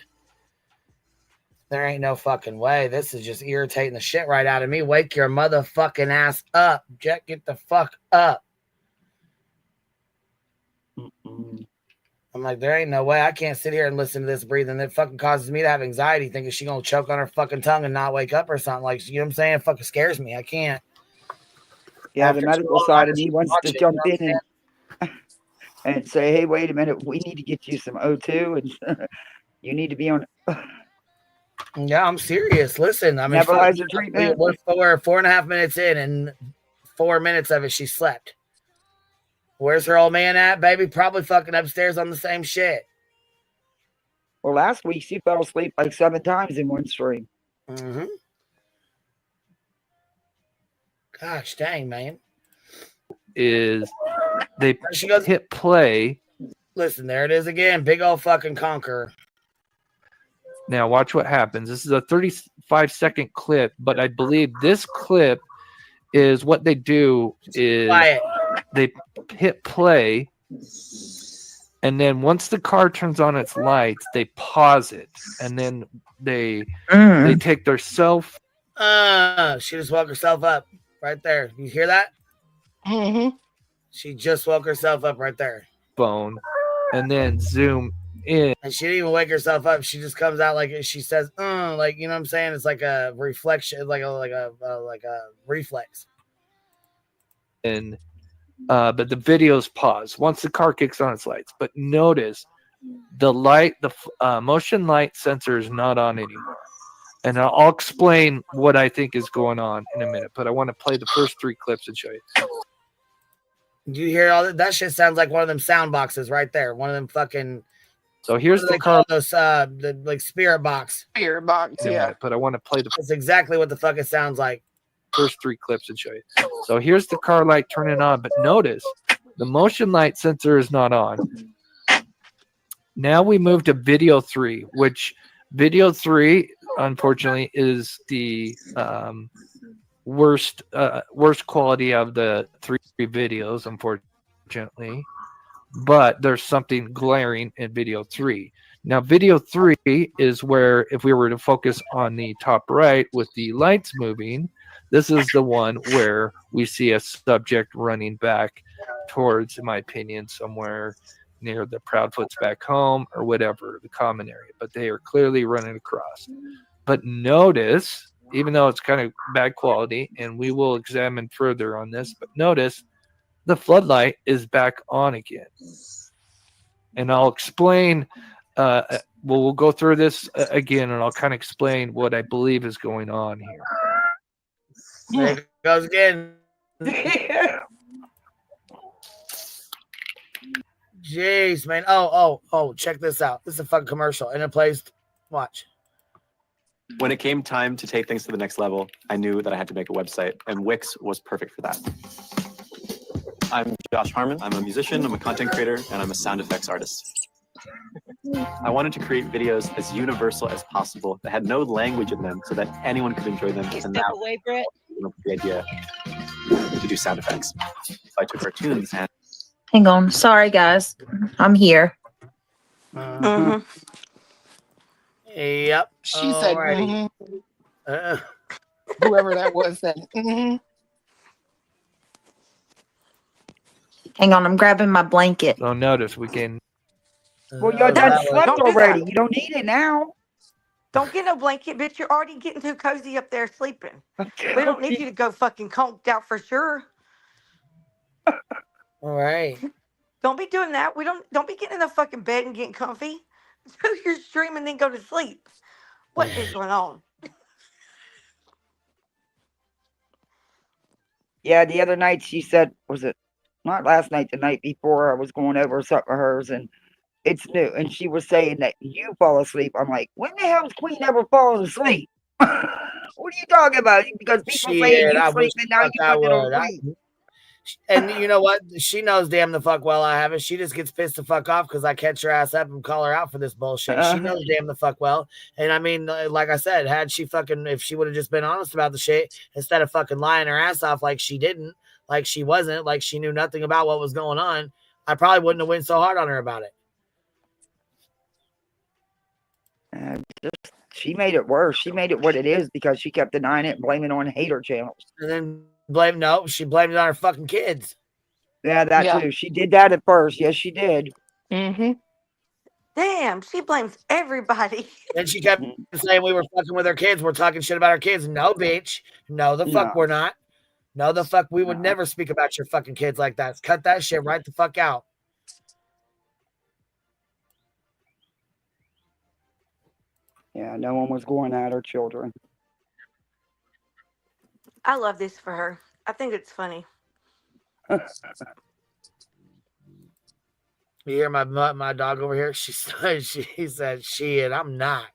There ain't no fucking way. This is just irritating the shit right out of me. Wake your motherfucking ass up. Jet, get the fuck up. I'm I'm like, there ain't no way. I can't sit here and listen to this breathing. It fucking causes me to have anxiety thinking she gonna choke on her fucking tongue and not wake up or something. Like, you know what I'm saying? It fucking scares me. I can't. Yeah, After the too medical long, side I of me just wants watch to it, you jump know what I'm in and say, hey, wait a minute, we need to get you some O2 and you need to be on Yeah, I'm serious. Listen, I mean, nebulizer treatment. we're 4.5 minutes in, and 4 minutes of it she slept. Where's her old man at, baby? Probably fucking upstairs on the same shit. Well, last week she fell asleep like 7 times in one stream. Mm-hmm. Gosh dang, man. Is they hit play. Listen, there it is again. Big old fucking conqueror. Now watch what happens. This is a 35-second clip, but I believe this clip is what they do is Quiet. they hit play, and then once the car turns on its lights, they pause it, and then they take their self. She just woke herself up right there. You hear that? Mm-hmm. She just woke herself up right there. Phone, and then zoom in. And she didn't even wake herself up. She just comes out like she says, like, you know what I'm saying? It's like a reflection, like a reflex. And but the video's paused once the car kicks on its lights. But notice the motion light sensor is not on anymore. And I'll explain what I think is going on in a minute. But I want to play the first 3 clips and show you. Do you hear all that? That shit sounds like one of them sound boxes right there. One of them fucking. So here's the car. Those the like spirit box. Spirit box, yeah. But I want to play That's exactly what the fuck it sounds like. First 3 clips and show you. So here's the car light turning on, but notice the motion light sensor is not on. Now we move to video 3, which video 3, unfortunately, is the worst quality of the 3 videos, unfortunately. But there's something glaring in video 3. Now, video 3 is where, if we were to focus on the top right with the lights moving, this is the one where we see a subject running back towards, in my opinion, somewhere near the Proudfoots back home or whatever, the common area. But they are clearly running across. But notice, even though it's kind of bad quality, and we will examine further on this, but notice the floodlight is back on again. And I'll explain, we'll go through this again, and I'll kind of explain what I believe is going on here. There it goes again. Jeez, man. Oh, check this out. This is a fucking commercial, and it plays. Watch. When it came time to take things to the next level, I knew that I had to make a website, and Wix was perfect for that. I'm Josh Harmon. I'm a musician, I'm a content creator, and I'm a sound effects artist. I wanted to create videos as universal as possible that had no language in them so that anyone could enjoy them. And that away, Brett. was the idea to do sound effects. So I took cartoons and... Hang on. Sorry, guys. I'm here. Yep. She said, whoever that was said, Hang on. I'm grabbing my blanket. So notice we can... Well, you're done slept already. You don't need it now. Don't get no blanket, bitch. You're already getting too cozy up there sleeping. We don't need you to go fucking conked out for sure. All right. Don't be doing that. Don't be getting in the fucking bed and getting comfy. Do your stream and then go to sleep. What is going on? Yeah, the other night she said, was it not last night, the night before, I was going over something of hers and it's new. And she was saying that you fall asleep. I'm like, when the hell's Queen ever fallen asleep? What are you talking about? Because people saying you sleep and now you put it on sleep. And you know what? She knows damn the fuck well I haven't. She just gets pissed the fuck off because I catch her ass up and call her out for this bullshit. She knows damn the fuck well. And I mean, like I said, if she would have just been honest about the shit instead of fucking lying her ass off like she didn't, like she wasn't, like she knew nothing about what was going on, I probably wouldn't have went so hard on her about it. She made it worse. She made it what it is because she kept denying it and blaming it on hater channels. And then she blamed it on her fucking kids. Yeah, that too. She did that at first. Yes, she did. Mm-hmm. Damn, she blames everybody. And she kept saying we were fucking with our kids. We're talking shit about our kids. No, bitch. No, the fuck No. we're not. No, the fuck we would never speak about your fucking kids like that. Cut that shit right the fuck out. Yeah, no one was going at her children. I love this for her. I think it's funny. You hear my dog over here? She said, shit, I'm not.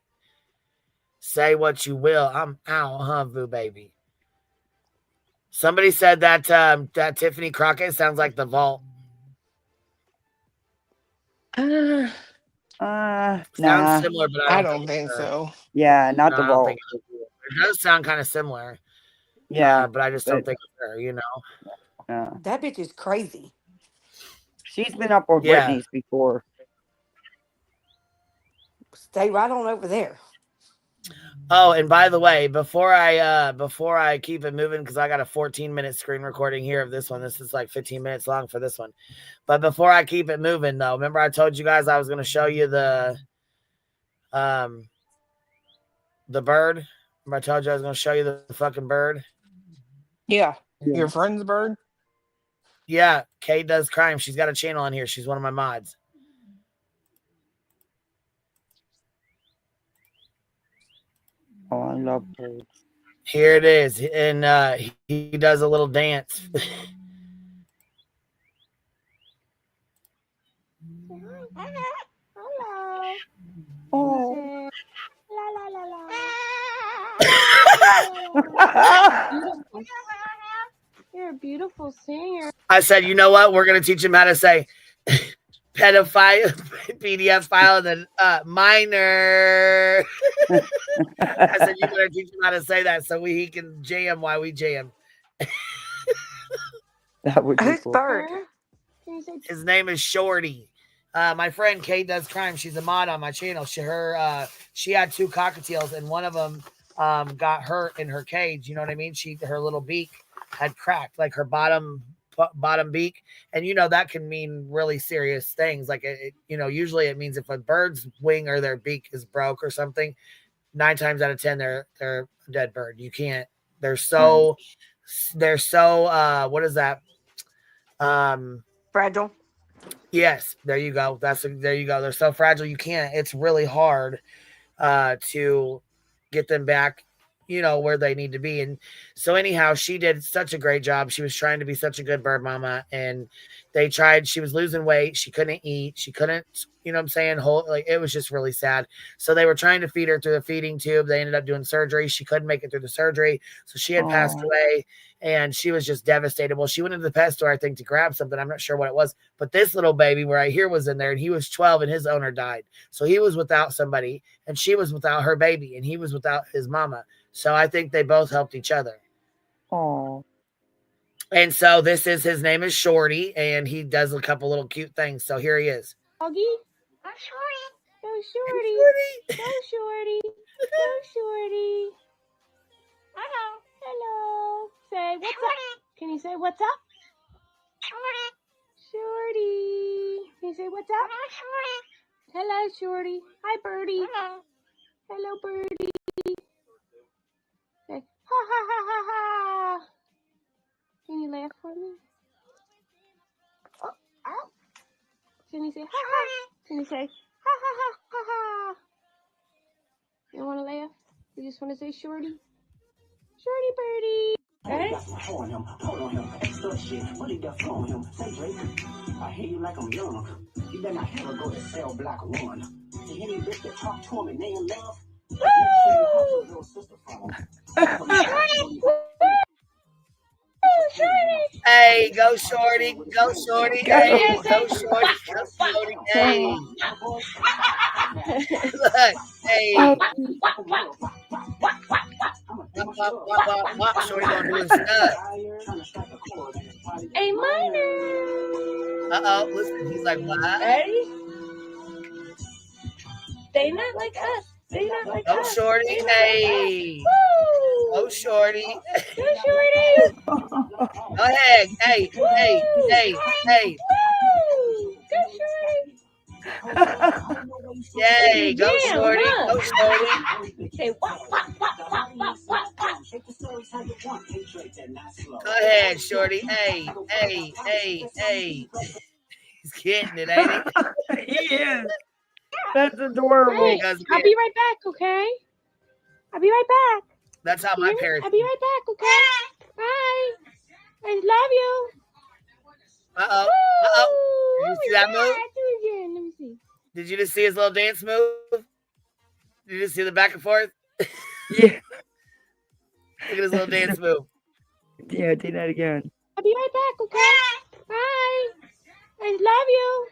Say what you will. I'm out, huh, Vu baby? Somebody said that that Tiffany Crockett sounds like the Vault. Nah. Sounds similar, but I don't think so. Yeah, not the I don't Vault. think it does sound kind of similar. Yeah, but I just don't think it's her, you know. Yeah. That bitch is crazy. She's been up with Yeah. Britney's before. Stay right on over there. Oh, and by the way, before I keep it moving, because I got a 14-minute screen recording here of this one. This is like 15 minutes long for this one. But before I keep it moving, though, remember I told you guys I was going to show you the bird? Remember I told you I was going to show you the fucking bird? Yeah. Your friend's bird? Yeah, Kate Does Crime. She's got a channel on here. She's one of my mods. Oh, I love birds. Here it is. And he does a little dance. Hello. Oh. La la la la. You're a beautiful singer. I said, you know what? We're going to teach him how to say pedophile, PDF file, and then minor. I said, you better teach him how to say that so he can jam while we jam. That would be Who's cool. bird? His name is Shorty. My friend Kate Does Crime. She's a mod on my channel. She had 2 cockatiels, and one of them got hurt in her cage. You know what I mean? Her little beak had cracked, like her bottom beak, and you know that can mean really serious things. Like usually it means if a bird's wing or their beak is broke or something, 9 times out of 10 they're a dead bird. You can't. They're so what is that? Fragile. Yes, there you go. There you go. They're so fragile. You can't. It's really hard to get them back, where they need to be. And so anyhow, she did such a great job. She was trying to be such a good bird mama, and they tried. She was losing weight. She couldn't eat. She couldn't, you know what I'm saying? It was just really sad. So they were trying to feed her through the feeding tube. They ended up doing surgery. She couldn't make it through the surgery. So she had passed away, and she was just devastated. Well, she went into the pet store, I think, to grab something. I'm not sure what it was, but this little baby where I hear was in there, and he was 12 and his owner died. So he was without somebody, and she was without her baby, and he was without his mama. So I think they both helped each other. Oh. And so his name is Shorty, and he does a couple little cute things. So here he is. Doggy. Go Shorty. Go Shorty. Go Shorty. Go Shorty. Hello. Hello. Say what's up. Can you say what's up? Shorty. Can you say what's up? Hello, Shorty. Hi, Birdie. Hello, Birdie. Say ha ha ha ha ha. Can you laugh for me? Oh, ow. Can you say ha ha? Can you say ha ha ha ha ha? You want to laugh? You just want to say Shorty? Shorty Birdie. Ready? Hold on him, extra shit. What did you phone him? Say Drake, I hear you like I'm young. You better not ever go to cell block 1. To any bitch that talk to him and they in love. Hey, go Shorty, go Shorty, hey, go Shorty, go Shorty, hey. Look, hey. Shorty gonna do his stuff. A minor. Uh-oh, listen, he's like, what? Ready? They not like us. They not like us. Go Shorty, hey. Go Shorty. Go Shorty. Go ahead, hey, hey, hey, hey. Go Shorty. Yay, go Jam, Shorty. come Go on. Shorty. Say what? Go ahead, Shorty. Hey, hey, hey, hey. He's getting it, ain't he? He is. That's adorable. Hey, I'll be right back, okay? I'll be right back. That's how my parents. I'll be right back, okay? Bye. I love you. Uh-oh. Woo! Uh-oh. Did you see that move? Do it again. Let me see. Did you just see his little dance move? Did you just see the back and forth? Yeah. Look at his little dance move. Yeah, do that again. I'll be right back, okay? Bye. I love you.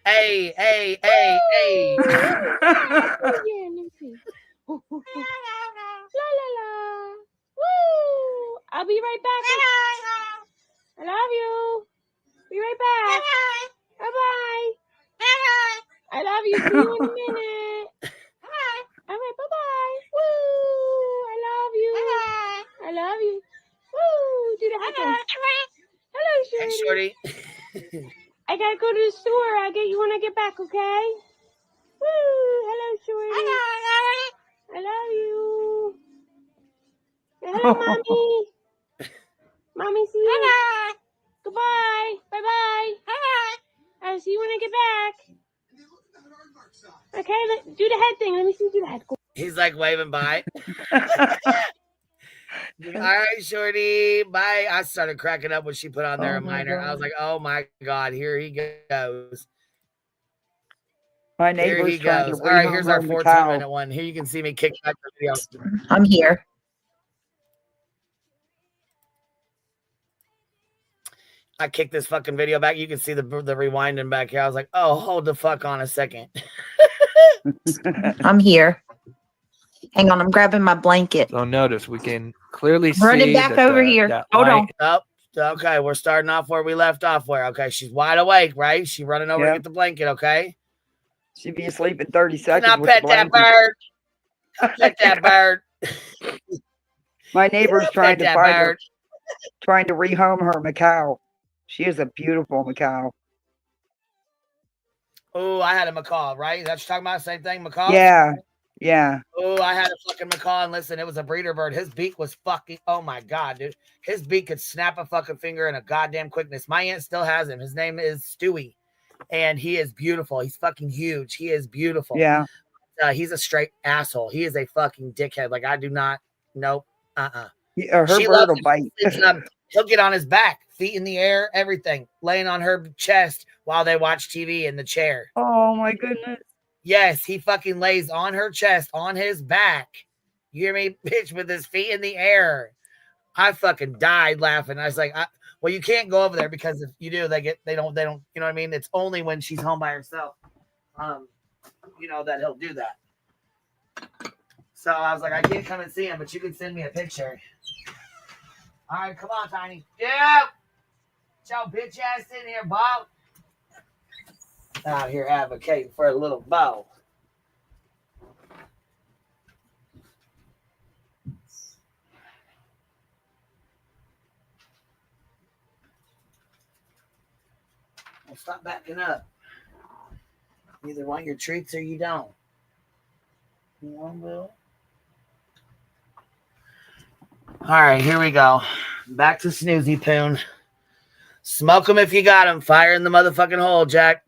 Hey, hey, hey, hey. Do it again. Let me see. La la la. Woo! I'll be right back. I love you. Be right back. Bye bye. I love you. See you in a minute. All right. Bye bye. Woo! I love you. I love you. Woo! Do the hot dog. Hello, Shorty. Hey, Shorty. I gotta go to the store. I'll get you when I get back. Okay? Woo! Hello, Shorty. I love you. Say hello, mommy. Mommy, see you. Goodbye. Bye bye. I'll see you when I get back. Okay, do the head thing. Let me see you do the head. He's like waving bye. All right, Shorty. Bye. I started cracking up when she put on there a minor. I was like, oh my God, here he goes. My Here neighbor's he trying goes. to All right, here's our rehome the 14-minute one. Here you can see me kick back the video. I'm here. I kicked this fucking video back. You can see the rewinding back here. I was like, oh, hold the fuck on a second. I'm here. Hang on, I'm grabbing my blanket. So notice we can clearly see. Run it back over here. Hold on. Oh, okay. We're starting off where we left off. Okay, she's wide awake, right? She's running over to get the blanket. Okay. She'd be asleep in 30 seconds. Can I pet that bird? Pet that bird. My neighbor's trying to that find bird. trying to rehome her macaw. She is a beautiful macaw. Oh, I had a macaw, right? Is that what you're talking about? Same thing, macaw? Yeah. Yeah. Oh, I had a fucking macaw, and listen, it was a breeder bird. His beak was fucking, oh my God, dude. His beak could snap a fucking finger in a goddamn quickness. My aunt still has him. His name is Stewie, and he is beautiful. He's fucking huge. He is beautiful. Yeah. He's a straight asshole. He is a fucking dickhead. Like, I do not, nope, Her bird will bite. He'll get on his back, feet in the air, everything, laying on her chest while they watch TV in the chair. Oh my goodness. Yes, he fucking lays on her chest, on his back. You hear me, bitch, with his feet in the air. I fucking died laughing. I was like, well, you can't go over there because if you do, they don't, you know what I mean? It's only when she's home by herself, you know, that he'll do that. So I was like, I can't come and see him, but you can send me a picture. All right, come on, Tiny. Yeah. Get your bitch ass in here, Bob. Out here advocating for a little bow. Well, stop backing up. You either want your treats or you don't. You want, Bill? All right, here we go. Back to Snoozy Poon. Smoke them if you got them. Fire in the motherfucking hole, Jack.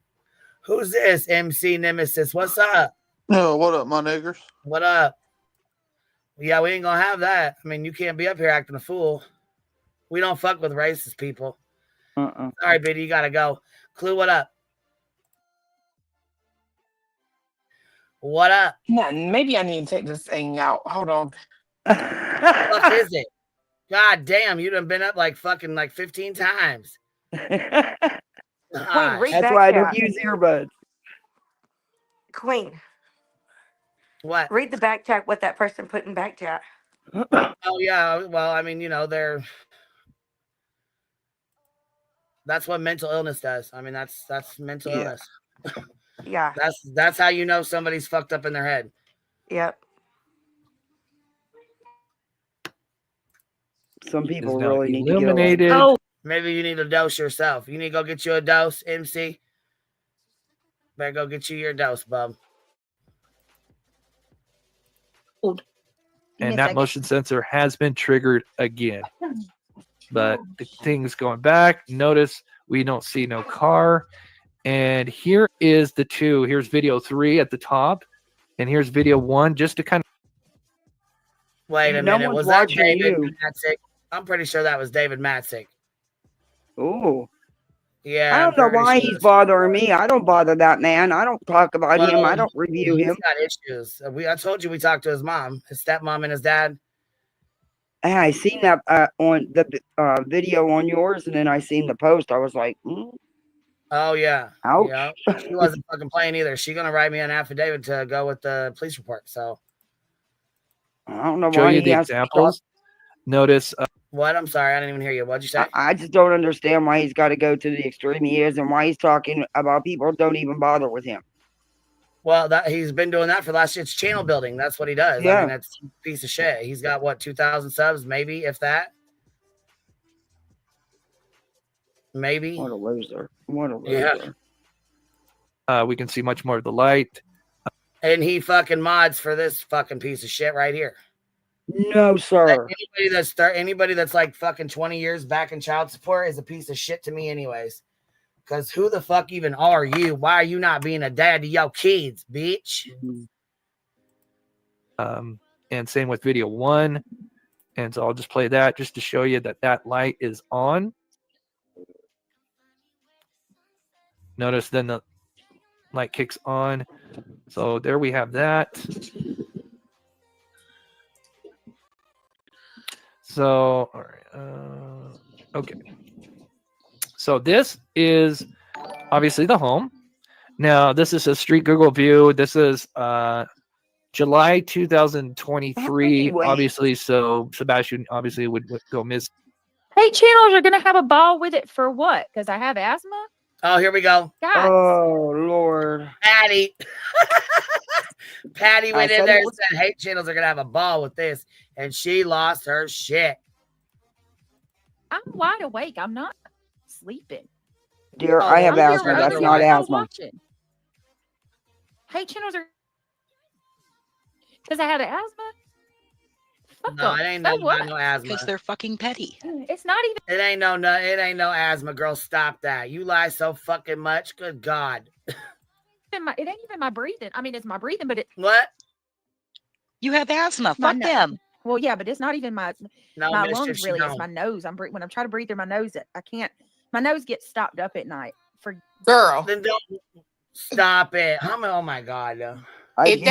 Who's this? MC Nemesis. What's up? No, what up, my niggers? What up? Yeah, we ain't gonna have that. I mean, you can't be up here acting a fool. We don't fuck with racist people. All right, Biddy, you gotta go. Clue, what up? What up? Nothing. Maybe I need to take this thing out. Hold on. What is it? God damn, you done been up like fucking like 15 times. Queen, read That's back why I chat. don't use earbuds. Queen. What? Read the back chat, what that person put in back chat. Oh, yeah. Well, I mean, you know, that's what mental illness does. I mean, that's mental illness. Yeah. That's how you know somebody's fucked up in their head. Yep. Some people now really need to illuminated. get away. Maybe you need to dose yourself. You need to go get you a dose, MC. Better go get you your dose, bub. And a that second. motion sensor has been triggered again. But the thing's going back. Notice we don't see no car. And here is the two. Here's video 3 at the top. And here's video 1, just to kind of. Wait a No minute. one's Was that watching David you. Matzik? I'm pretty sure that was David Matzik. Ooh. Yeah, I I'm don't know pretty why sure. he's bothering me. I don't bother that man. I don't talk about him. I don't review he's him. got issues. I told you we talked to his mom, his stepmom, and his dad. I seen that on the video on yours, and then I seen the post. I was like, Oh yeah. ouch. Yeah. She wasn't fucking playing either. She's gonna write me an affidavit to go with the police report. So I don't know show why you he the has to examples. Notice. what? I'm sorry, I didn't even hear you. What'd you say? I just don't understand why he's got to go to the extreme he is, and why he's talking about people who don't even bother with him. Well, he's been doing that for the last year. It's channel building. That's what he does. Yeah. I mean, that's a piece of shit. He's got what, 2,000 subs, maybe, if that. Maybe. What a loser. What a loser. Yeah. We can see much more of the light. And he fucking mods for this fucking piece of shit right here. No, sir. Anybody that's like fucking 20 years back in child support is a piece of shit to me anyways. Because who the fuck even are you? Why are you not being a dad to your kids, bitch? And same with video 1. And so I'll just play that just to show you that that light is on. Notice then the light kicks on. So there we have that. So, all right. Okay. So this is obviously the home. Now, this is a street Google view. This is July 2023, obviously. So Sebastian obviously would go miss. Hate channels are going to have a ball with it for what? Because I have asthma? Oh, here we go. Guys. Oh, Lord. Patty. Patty went in said there it and was- said hate channels are going to have a ball with this. And she lost her shit. I'm wide awake. I'm not sleeping. Dear, Oh, I have I'm asthma. here That's earlier. not I asthma. Watching. Hate channels are because I had asthma. Fuck No, them. it ain't So no, what? no asthma. Because they're fucking petty. It's not even. It ain't no asthma, girl. Stop that. You lie so fucking much. Good God. It ain't even my breathing. I mean, it's my breathing, but it. What? You have asthma. My Fuck no- them. Well, yeah, but it's not even my No, my mischief, lungs she really. It's don't. my nose. When I'm trying to breathe through my nose, I can't. My nose gets stopped up at night. Girl. Then don't stop it. Oh my God. If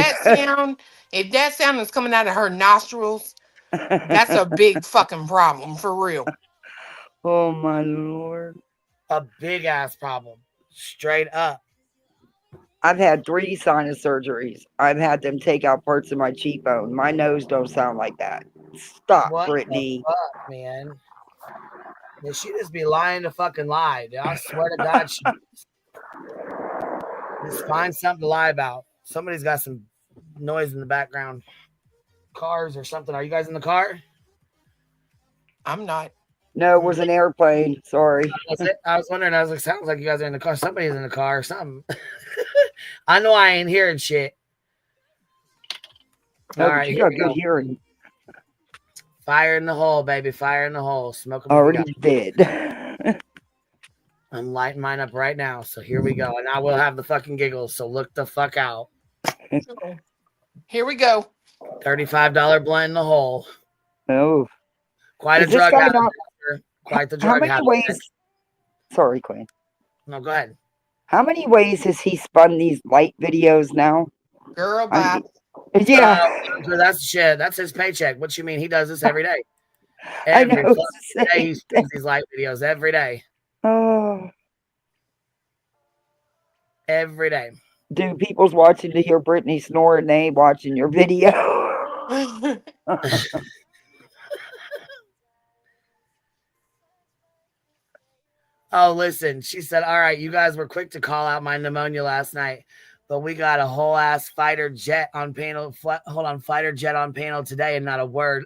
that sound is coming out of her nostrils, that's a big fucking problem for real. Oh, my Lord. A big ass problem. Straight up. I've had 3 sinus surgeries. I've had them take out parts of my cheekbone. My nose don't sound like that. Stop, What Brittany. the fuck, man? Yeah, she just be lying to fucking lie. Dude. I swear to God, she just find something to lie about. Somebody's got some noise in the background. Cars or something. Are you guys in the car? I'm not. No, it was an airplane. Sorry. I was wondering. I was like, sounds like you guys are in the car. Somebody's in the car or something. I know I ain't hearing shit. No, All but right, you here got we good go. hearing. Fire in the hole, baby. Fire in the hole. Smoke 'em. Already dead. I'm lighting mine up right now. So here we go. And I will have the fucking giggles. So look the fuck out. Here we go. $35 blunt in the hole. Oh. Quite a Is this drug guy habit. not- Mister. Quite the How drug many habit. ways? Sorry, Queen. No, go ahead. How many ways has he spun these light videos now? Girl, bye. Yeah. That's shit. That's his paycheck. What you mean? He does this every day. I know, Every it's the fucking day same he spins these light videos every day. Oh. Every day. Dude, people's watching to hear Brittany snore and they ain't watching your video. Oh, listen. She said, all right, you guys were quick to call out my pneumonia last night, but we got a whole ass fighter jet on panel. Fighter jet on panel today and not a word.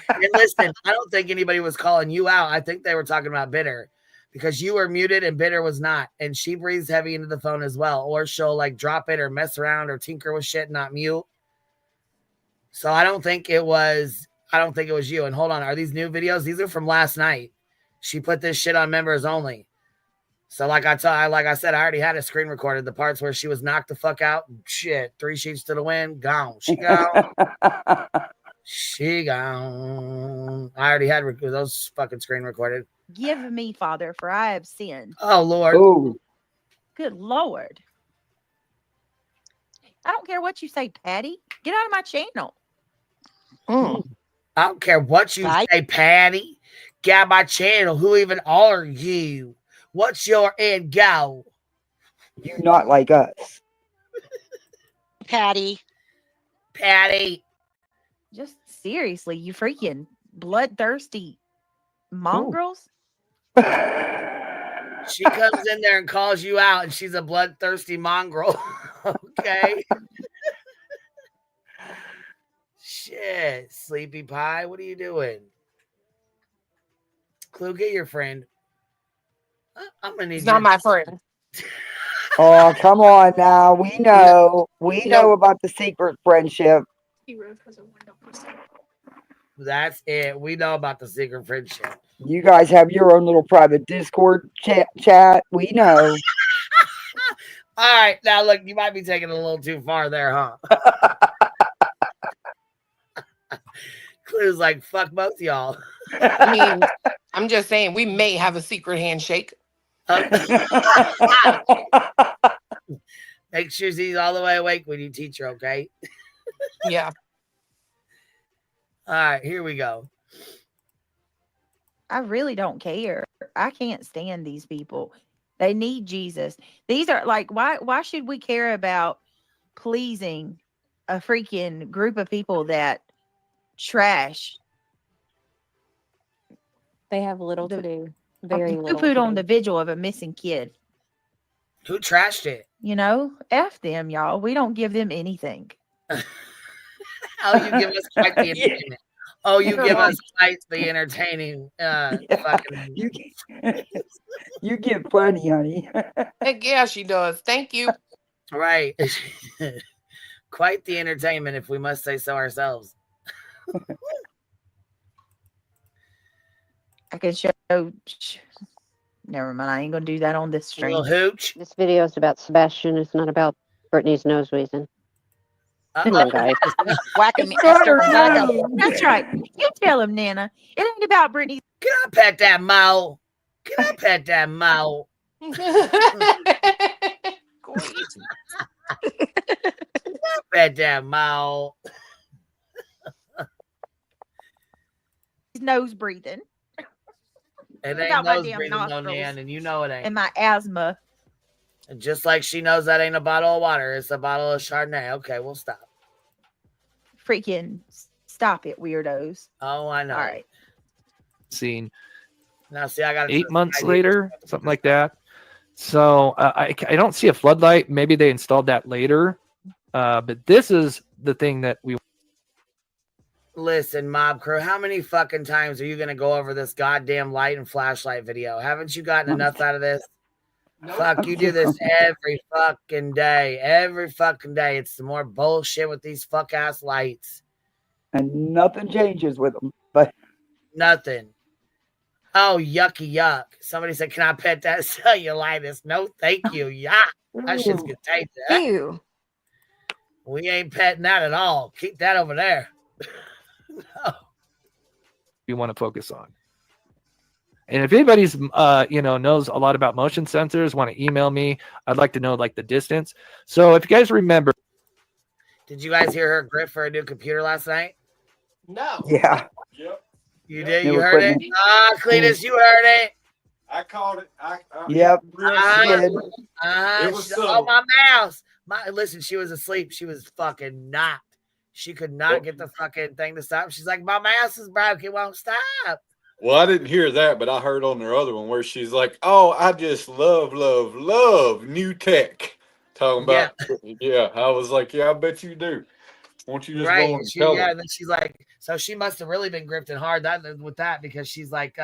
And listen, I don't think anybody was calling you out. I think they were talking about Bitter because you were muted and Bitter was not. And she breathes heavy into the phone as well. Or she'll like drop it or mess around or tinker with shit and not mute. So I don't think it was you. And hold on, are these new videos? These are from last night. She put this shit on members only. So like I said, I already had a screen recorded. The parts where she was knocked the fuck out. Shit, 3 sheets to the wind, gone. She gone. She gone. I already had those fucking screen recorded. Give me, Father, for I have sinned. Oh, Lord. Oh. Good Lord. I don't care what you say, Patty. Get out of my channel. I don't care what you say, Patty. Get out of my channel. Who even are you? What's your end goal? You not like us. Patty. Just seriously, you freaking bloodthirsty mongrels. She comes in there and calls you out, and she's a bloodthirsty mongrel. Okay. Shit, Sleepy Pie, what are you doing? Clue, get your friend. I'm gonna need. He's not my friend. Oh, come on now. We know. We know about the secret friendship. That's it. We know about the secret friendship. You guys have your own little private Discord chat. We know. All right, now look, you might be taking it a little too far there, huh? Clue's like, fuck both y'all. I mean, I'm just saying we may have a secret handshake. Make sure she's all the way awake when you teach her, okay? Yeah. All right, here we go. I really don't care. I can't stand these people. They need Jesus. These are like, why should we care about pleasing a freaking group of people that trash? They have little to do. Very little. Poo-pooed on the vigil of a missing kid. Who trashed it? You know, F them, y'all. We don't give them anything. Oh, you give us quite the entertainment. Oh, you give us quite the entertaining. Fucking... You get plenty, honey. Heck yeah, she does. Thank you. Right. Quite the entertainment, if we must say so ourselves. I can show. Never mind. I ain't gonna do that on this stream. Little hooch. This video is about Sebastian. It's not about Brittany's nose wheezing. Come on, guys. Whacking me. That's right. You tell him, Nana. It ain't about Brittany. Can I pet that mouth? Can I pet that mouth? Pet that mouth. He's nose breathing. It Without ain't my nose damn breathing, no, nostrils. Nan, and you know it ain't. And my asthma. And just like she knows that ain't a bottle of water, it's a bottle of Chardonnay. Okay, we'll stop. Freaking stop it, weirdos. Oh, I know. All right. Scene. Now, see, I got 8 months later, something like that. So I don't see a floodlight. Maybe they installed that later. But this is the thing that we. Listen, Mob Crew, how many fucking times are you going to go over this goddamn light and flashlight video? Haven't you gotten enough out of this? No. Fuck, you do this every fucking day. Every fucking day. It's some more bullshit with these fuck ass lights. And nothing changes with them. But nothing. Oh, yucky yuck. Somebody said, can I pet that cellulitis? No, thank you. Yuck. That shit's contagious. Ew. We ain't petting that at all. Keep that over there. No. You want to focus on. And if anybody's knows a lot about motion sensors, want to email me, I'd like to know like the distance. So if you guys remember, did you guys hear her grip for a new computer last night? No. Yeah. Yep. You did? New You heard equipment. it? Ah, Cletus, you heard it. I called it. Yep. It was oh, my mouse. Listen, she was asleep. She was fucking knocked. She could not get the fucking thing to stop. She's like, my mouse is broke. It won't stop. Well, I didn't hear that, but I heard on her other one where she's like, oh, I just love new tech. Talking about, yeah. I was like, yeah, I bet you do. Won't you just go and tell her? And then she's like, so she must have really been grifting hard with that because she's like,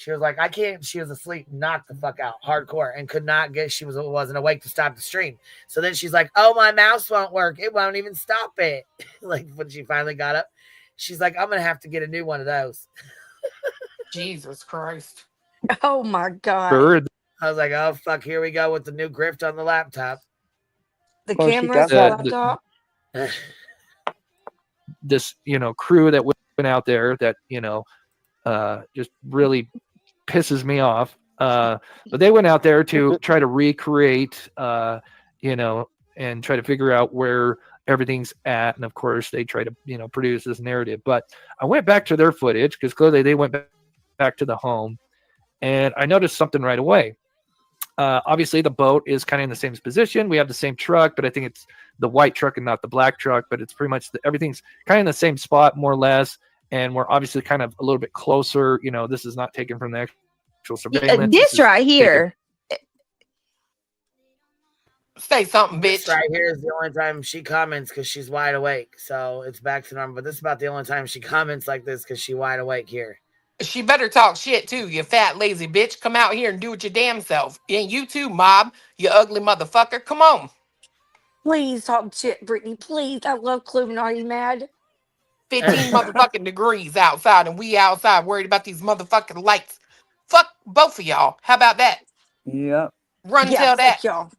She was like, I can't. She was asleep, knocked the fuck out, hardcore, and could not get. She wasn't awake to stop the stream. So then she's like, "Oh, my mouse won't work. It won't even stop it." Like when she finally got up, she's like, "I'm gonna have to get a new one of those." Jesus Christ. Oh my God. Bird. I was like, "Oh fuck, here we go with the new grift on the laptop." The Well, she cameras, the got laptop. This crew that went out there that just really pisses me off. But they went out there to try to recreate, and try to figure out where everything's at. And of course, they try to, produce this narrative. But I went back to their footage because clearly they went back to the home, and I noticed something right away. Obviously, the boat is kind of in the same position. We have the same truck, but I think it's the white truck and not the black truck. But it's pretty much everything's kind of in the same spot, more or less. And we're obviously kind of a little bit closer. This is not taken from the actual surveillance. This right here. Say something, This bitch. right here is the only time she comments because she's wide awake. So it's back to normal. But this is about the only time she comments like this because she's wide awake here. She better talk shit too, you fat lazy bitch. Come out here and do it your damn self. And you too, Mob, you ugly motherfucker. Come on. Please talk shit, Brittany. Please. I love Cluminati mad. 15 motherfucking degrees outside, and we outside worried about these motherfucking lights. Fuck both of y'all. How about that? Yep. Run Yeah, tell that. fuck y'all.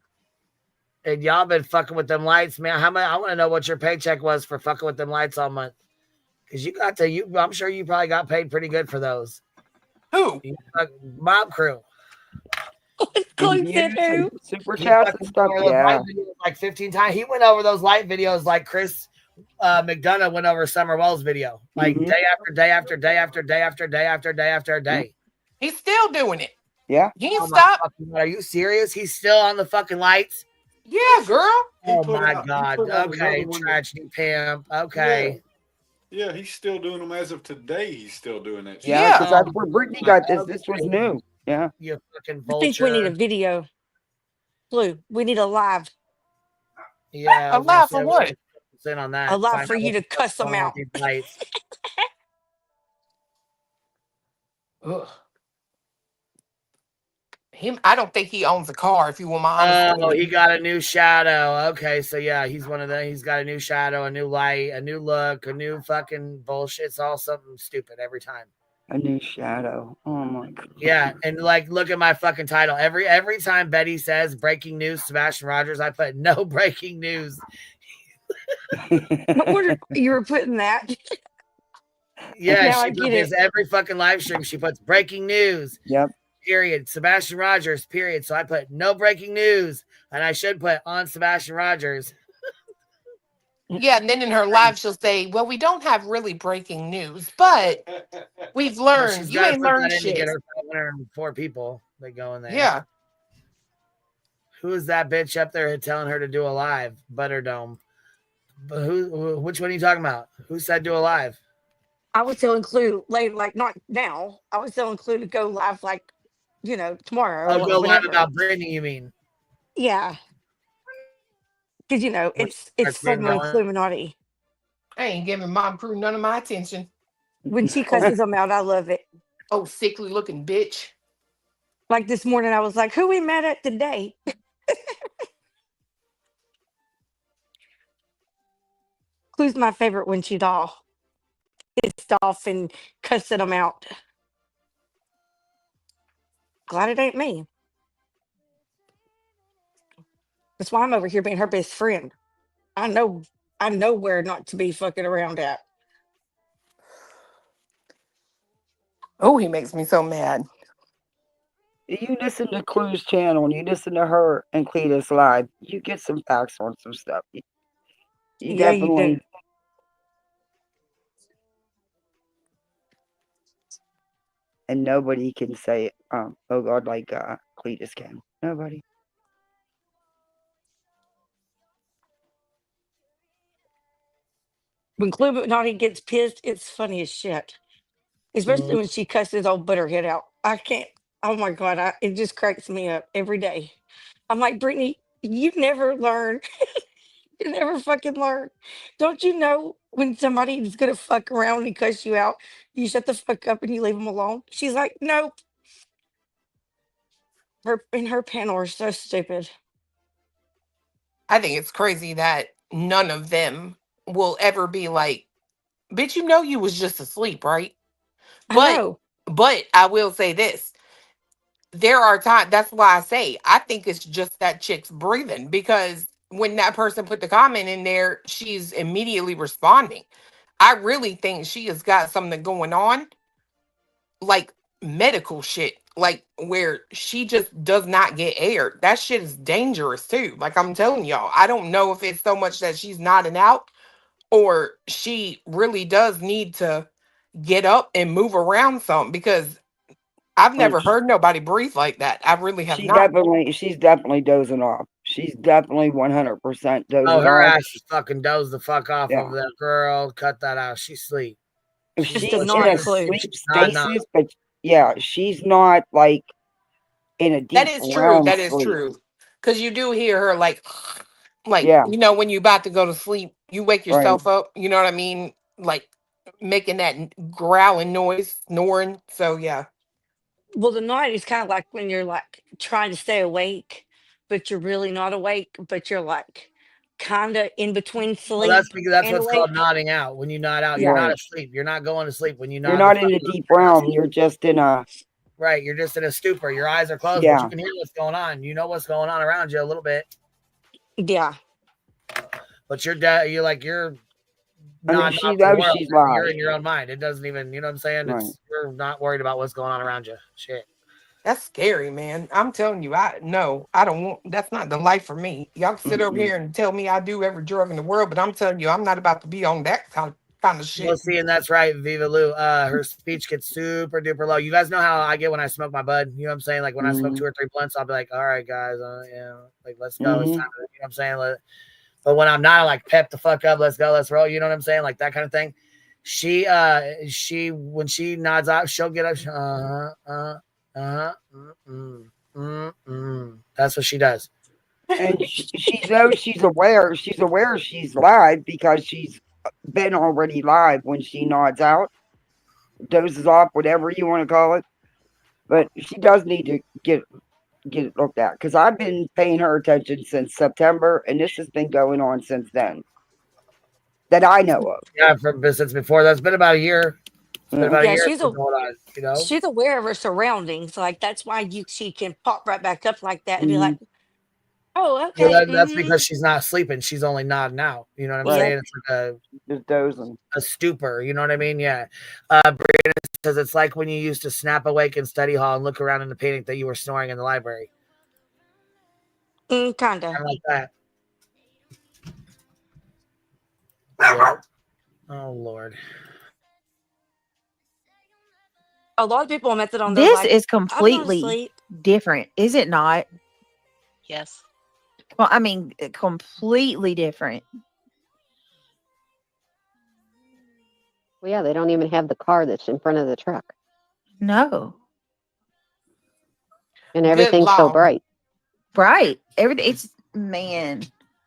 And y'all been fucking with them lights, man. How much? I want to know what your paycheck was for fucking with them lights all month. Because I'm sure you probably got paid pretty good for those. Who? Mob crew. Super chats and stuff. Yeah. Like 15 times. He went over those light videos like Chris McDonough went over Summer Wells' video. Like day after day after day after day after day after day after day. He's still doing it. Yeah. He ain't Oh stop. Are you serious? He's still on the fucking lights? Yeah, girl. Oh my God. Okay, tragedy pimp. Okay. Yeah, he's still doing them as of today. He's still doing that shit. Yeah, because that's where Brittany got this. This was new. Yeah. You fucking I think we need a vulture. video. Blue, we need a live. Yeah. A laugh for what? On that. A live Find for out you to what's cuss them going on out. with these lights. Ugh. I don't think he owns a car, if you want my honest Oh, opinion. he got a new shadow. Okay, so yeah, he's one of them. He's got a new shadow, a new light, a new look, a new fucking bullshit. It's all something stupid every time. A new shadow. Oh my God. Yeah, and like, look at my fucking title. Every time Betty says breaking news, Sebastian Rogers, I put no breaking news. No wonder you were putting that. Yeah, Now I she get puts it. every fucking live stream. She puts breaking news. Yep. Period. Sebastian Rogers. Period. So I put no breaking news, and I should put on Sebastian Rogers. Yeah, and then in her live, she'll say, well, we don't have really breaking news, but we've learned. She's You got to ain't put learned that in to shit. get her 504 people that go in there. Yeah. Who is that bitch up there telling her to do a live? Butterdome. But which one are you talking about? Who said do a live? I was telling Clue later, like not now. I was telling Clue to go live, like tomorrow. Oh, or go live whenever. about Brittany, you mean? Yeah, because it's fucking with Cluminati. I ain't giving Mom Crew none of my attention. When she cusses them out, I love it. Oh, sickly looking bitch. Like this morning, I was like, "Who we met at today?" Clue's my favorite when she's all pissed off and cussing them out. Glad it ain't me. That's why I'm over here being her best friend. I know where not to be fucking around at. Oh, he makes me so mad. You listen to Clue's channel and you listen to her and Cletus live, you get some facts on some stuff. You Yeah, you definitely. do. And nobody can say, oh God, like Cletus can. Nobody. When Cluminati gets pissed, it's funny as shit. Especially when she cusses old Butterhead out. I can't. Oh my God, it just cracks me up every day. I'm like, Brittany, you never learn. You never fucking learn. Don't you know when somebody is gonna fuck around and cuss you out, you shut the fuck up and you leave them alone? She's like, nope. Her panel are so stupid. I think it's crazy that none of them will ever be like, bitch, you know you was just asleep, right? I But know. I will say this. There are times, that's why I say I think it's just that chick's breathing, because when that person put the comment in there, she's immediately responding. I really think she has got something going on, like medical shit, like where she just does not get aired. That shit is dangerous too. Like I'm telling y'all, I don't know if it's so much that she's nodding out or she really does need to get up and move around some, because I've Like never heard nobody breathe like that. I really have not. she's definitely dozing off. She's definitely 100% Oh, dozing her off. ass is fucking dozed the fuck off Yeah. over that girl. Cut that out. She's asleep. If She's she's a in not a clue. sleep She's not. stasis, but yeah, she's not like in a That deep is true. realm That is sleep. true. Cause you do hear her like Yeah, you know, when you about to go to sleep, you wake right. yourself up. You know what I mean? Like making that growling noise, snoring. So yeah. Well, the night is kind of like when you're like trying to stay awake, but you're really not awake, but you're like kind of in between Well, that's sleep because that's and what's called awake. nodding out. When you nod out, you're Yeah. not Right. asleep. You're not going to sleep. When you You're nod the not fuck in a out, deep you're not realm. asleep. You're just in a Right. You're just in a stupor. Your eyes are closed, but yeah. you can hear what's going on. You know what's going on around you a little bit. Yeah. But you're dead. You're I mean, nodding she off to the knows world. she's You're live. in your own mind. It doesn't even, you know what I'm saying? Right. You're not worried about what's going on around you. Shit. That's scary, man. I'm telling you, I no, I don't want, that's not the life for me. Y'all can sit over Mm-mm. here and tell me I do every drug in the world, but I'm telling you, I'm not about to be on that kind of Well, shit. see, and that's right, Viva Lou. Her speech gets super duper low. You guys know how I get when I smoke my bud. You know what I'm saying? Like when I smoke Mm-hmm. 2 or 3 blunts, I'll be like, "All right, guys, like let's go. It's Mm-hmm. time." You know what I'm saying? But when I'm not, I like pep the fuck up. Let's go. Let's roll. You know what I'm saying? Like that kind of thing. She when she nods out, she'll get up. That's what she does. And she knows she's aware. She's aware she's live because she's been already live when she nods out, dozes off, whatever you want to call it. But she does need to get it looked at because I've been paying her attention since September, and this has been going on since then that I know of. Yeah, since before. That's been about a year. It's been Yeah. about a Yeah, year it's been going on. You know. she's aware of her surroundings. Like that's why she can pop right back up like that and be Mm-hmm. like, "Oh, Well, okay, that's mm-hmm." because she's not sleeping. She's only nodding out. You know what I'm Right. Yep. saying? It's like Just dozing. a stupor. You know what I mean? Yeah. Brandon says it's like when you used to snap awake in study hall and look around in the painting that you were snoring in the library. Kinda. Kind of like that. Yeah. Oh Lord. A lot of people on methadone, they're This like, is "I'm not completely asleep." different, is it not? Yes. Well, I mean, completely different. Well, yeah, they don't even have the car that's in front of the truck, No. and Good everything's so Lord. bright. Right. Everything. It's man.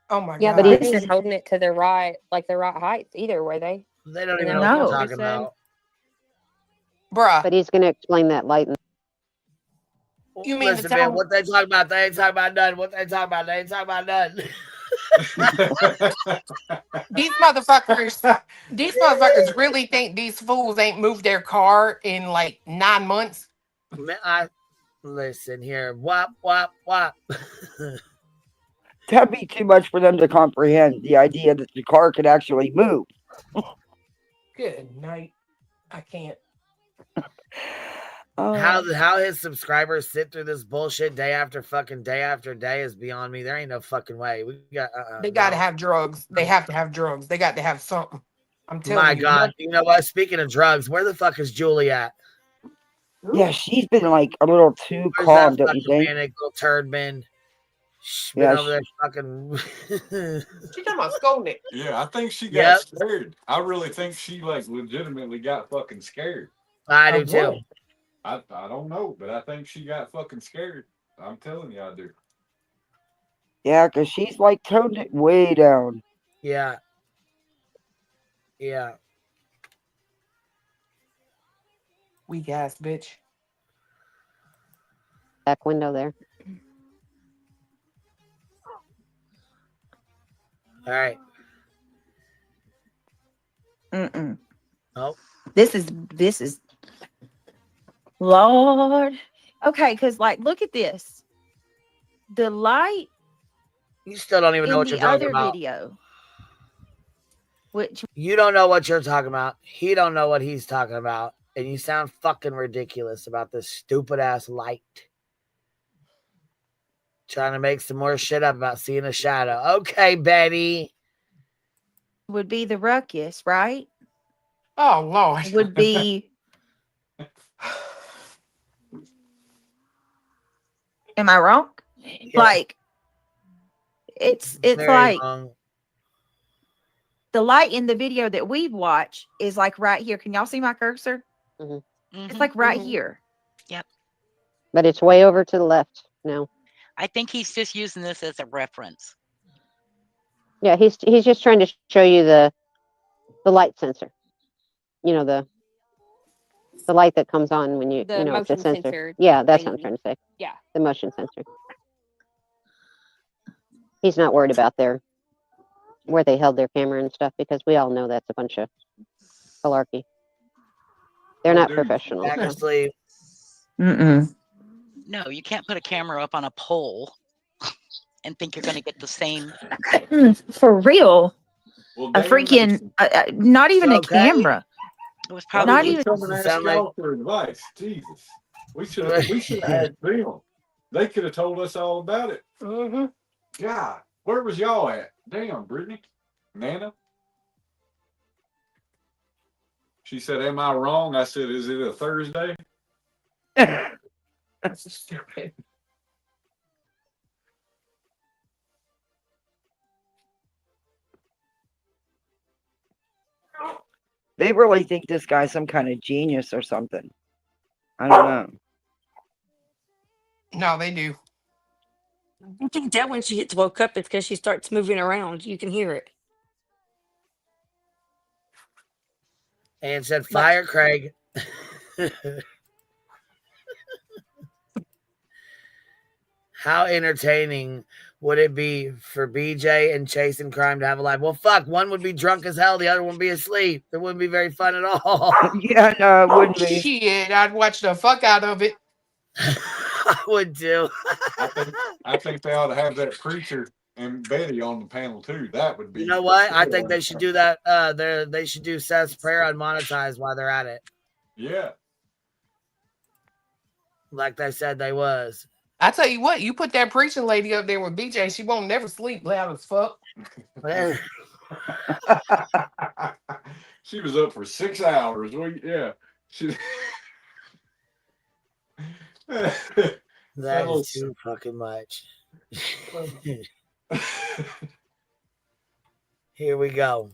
Oh my Yeah, God. but they This ain't is holding it to the right, like the right height either, were they? They don't Isn't even that know what what you're no. Josh talking just said? about. Bruh, But he's going to explain that light. you mean to Listen, man, tell me what they talking about? They ain't talking about nothing. What they talking about? They ain't talking about nothing. these motherfuckers really think these fools ain't moved their car in like 9 months? Man, listen here. Wop, wop, wop. That'd be too much for them to comprehend. The idea that the car could actually move. Good night. I can't. How his subscribers sit through this bullshit day after fucking day after day is beyond me. There ain't no fucking way. We got They got to no. have drugs. They have to have drugs. They got to have something. I'm telling My you. God, you know what? Speaking of drugs, where the fuck is Julie at? Yeah, she's been like a little too Where's that calm, don't you fucking think? manic little turd been? She's been Yeah, over there fucking. She talking about scolding it. Yeah, I think she got Yep, scared. I really think she like legitimately got fucking scared. I do Of what? too. I don't know, but I think she got fucking scared. I'm telling you, I do. yeah, because she's like toned it way down. Yeah, yeah. Weak ass bitch. Back window there. All right. Mm-mm. Oh. This is Lord. Okay, because like look at this. The light You still don't even know in what you're the talking other about. video. Which You don't know what you're talking about. He don't know what he's talking about. And you sound fucking ridiculous about this stupid ass light. Trying to make some more shit up about seeing a shadow. Okay, Betty. would be the ruckus, right? Oh Lord. Would be am I wrong? Yeah. Like it's Very like wrong. the light in the video that we've watched is like right here. Can y'all see my cursor? It's like right here. Yep. But it's way over to the left now. I think he's just using this as a reference. Yeah, he's just trying to show you the light sensor. You know, the light that comes on when you The know it's a motion sensor. sensor Yeah, that's what I'm thingy. trying to say. Yeah. The motion sensor. He's not worried about where they held their camera and stuff because we all know that's a bunch of malarkey. They're not professionals. Back to So. sleep. Mm-mm. No, you can't put a camera up on a pole and think you're going to get the same. For real. Well, A freaking not even a camera. It was Why not did even. you come and ask y'all for advice? Jesus, we should have asked them. They could have told us all about it. God, where was y'all at? Damn, Brittany, Nana. She said, "Am I wrong?" I said, "Is it a Thursday?" That's stupid. They really think this guy's some kind of genius or something. I don't know. No, they do. You can tell when she gets woke up, it's because she starts moving around. You can hear it. And said, fire Craig. How entertaining would it be for BJ and Chasing Crime to have a life? Well, fuck, one would be drunk as hell, the other one would be asleep. It wouldn't be very fun at all. Yeah, no, it wouldn't be. Shit, I'd watch the fuck out of it. I would too. I think they ought to have that preacher and Betty on the panel too. That would be. You know what? I think they should do that. They should do Seth's prayer unmonetized while they're at it. Yeah. Like they said they was. I tell you what, you put that preaching lady up there with BJ, she won't never sleep loud as fuck. She was up for 6 hours. Well, yeah. She. That is too fucking much. Here we go.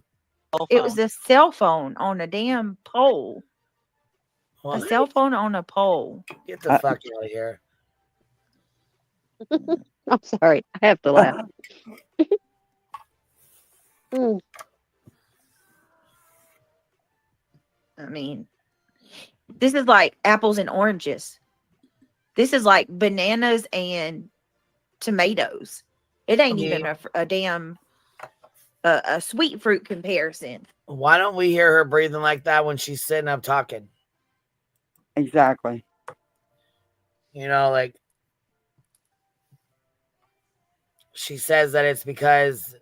It was a cell phone on a damn pole. What? A cell phone on a pole. Get the fuck out of here. I'm sorry. I have to laugh. I mean, this is like apples and oranges. This is like bananas and tomatoes. It ain't even a damn a sweet fruit comparison. Why don't we hear her breathing like that when she's sitting up talking? Exactly. You know, like she says that it's because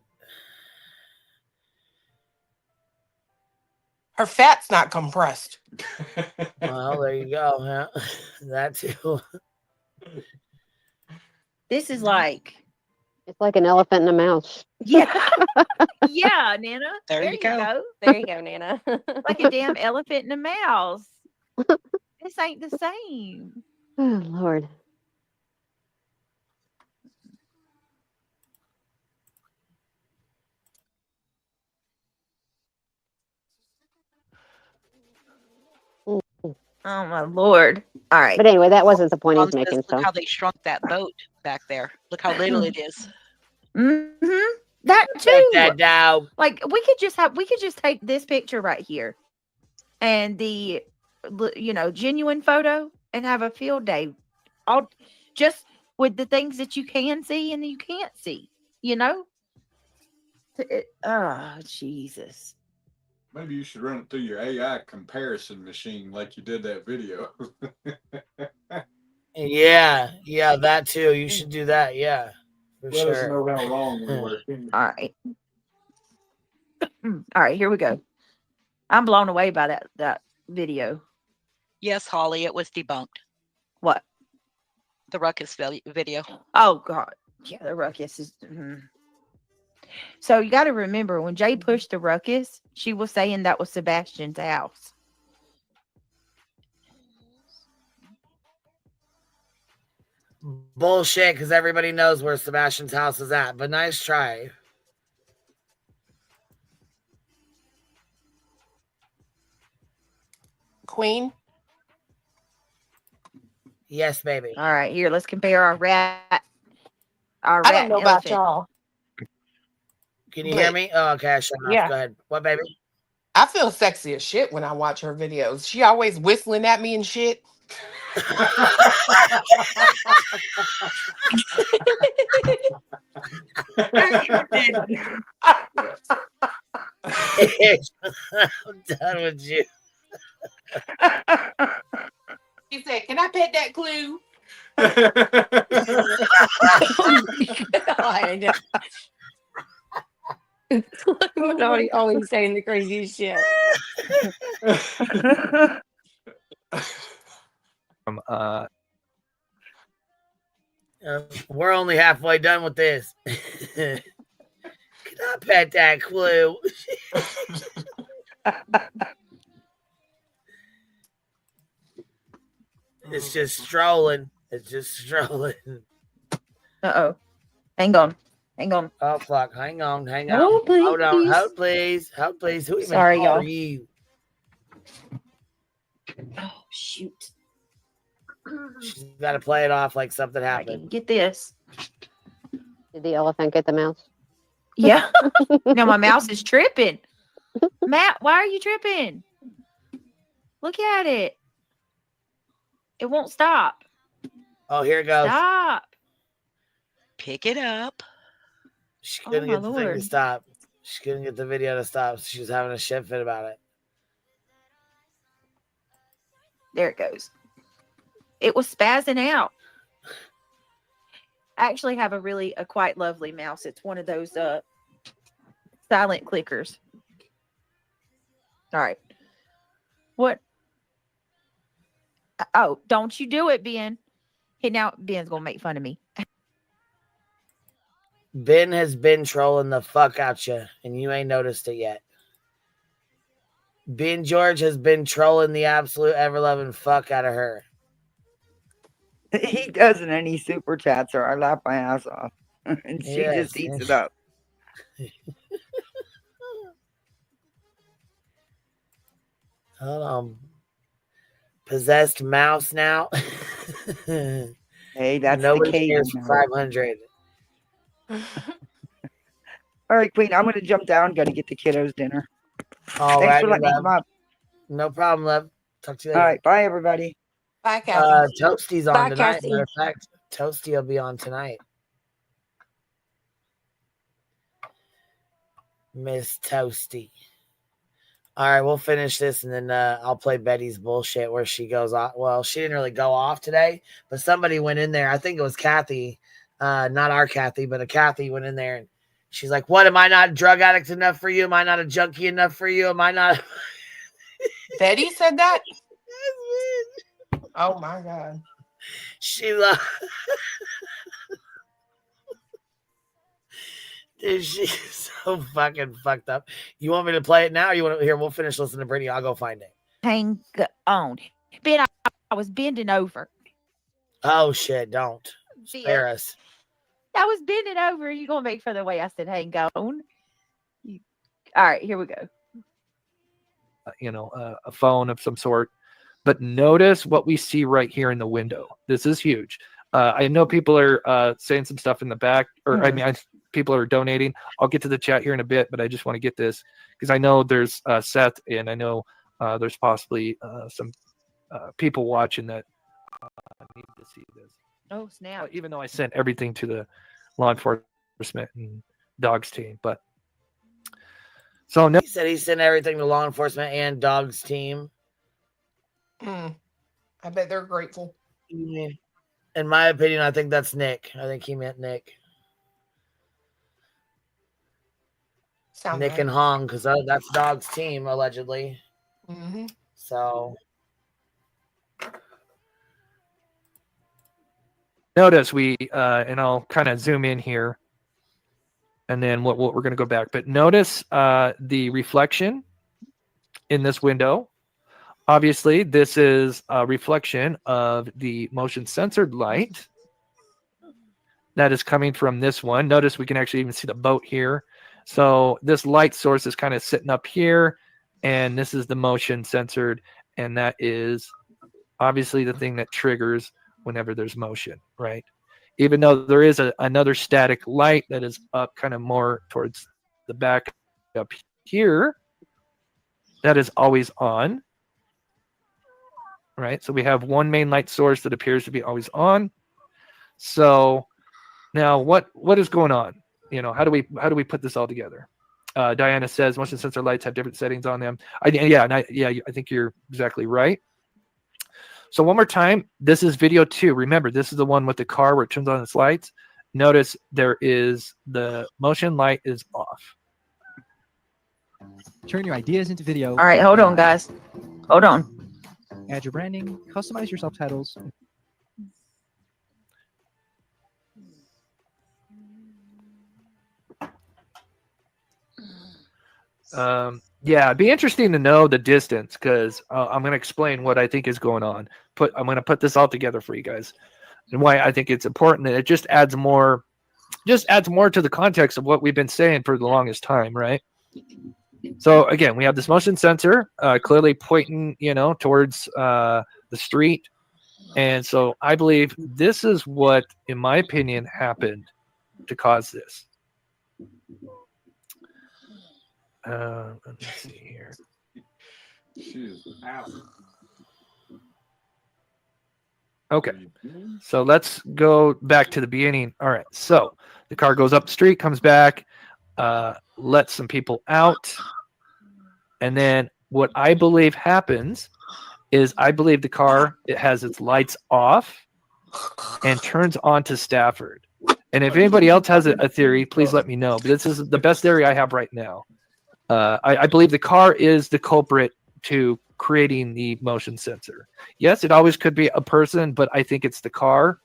her fat's not compressed. Well, there you go. Yeah. That too. This is like it's like an elephant and a mouse. Yeah. Yeah, Nana. There you go. There you go, Nana. Like a damn elephant and a mouse. This ain't the same. Oh, Lord. Oh my Lord. All right. But anyway, that wasn't the point he's making. Look So how they shrunk that boat back there. Look how little it is. Mm-hmm. That too. Check that down. Like we could just take this picture right here and the genuine photo and have a field day. All just with the things that you can see and you can't see, you know? Oh, Jesus. Maybe you should run it through your AI comparison machine like you did that video. Yeah, that too. You should do that. Yeah, for Let us sure. know how wrong we were. All right. All right, here we go. I'm blown away by that video. Yes, Holly, it was debunked. What? The ruckus video. Oh God. Yeah, the ruckus is. So you got to remember when Jay pushed the ruckus, she was saying that was Sebastian's house. Bullshit, because everybody knows where Sebastian's house is at. But nice try. Queen. Yes, baby. All right, here, let's compare our rat. Our I rat don't know and about elephant. y'all. Can you hear me? Oh, okay, I shut off. Yeah. Go ahead. What, baby? I feel sexy as shit when I watch her videos. She always whistling at me and shit. I'm done with you. She said, "Can I pet that clue?" God. Always saying the craziest shit. We're only halfway done with this. Can I pet that clue? It's just strolling. It's just strolling. Uh-oh. Hang on. Oh, fuck. Hang on. Oh, please. Hold on. Hold, please. Hold, please. Who even Sorry, y'all. are you? Oh, shoot. She's got to play it off like something happened. Get this. Did the elephant get the mouse? Yeah. Now my mouse is tripping. Matt, why are you tripping? Look at it. It won't stop. Oh, here it goes. Stop. Pick it up. She couldn't my get the thing to Lord. stop. She couldn't get the video to stop. So she was having a shit fit about it. There it goes. It was spazzing out. I actually have a quite lovely mouse. It's one of those silent clickers. All right. What? Oh, don't you do it, Ben. Hey, now Ben's gonna make fun of me. Ben has been trolling the fuck out you, and you ain't noticed it yet. Ben George has been trolling the absolute ever-loving fuck out of her. He doesn't, and he super chats her. I laugh my ass off. And she just eats it up. Hold on. Possessed mouse now. Hey, that's Nobody the cave. cares for 500. All right, Queen, I'm going to jump down. Got to get the kiddos dinner. All Thanks right, for letting me love. come up. No problem, love. Talk to you All later. right, bye, everybody. Bye, Cassie. Toasty's on Bye, tonight. Cassie. Matter of fact, Toasty will be on tonight. Miss Toasty. All right, we'll finish this and then I'll play Betty's bullshit where she goes off. Well, she didn't really go off today, but somebody went in there. I think it was Kathy, not our Kathy, but a Kathy went in there and she's like, "What? Am I not a drug addict enough for you? Am I not a junkie enough for you? Am I not?" Betty said that? Oh, my God. She Dude, she's so fucking fucked up. You want me to play it now? Or you want to here? We'll finish listening to Brittany. I'll go find it. Hang on. Ben, I was bending over. Oh shit! Don't spare Ben, us. I was bending over. You gonna make fun of the way I said hang on? All right, here we go. A phone of some sort. But notice what we see right here in the window. This is huge. I know people are saying some stuff in the back, or people are donating. I'll get to the chat here in a bit, but I just want to get this because I know there's Seth, and I know there's possibly some people watching that need to see this. Oh, snap. Even though I sent everything to the law enforcement and dogs team, but So no. He said he sent everything to law enforcement and Dog's team. I bet they're grateful. In my opinion, I think that's Nick. I think he meant Nick. Nick and Hong, because that's Dog's team, allegedly. Mm-hmm. So notice we, and I'll kind of zoom in here, and then what we're going to go back. But notice the reflection in this window. Obviously, this is a reflection of the motion censored light that is coming from this one. Notice we can actually even see the boat here. So this light source is kind of sitting up here, and this is the motion censored, and that is obviously the thing that triggers whenever there's motion, right? Even though there is another static light that is up kind of more towards the back up here, that is always on, right? So we have one main light source that appears to be always on. So now what is going on? You know, how do we put this all together? Diana says motion sensor lights have different settings on them. I think you're exactly right. So one more time, this is video 2. Remember, this is the one with the car where it turns on its lights. Notice there is the motion light is off. Turn your ideas into video. All right, hold on, guys. Hold on. Add your branding, customize your subtitles. Yeah, it'd be interesting to know the distance, because I'm going to explain what I think is going on. I'm going to put this all together for you guys, and why I think it's important. And it just adds more to the context of what we've been saying for the longest time, right? So again, we have this motion sensor clearly pointing, towards the street, and so I believe this is what, in my opinion, happened to cause this. Let me see here. She's out. Okay, so let's go back to the beginning. All right, so the car goes up the street, comes back, lets some people out, and then what I believe happens is I believe the car, it has its lights off and turns on to Stafford. And if anybody else has a theory, please let me know. But this is the best theory I have right now. I believe the car is the culprit to creating the motion sensor. Yes, it always could be a person, but I think it's the car.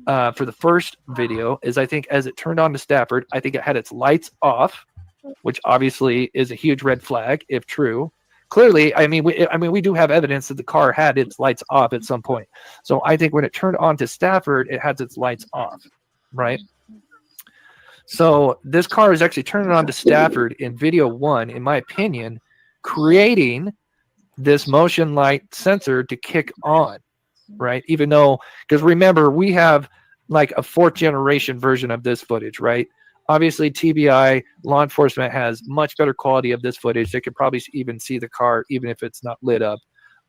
For the first video, is I think as it turned on to Stafford, I think it had its lights off, which obviously is a huge red flag if true. Clearly, we do have evidence that the car had its lights off at some point. So I think when it turned on to Stafford, it has its lights off, right? So this car is actually turning on to Stafford in video 1, in my opinion, creating this motion light sensor to kick on, right? Even though, because remember, we have like a 4th generation version of this footage, right? Obviously, TBI, law enforcement has much better quality of this footage. They could probably even see the car, even if it's not lit up.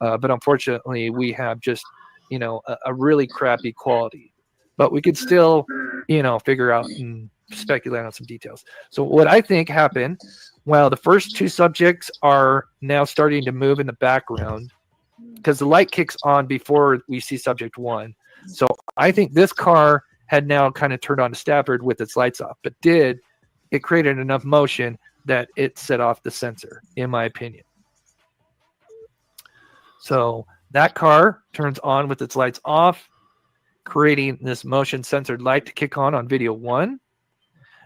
But unfortunately, we have just, a really crappy quality. But we could still, figure out and speculate on some details. So what I think happened, while the first 2 subjects are now starting to move in the background, because the light kicks on before we see subject 1. So I think this car had now kind of turned on to Stafford with its lights off, but it created enough motion that it set off the sensor, in my opinion. So that car turns on with its lights off, creating this motion censored light to kick on video 1.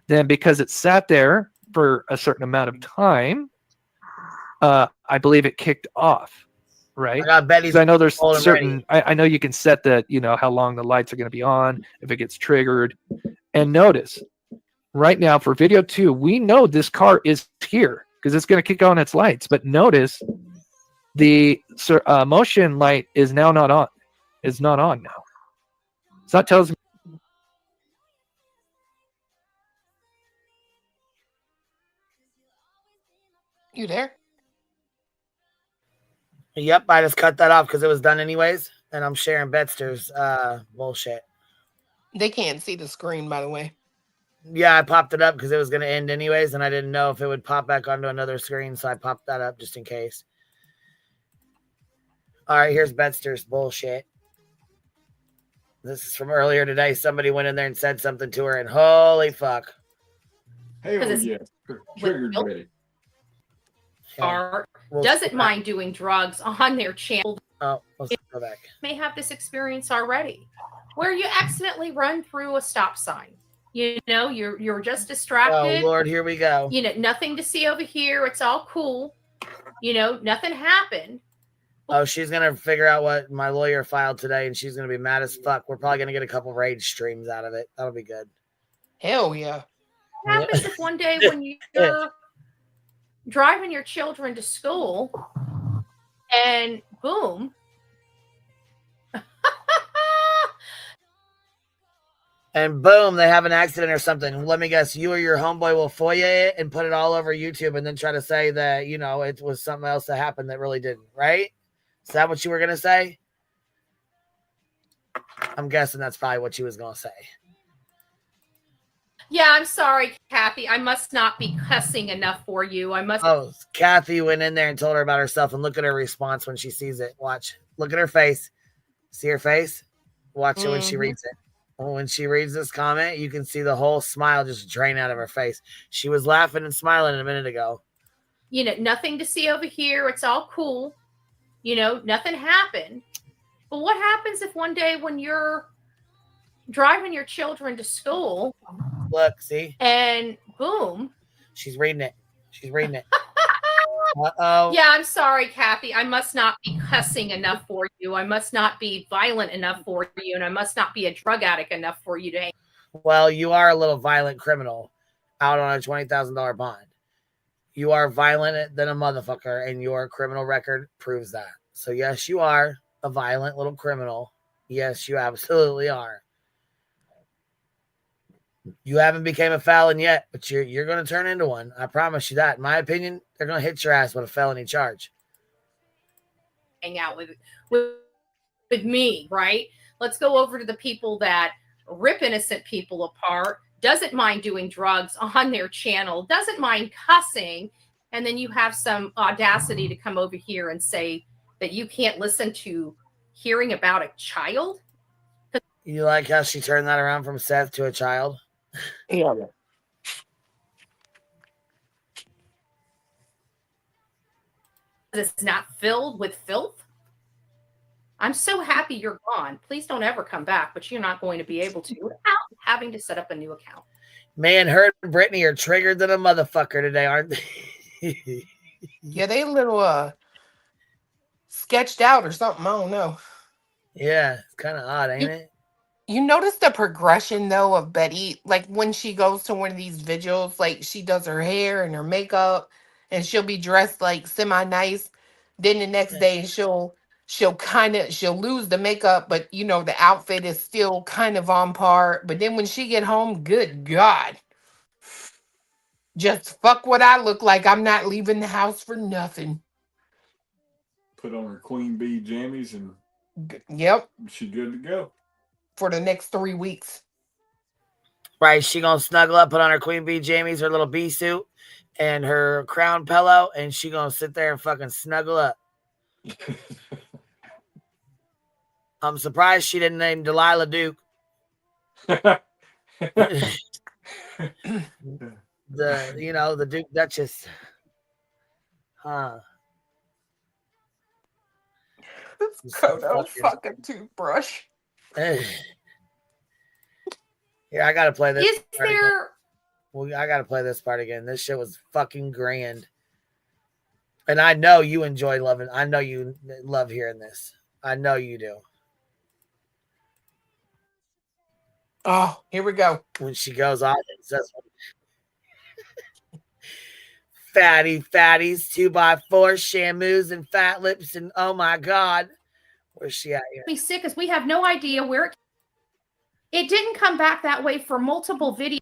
Then because it sat there for a certain amount of time, I believe it kicked off, right? I know there's certain, I know you can set that, how long the lights are going to be on, if it gets triggered. And notice, right now for video 2, we know this car is here because it's going to kick on its lights. But notice the motion light is now not on. It's not on now. So that tells me. You there? Yep, I just cut that off because it was done anyways, and I'm sharing Betster's bullshit. They can't see the screen, by the way. Yeah, I popped it up because it was going to end anyways, and I didn't know if it would pop back onto another screen, so I popped that up just in case. All right, here's Betster's bullshit. This is from earlier today. Somebody went in there and said something to her, and holy fuck. Hell yeah. Triggered ready. Doesn't mind doing drugs on their channel. Oh, let's go back. May have this experience already, where you accidentally run through a stop sign. You know, you're just distracted. Oh Lord, here we go. You know, nothing to see over here. It's all cool. You know, nothing happened. Oh, she's gonna figure out what my lawyer filed today, and she's gonna be mad as fuck. We're probably gonna get a couple rage streams out of it. That'll be good. Hell yeah. What happens if one day when you're driving your children to school and boom, and boom, they have an accident or something. Let me guess, you or your homeboy will FOIA it and put it all over YouTube and then try to say that, you know, it was something else that happened that really didn't, right? Is that what you were going to say? I'm guessing that's probably what you was going to say. yeah, I'm sorry, Kathy. I must not be cussing enough for you. I must. Oh, Kathy went in there and told her about herself, and look at her response when she sees it. Watch. Look at her face. See her face? Watch it when she reads it. When she reads this comment, you can see the whole smile just drain out of her face. She was laughing and smiling a minute ago. You know, nothing to see over here. It's all cool. You know, nothing happened. But what happens if one day when you're driving your children to school, look, see, and boom, she's reading it. She's reading it. Uh-oh. Yeah, I'm sorry, Kathy. I must not be cussing enough for you. I must not be violent enough for you, and I must not be a drug addict enough for you to hang. Well, you are a little violent criminal out on a $20,000 bond. You are violent than a motherfucker, and your criminal record proves that. So, yes, you are a violent little criminal. Yes, you absolutely are. You haven't become a felon yet, but you're going to turn into one. I promise you that. In my opinion, they're going to hit your ass with a felony charge. Hang out with me, right? Let's go over to the people that rip innocent people apart, doesn't mind doing drugs on their channel, doesn't mind cussing, and then you have some audacity to come over here and say that you can't listen to hearing about a child? You like how she turned that around from Seth to a child? Yeah. It's not filled with filth. I'm so happy you're gone. Please don't ever come back, but you're not going to be able to without having to set up a new account. Man, her and Brittany are triggered than a motherfucker today, aren't they? Yeah, they a little sketched out or something. I don't know. Yeah, it's kind of odd, ain't it? You notice the progression though of Betty, like when she goes to one of these vigils, like she does her hair and her makeup, and she'll be dressed like semi-nice. Then the next day she'll lose the makeup, but you know the outfit is still kind of on par. But then when she get home, good God, just fuck what I look like. I'm not leaving the house for nothing. Put on her queen bee jammies and yep, she good to go for the next 3 weeks. Right, she gonna snuggle up, put on her queen bee jammies, her little bee suit, and her crown pillow, and she gonna sit there and fucking snuggle up. I'm surprised she didn't name Delilah Duke. the Duke Duchess. Huh. Kodo fucking toothbrush. Here, I gotta play this. Is there? Well, I gotta play this part again. This shit was fucking grand, and I know you enjoy loving. I know you love hearing this. I know you do. Oh, here we go. When she goes off and says, "Fatties, 2x4, shamus, and fat lips," and oh my God, where's she at here? Be sick because we have no idea where it didn't come back that way for multiple videos.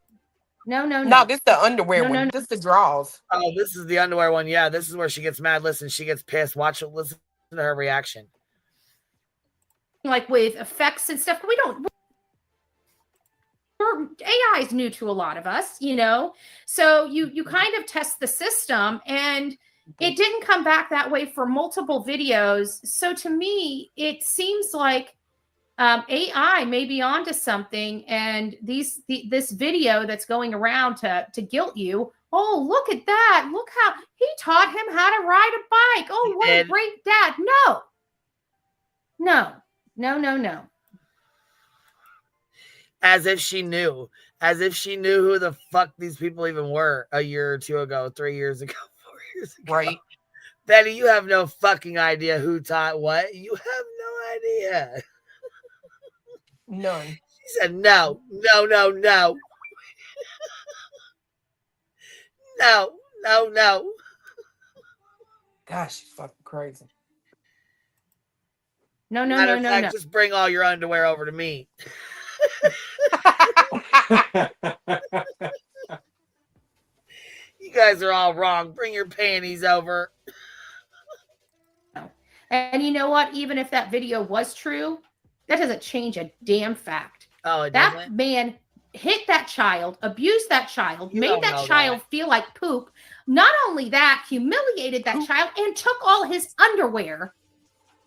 No. No, this is the underwear one. This is the draws. Oh, this is the underwear one. Yeah, this is where she gets mad. Listen, she gets pissed. Listen to her reaction. Like with effects and stuff. We're AI is new to a lot of us, you know, so you kind of test the system, and it didn't come back that way for multiple videos. So to me, it seems like AI may be onto something, and this video that's going around to guilt you. Oh, look at that! Look how he taught him how to ride a bike. Oh, what a great dad! No. As if she knew. As if she knew who the fuck these people even were a year or two ago, 3 years ago, 4 years ago. Right. Betty, you have no fucking idea who taught what. You have no idea. None. She said, no. No. Gosh, she's fucking crazy. No. Just bring all your underwear over to me. You guys are all wrong. Bring your panties over. And you know what? Even if that video was true, that doesn't change a damn fact. Oh, it that doesn't? man hit that child, abused that child, You made don't that know child that. feel like poop. Not only that, humiliated that child and took all his underwear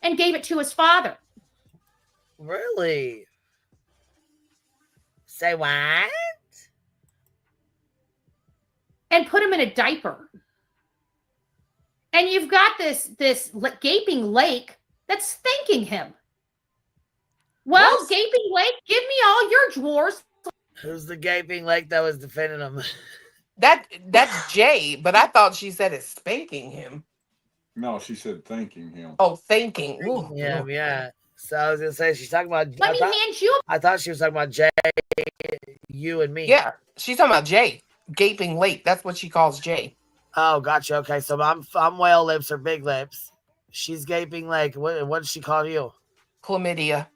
and gave it to his father. Really? Say what? And put him in a diaper. And you've got this gaping lake that's thanking him. Well, What? gaping lake, give me all your drawers. Who's the gaping lake that was defending him? That's Jay, but I thought she said it's spanking him. No, she said thanking him. Oh, thanking. Ooh, Yeah, Lord. yeah. So I was gonna say she's talking about. Let me hand you. I thought she was talking about Jay, you and me. Yeah, she's talking about Jay. Gaping lake. That's what she calls Jay. Oh, gotcha. Okay, so I'm whale lips or big lips. She's gaping lake. What did she call you? Chlamydia.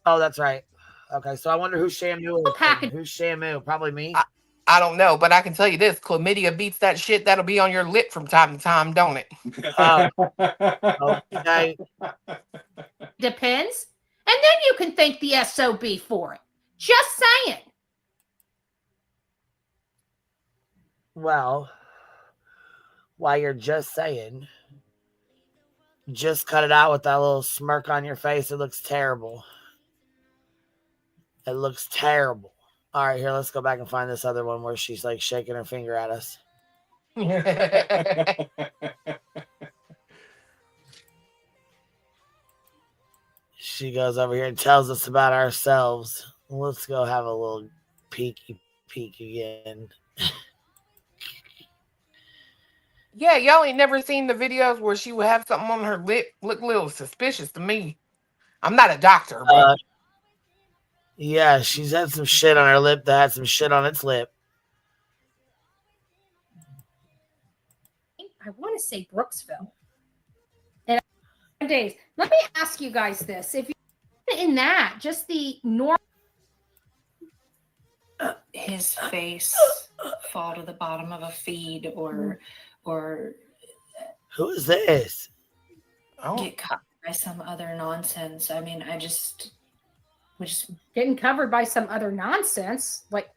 Oh, that's right. Okay, so I wonder who Shamu is. Who's Shamu? Probably me. I don't know, but I can tell you this: chlamydia beats that shit that'll be on your lip from time to time, don't it? Okay. Depends. And then you can thank the SOB for it. Just saying. Well, while you're just saying, just cut it out with that little smirk on your face. It looks terrible. It looks terrible. All right, here, let's go back and find this other one where she's like shaking her finger at us. She goes over here and tells us about ourselves. Let's go have a little peek again. Yeah, y'all ain't never seen the videos where she would have something on her lip. Look a little suspicious to me. I'm not a doctor, but Yeah, she's had some shit on her lip that had some shit on its lip. I want to say Brooksville. And days. Let me ask you guys this. If you're in that, just the normal. His face fall to the bottom of a feed or Who is this? get caught by some other nonsense. I mean, we just getting covered by some other nonsense. Like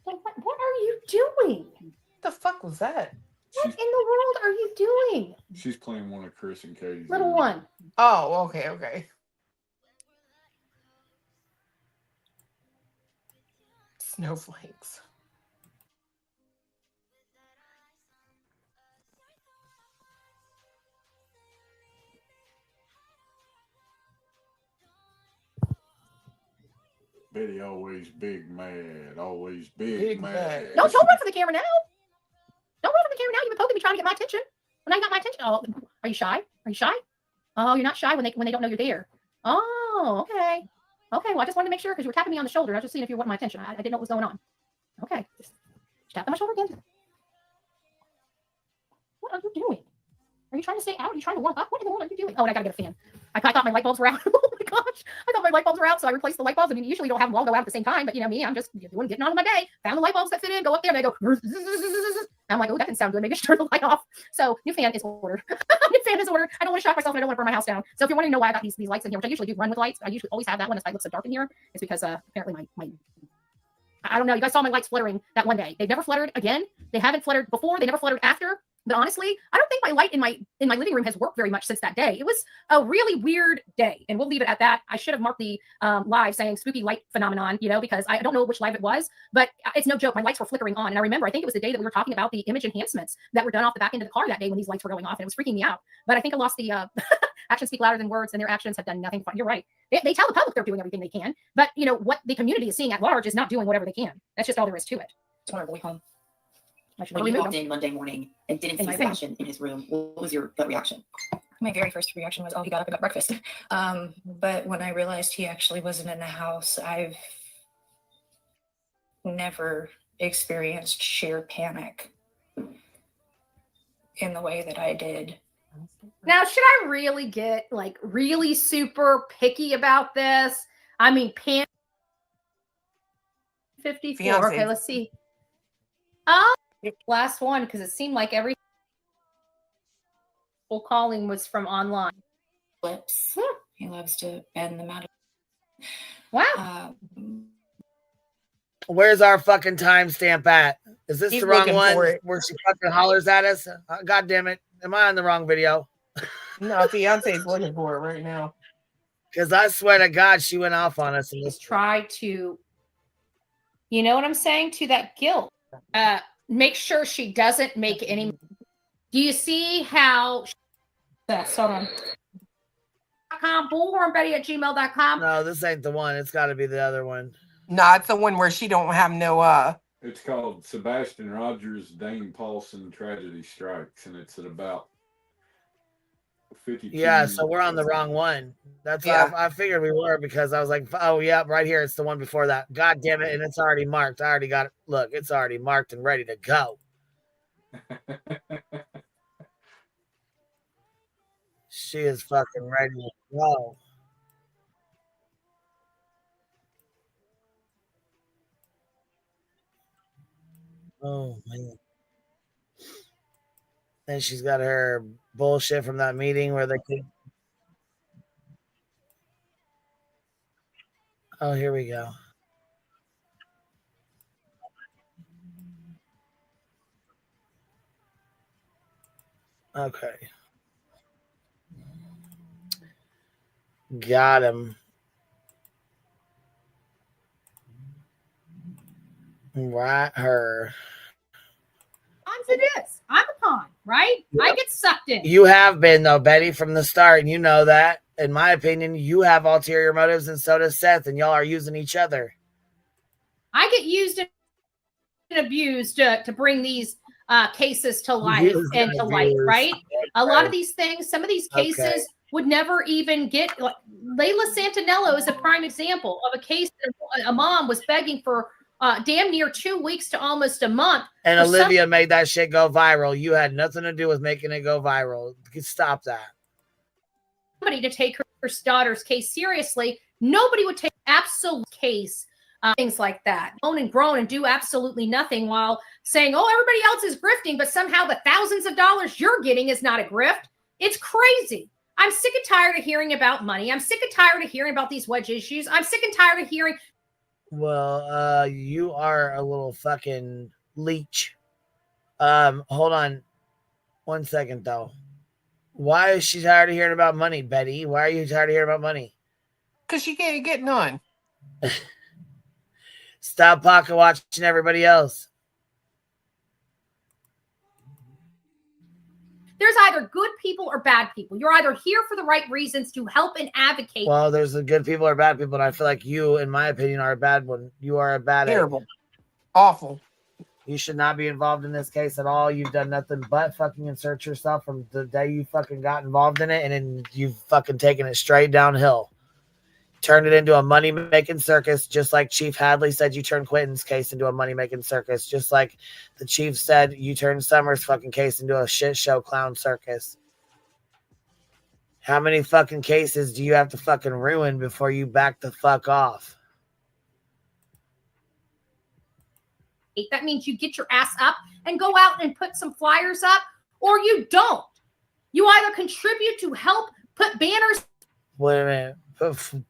what are you doing? What the fuck was that? What in the world are you doing? She's playing one of Chris and Katie's. Little one. Oh, okay. Snowflakes. Betty always big mad. Always big mad. Don't run for the camera now. Don't run for the camera now. You've been poking me trying to get my attention. When I got my attention. Oh, are you shy? Are you shy? Oh, you're not shy when they don't know you're there. Oh, okay. Okay, well, I just wanted to make sure because you were tapping me on the shoulder. I was just seeing if you wanted my attention. I didn't know what was going on. Okay. Just tap on my shoulder again. What are you doing? Are you trying to stay out? Are you trying to warm up? What in the world are you doing? Oh, and I gotta get a fan. I thought my light bulbs were out. Oh my gosh. I thought my light bulbs were out, so I replaced the light bulbs. I mean, you usually don't have them all go out at the same time, but you know me, I'm just getting on with my day. Found the light bulbs that fit in, go up there, and they go. I'm like, oh, that didn't sound good. Maybe I should turn the light off. So new fan is ordered. New fan is ordered. I don't want to shock myself and I don't want to burn my house down. So if you're wanting to know why I got these lights in here, which I usually do run with lights, I usually always have that one. If I look so dark in here, it's because apparently my I don't know. You guys saw my lights fluttering that one day. They've never fluttered again. They haven't fluttered before. They never fluttered after. But honestly, I don't think my light in my living room has worked very much since that day. It was a really weird day, and we'll leave it at that. I should have marked the live saying spooky light phenomenon, you know, because I don't know which live it was, but it's no joke. My lights were flickering on, and I remember I think it was the day that we were talking about the image enhancements that were done off the back end of the car that day when these lights were going off, and it was freaking me out. But I think I lost the actions speak louder than words, and their actions have done nothing fun. You're right. They tell the public they're doing everything they can, but you know what the community is seeing at large is not doing whatever they can. That's just all there is to it. Just want to boy home. When you walked in Monday morning and didn't see Sebastian in his room, what was your gut reaction? My very first reaction was, oh, he got up and got breakfast. But when I realized he actually wasn't in the house, I've never experienced sheer panic in the way that I did. Now, should I really get like really super picky about this? I mean, 54. Fiance. Okay, let's see. Last one, because it seemed like every calling was from online. Flips. He loves to bend them out of. Wow. Where's our fucking timestamp at? Is this He's the wrong looking one for it. where she fucking hollers at us? God damn it. Am I on the wrong video? No, fiance's looking for it right now. Because I swear to God, she went off on us. Just try to, you know what I'm saying? To that guilt. Make sure she does't make any. Do you see how? Hold on. Bullhornbetty@gmail.com. No, this ain't the one. It's got to be the other one. No, it's the one where she don't have no It's called Sebastian Rogers, Dane Paulson Tragedy Strikes, and it's at about 52. Yeah, so we're on the wrong one. That's why I figured we were, because I was like, oh, yeah, right here. It's the one before that. God damn it. And it's already marked. I already got it. Look, it's already marked and ready to go. She is fucking ready to go. Oh, man. Then she's got her bullshit from that meeting where they could. Oh, here we go. Okay. Got him. Right, her. It is. I'm a pawn, right? Yep. I get sucked in. You have been, though, Betty, from the start, and you know that. In my opinion, you have ulterior motives, and so does Seth, and y'all are using each other. I get used and abused to bring these cases to life and to light, right? A lot of these things, some of these cases would never even get. Like, Layla Santinello is a prime example of a case that a mom was begging for damn near 2 wees to almost a month. And Olivia made that shit go viral. You had nothing to do with making it go viral. Stop that. Somebody to take her daughter's case seriously. Nobody would take absolute case, things like that. Own and groan and do absolutely nothing while saying, oh, everybody else is grifting, but somehow the thousands of dollars you're getting is not a grift. It's crazy. I'm sick and tired of hearing about money. I'm sick and tired of hearing about these wedge issues. I'm sick and tired of hearing. Well, you are a little fucking leech. Hold on 1 second, though. Why is she tired of hearing about money, Betty? Why are you tired of hearing about money? Because she can't get none. Stop pocket watching everybody else. There's either good people or bad people. You're either here for the right reasons to help and advocate. Well, there's the good people or bad people, and I feel like you, in my opinion, are a bad one. You are a bad terrible, awful. You should not be involved in this case at all. You've done nothing but fucking insert yourself from the day you fucking got involved in it, and then you've fucking taken it straight downhill. Turned it into a money-making circus, just like Chief Hadley said you turned Quentin's case into a money-making circus, just like the Chief said you turned Summer's fucking case into a shit show clown circus. How many fucking cases do you have to fucking ruin before you back the fuck off? That means you get your ass up and go out and put some flyers up, or you don't. You either contribute to help put banners. Wait a minute.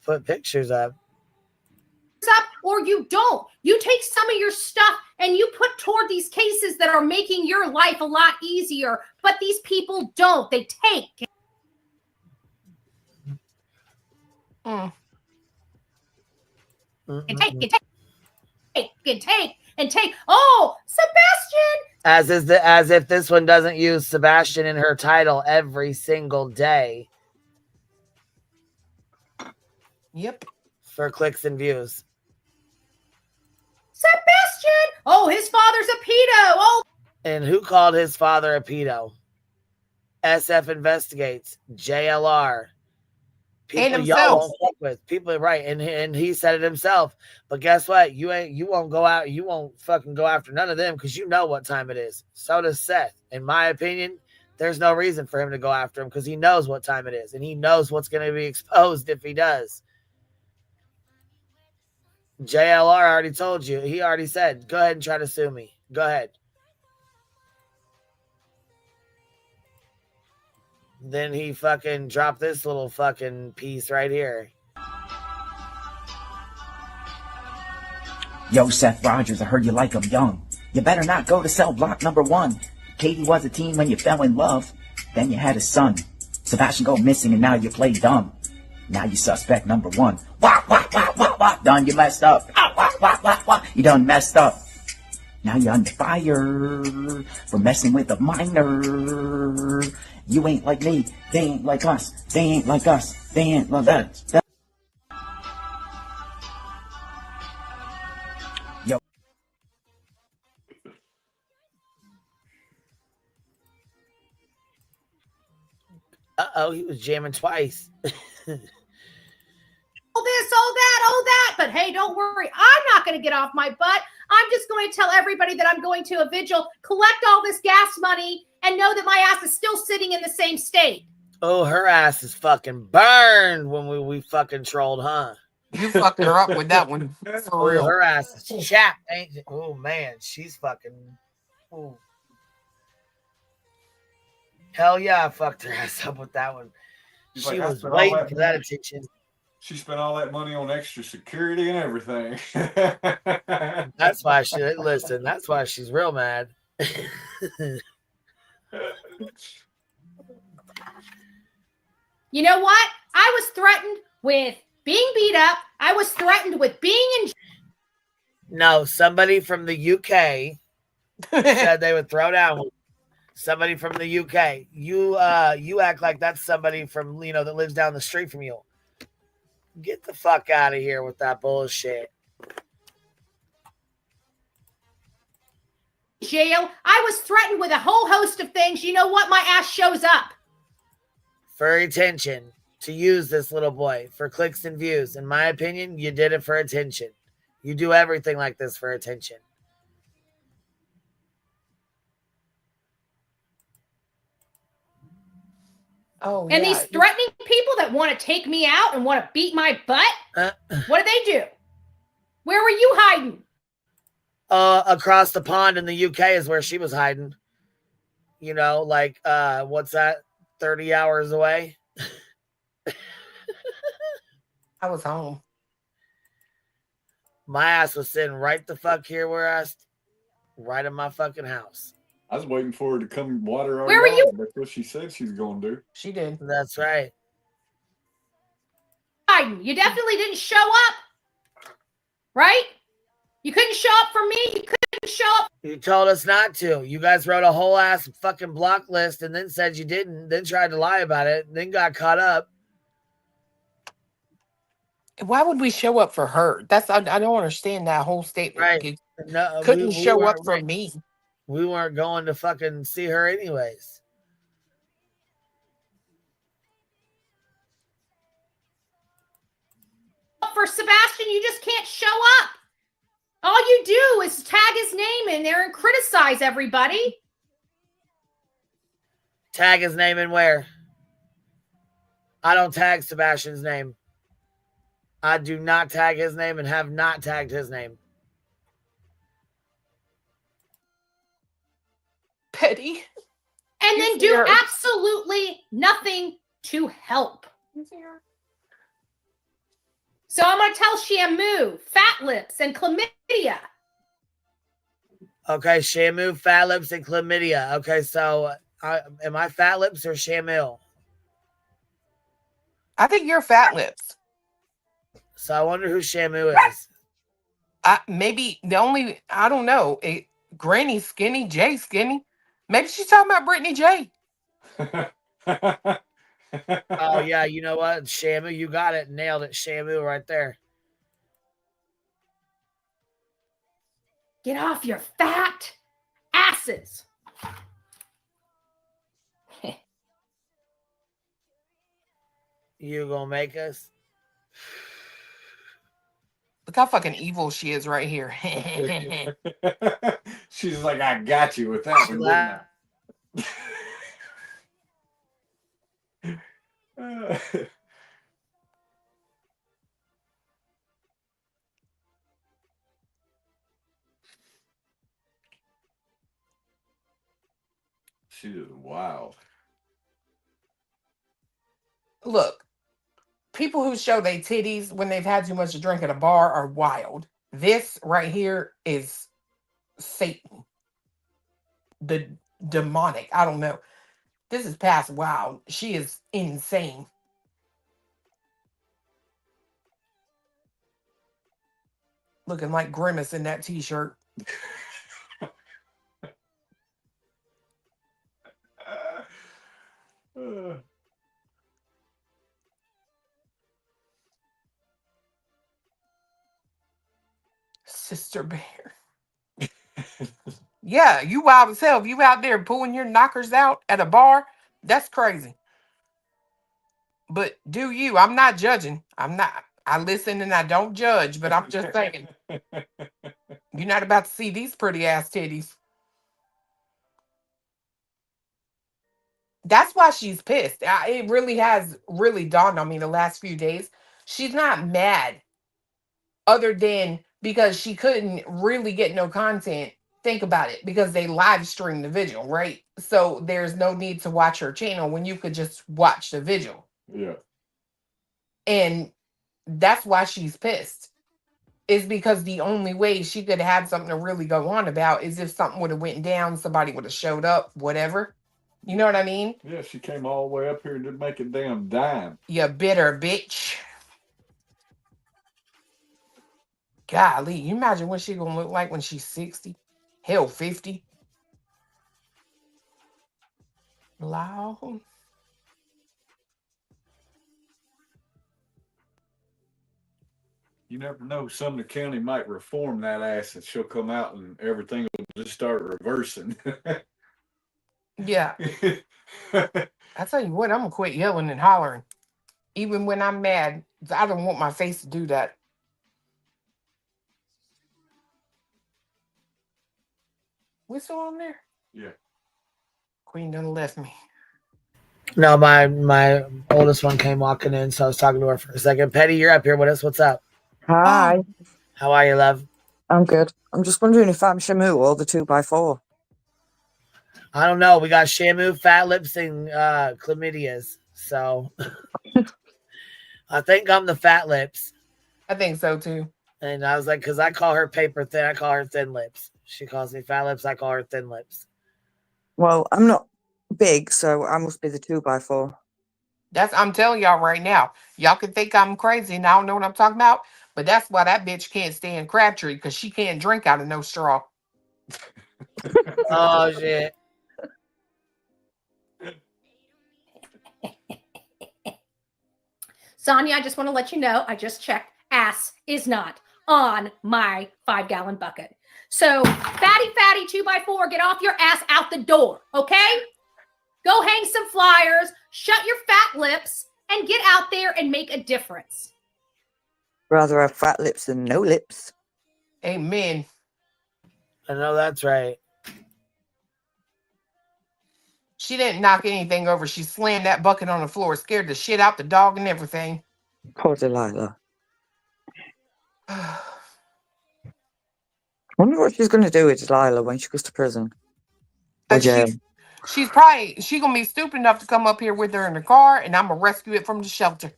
Put pictures up. up or you don't. You take some of your stuff and you put toward these cases that are making your life a lot easier, but these people don't. They take. And take, and take, and take, and take. Oh, Sebastian! As if this one doesn't use Sebastian in her title every single day. Yep. For clicks and views. Sebastian! Oh, his father's a pedo. Oh. And who called his father a pedo? SF investigates. JLR. People y'all won't fuck with. People, right? And he said it himself. But guess what? You won't go out. You won't fucking go after none of them because you know what time it is. So does Seth. In my opinion, there's no reason for him to go after him because he knows what time it is and he knows what's going to be exposed if he does. JLR already told you. He already said, go ahead and try to sue me. Go ahead. Then he fucking dropped this little fucking piece right here. Yo, Seth Rogers, I heard you like him young. You better not go to cell block number 1. Katie was a teen when you fell in love. Then you had a son. Sebastian go missing and now you play dumb. Now you suspect number 1. Wah, wah, wah, wah, wah. Done, you messed up. Ah, wah, wah, wah, wah. You done messed up. Now you're under fire for messing with a minor. You ain't like me. They ain't like us. They ain't like us. They ain't like us. Yo. Uh-oh, he was jamming twice. All this, all that, all that. But hey, don't worry. I'm not going to get off my butt. I'm just going to tell everybody that I'm going to a vigil, collect all this gas money, and know that my ass is still sitting in the same state. Oh, her ass is fucking burned when we fucking trolled, huh? You fucked her up with that one. For real. Her ass is chapped, ain't it? Oh, man. She's fucking... Ooh. Hell yeah, I fucked her ass up with that one. She was waiting for that attention. She spent all that money on extra security and everything. That's why listen, that's why she's real mad. You know what? I was threatened with being beat up. I was threatened with being in. No, somebody from the UK said they would throw down. Somebody from the UK. You act like that's somebody from that lives down the street from you. Get the fuck out of here with that bullshit. Jail. I was threatened with a whole host of things. You know what? My ass shows up. For attention. To use this little boy. For clicks and views. In my opinion, you did it for attention. You do everything like this for attention. Oh, and these threatening people that want to take me out and want to beat my butt, what did they do? Where were you hiding? Across the pond in the UK is where she was hiding. What's that? 30 hours away? I was home. My ass was sitting right the fuck here right in my fucking house. I was waiting for her to come water our Where were you? That's what she said she's going to do. She did. That's right. You definitely didn't show up. Right? You couldn't show up for me. You couldn't show up. You told us not to. You guys wrote a whole ass fucking block list and then said you didn't, then tried to lie about it, then got caught up. Why would we show up for her? I don't understand that whole statement. Right. No, couldn't show up for me. We weren't going to fucking see her anyways. For Sebastian, you just can't show up. All you do is tag his name in there and criticize everybody. Tag his name in where? I don't tag Sebastian's name. I do not tag his name and have not tagged his name. Petty. And then do absolutely nothing to help. So I'm going to tell Shamu, fat lips, and chlamydia. Okay, Shamu, fat lips, and chlamydia. Okay, so am I fat lips or Shamu? I think you're fat lips. So I wonder who Shamu is. Maybe the only, I don't know. Granny skinny, Jay skinny. Maybe she's talking about Brittany J. Oh yeah, you know what? Shamu, you got it. Nailed it. Shamu right there. Get off your fat asses. You gonna make us? Look how fucking evil she is right here. She's like, I got you with that one, didn't I? She is wild. Look, people who show their titties when they've had too much to drink at a bar are wild. This right here is Satan. The demonic. I don't know. This is past wild. She is insane. Looking like Grimace in that t-shirt. Sister Bear. Yeah, you wild as hell. If you out there pulling your knockers out at a bar, that's crazy. But do you? I'm not judging. I'm not. I listen and I don't judge, but I'm just saying. You're not about to see these pretty ass titties. That's why she's pissed. It really has really dawned on me the last few days. She's not mad other than because she couldn't really get no content. Think about it, because they live stream the vigil, right? So there's no need to watch her channel when you could just watch the vigil. Yeah. And that's why she's pissed. Is because the only way she could have had something to really go on about is if something would have went down, somebody would have showed up, whatever. You know what I mean? Yeah, she came all the way up here to make a damn dime. You bitter bitch. Golly, you imagine what she gonna look like when she's 60? Hell, 50. Loud. You never know. Sumner County might reform that ass and she'll come out and everything will just start reversing. Yeah. I tell you what, I'm gonna quit yelling and hollering. Even when I'm mad. I don't want my face to do that. We still on there? Yeah. Queen done left me. No, my oldest one came walking in, so I was talking to her for a second. Petty, you're up here with us. What's up? Hi. How are you, love? I'm good. I'm just wondering if I'm Shamu or the 2x4. I don't know. We got Shamu, fat lips, and chlamydias. So I think I'm the fat lips. I think so too. And I was like, because I call her paper thin, I call her thin lips. She calls me fat lips, I call her thin lips. Well, I'm not big, so I must be the 2x4. I'm telling y'all right now. Y'all can think I'm crazy and I don't know what I'm talking about, but that's why that bitch can't stand Crabtree, because she can't drink out of no straw. Oh shit. Sonia, I just want to let you know, I just checked. Ass is not on my 5-gallon bucket. So, fatty 2x4, get off your ass out the door, okay? Go hang some flyers, shut your fat lips, and get out there and make a difference. Rather have fat lips than no lips. Amen. I know that's right. She didn't knock anything over. She slammed that bucket on the floor, scared the shit out the dog and everything. Poor Delilah. I wonder what she's going to do with Delilah when she goes to prison. Or jail. She's gonna be stupid enough to come up here with her in the car, and I'm gonna rescue it from the shelter.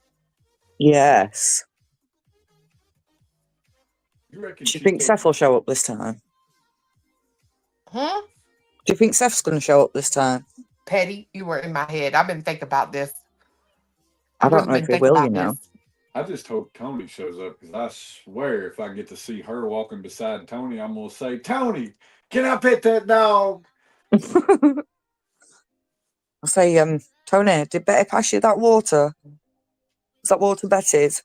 Yes. You reckon Do you think Seth will show up this time? Huh? Do you think Seth's going to show up this time? Petty, you were in my head. I've been thinking about this. I I've don't really know if been he thinking will, you about know. this. I just hope Tony shows up because I swear if I get to see her walking beside Tony, I'm gonna say, Tony, can I pet that dog? I'll say, Tony, did Betty pass you that water? Is that water Betty's?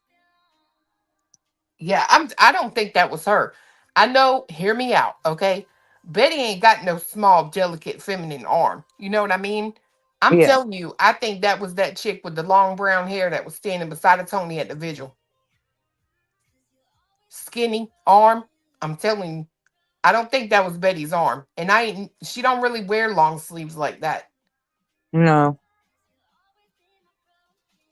Yeah, I don't think that was her. I know, hear me out, okay? Betty ain't got no small, delicate, feminine arm. You know what I mean? I'm Yeah. telling you, I think that was that chick with the long brown hair that was standing beside of Tony at the vigil. Skinny arm. I'm telling you. I don't think that was Betty's arm. And she don't really wear long sleeves like that. No.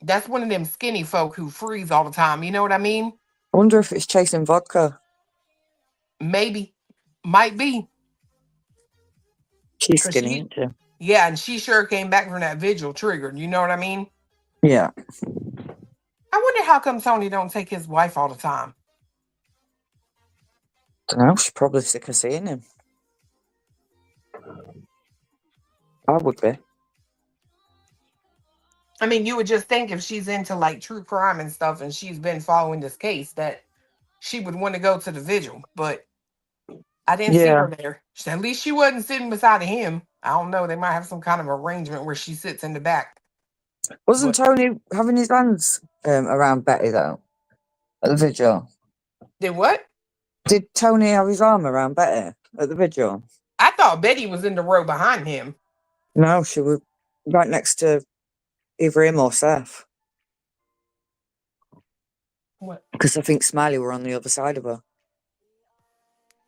That's one of them skinny folk who freeze all the time. You know what I mean? I wonder if it's chasing vodka. Maybe. Might be. She's 'Cause skinny, isn't she? Yeah, and she sure came back from that vigil triggered. You know what I mean? Yeah. I wonder how come Tony don't take his wife all the time. Don't know. She's probably sick of seeing him. I would be. I mean, you would just think if she's into like true crime and stuff and she's been following this case that she would want to go to the vigil, but I didn't see her there. At least she wasn't sitting beside of him. I don't know. They might have some kind of arrangement where she sits in the back. Wasn't Tony having his hands around Betty, though? At the vigil? Did what? Did Tony have his arm around Betty at the vigil? I thought Betty was in the row behind him. No, she was right next to either him or Seth. What? Because I think Smiley were on the other side of her.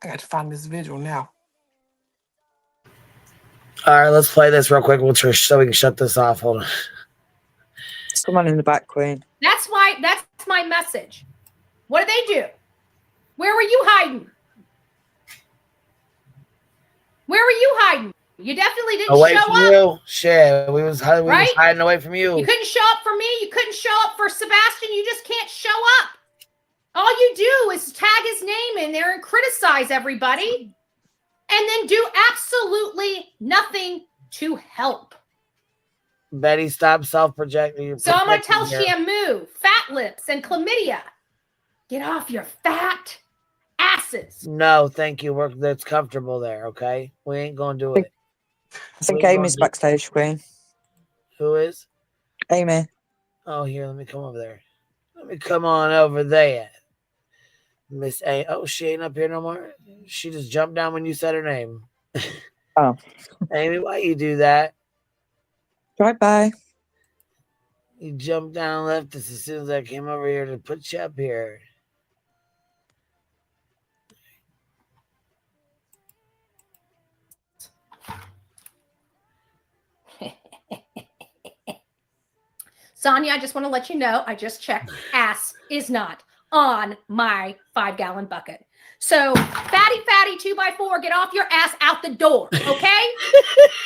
I got to find this vigil now. All right, let's play this real quick, so we can shut this off. Hold on. Someone in the back, Queen. That's my message. What did they do? Where were you hiding? Where were you hiding? You definitely didn't Away show from up. you. Shit, we was Right? hiding away from you. You couldn't show up for me. You couldn't show up for Sebastian. You just can't show up. All you do is tag his name in there and criticize everybody and then do absolutely nothing to help. Betty, stop self-projecting. So I'm going to tell Shamu, Fat Lips, and Chlamydia, get off your fat asses. No, thank you. That's comfortable there, okay? We ain't going to do it. I think Amy's backstage, Queen. Who is? Amy. Oh, here, let me come over there. Let me come on over there. Miss A. Oh, she ain't up here no more. She just jumped down when you said her name. Oh. Amy, why you do that? Right by. You jumped down and left us as soon as I came over here to put you up here. Sonia, I just want to let you know, I just checked. Ass is not on my 5-gallon bucket. So, fatty 2x4, get off your ass out the door, okay?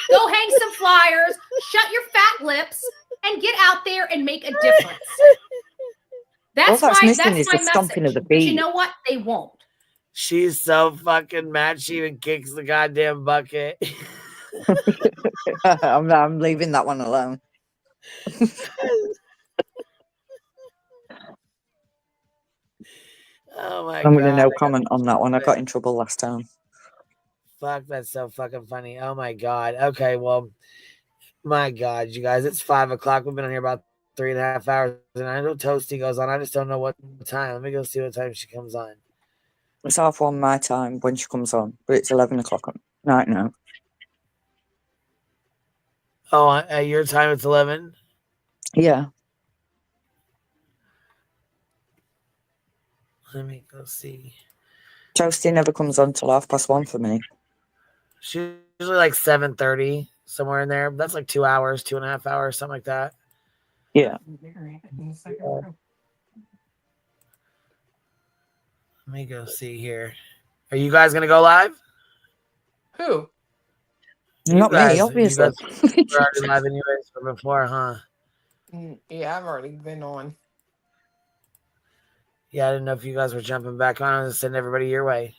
Go hang some flyers, shut your fat lips, and get out there and make a difference. That's All that's my missing is the message. stomping of the But you feet. know what? They won't. She's so fucking mad. She even kicks the goddamn bucket. I'm leaving that one alone. Oh my I'm going to God. no comment on that one. I got in trouble last time. Fuck, that's so fucking funny. Oh my God. Okay, well, my God, you guys, it's 5 o'clock. We've been on here about 3.5 hours, and I know Toasty goes on. I just don't know what time. Let me go see what time she comes on. It's 1:30 my time when she comes on, but it's 11 o'clock at night now. Oh, at your time, it's 11? Yeah. Let me go see. Toasty never comes on till 1:30 for me. She's usually like 7:30, somewhere in there. That's like 2 hours, 2.5 hours, something like that. Yeah. Let me go see here. Are you guys gonna go live? Who? Not me, obviously. You guys were already live anyways from before, huh? Yeah, I've already been on. Yeah, I didn't know if you guys were jumping back on. I was sending everybody your way.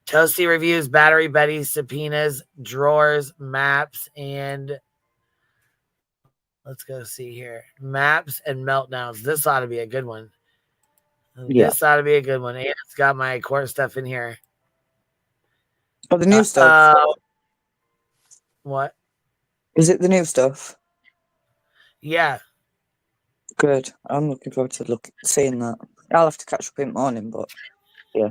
Toasty reviews, Battery Betty, subpoenas, drawers, maps, and let's go see here. Maps and meltdowns. This ought to be a good one. Yeah. This ought to be a good one. And it's got my court stuff in here. Oh, the new stuff. What? Is it the new stuff? Yeah. Good. I'm looking forward to seeing that. I'll have to catch up in the morning, but yeah.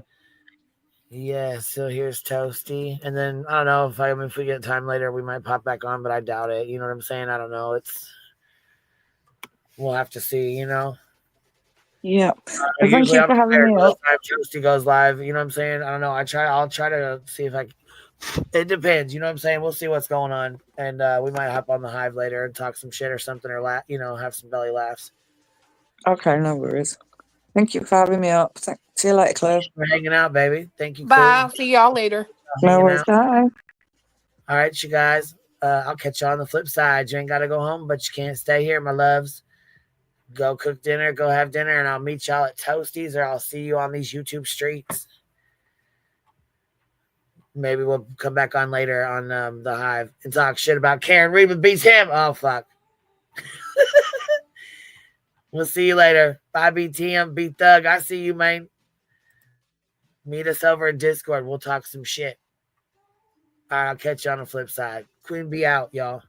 Yeah, so here's Toasty. And then I don't know if we get time later, we might pop back on, but I doubt it. You know what I'm saying? I don't know. We'll have to see, you know. Yeah. Well, thank Usually you I'm for having prepared me by the up. time Toasty goes live. You know what I'm saying? I don't know. I'll try to see if it depends. You know what I'm saying? We'll see what's going on. And we might hop on the hive later and talk some shit or something or have some belly laughs. Okay, no worries. Thank you for having me up. See you later, Claire. Thanks for hanging out, baby. Thank you, Bye. Queen. See y'all later. No worries. Bye. All right, you guys. I'll catch you on the flip side. You ain't got to go home, but you can't stay here, my loves. Go cook dinner, go have dinner, and I'll meet y'all at Toasties, or I'll see you on these YouTube streets. Maybe we'll come back on later on the hive and talk shit about Karen Reba beats him. Oh, fuck. We'll see you later. Bye, BTM, B Thug. I see you, man. Meet us over in Discord. We'll talk some shit. All right, I'll catch you on the flip side. Queen be out, y'all.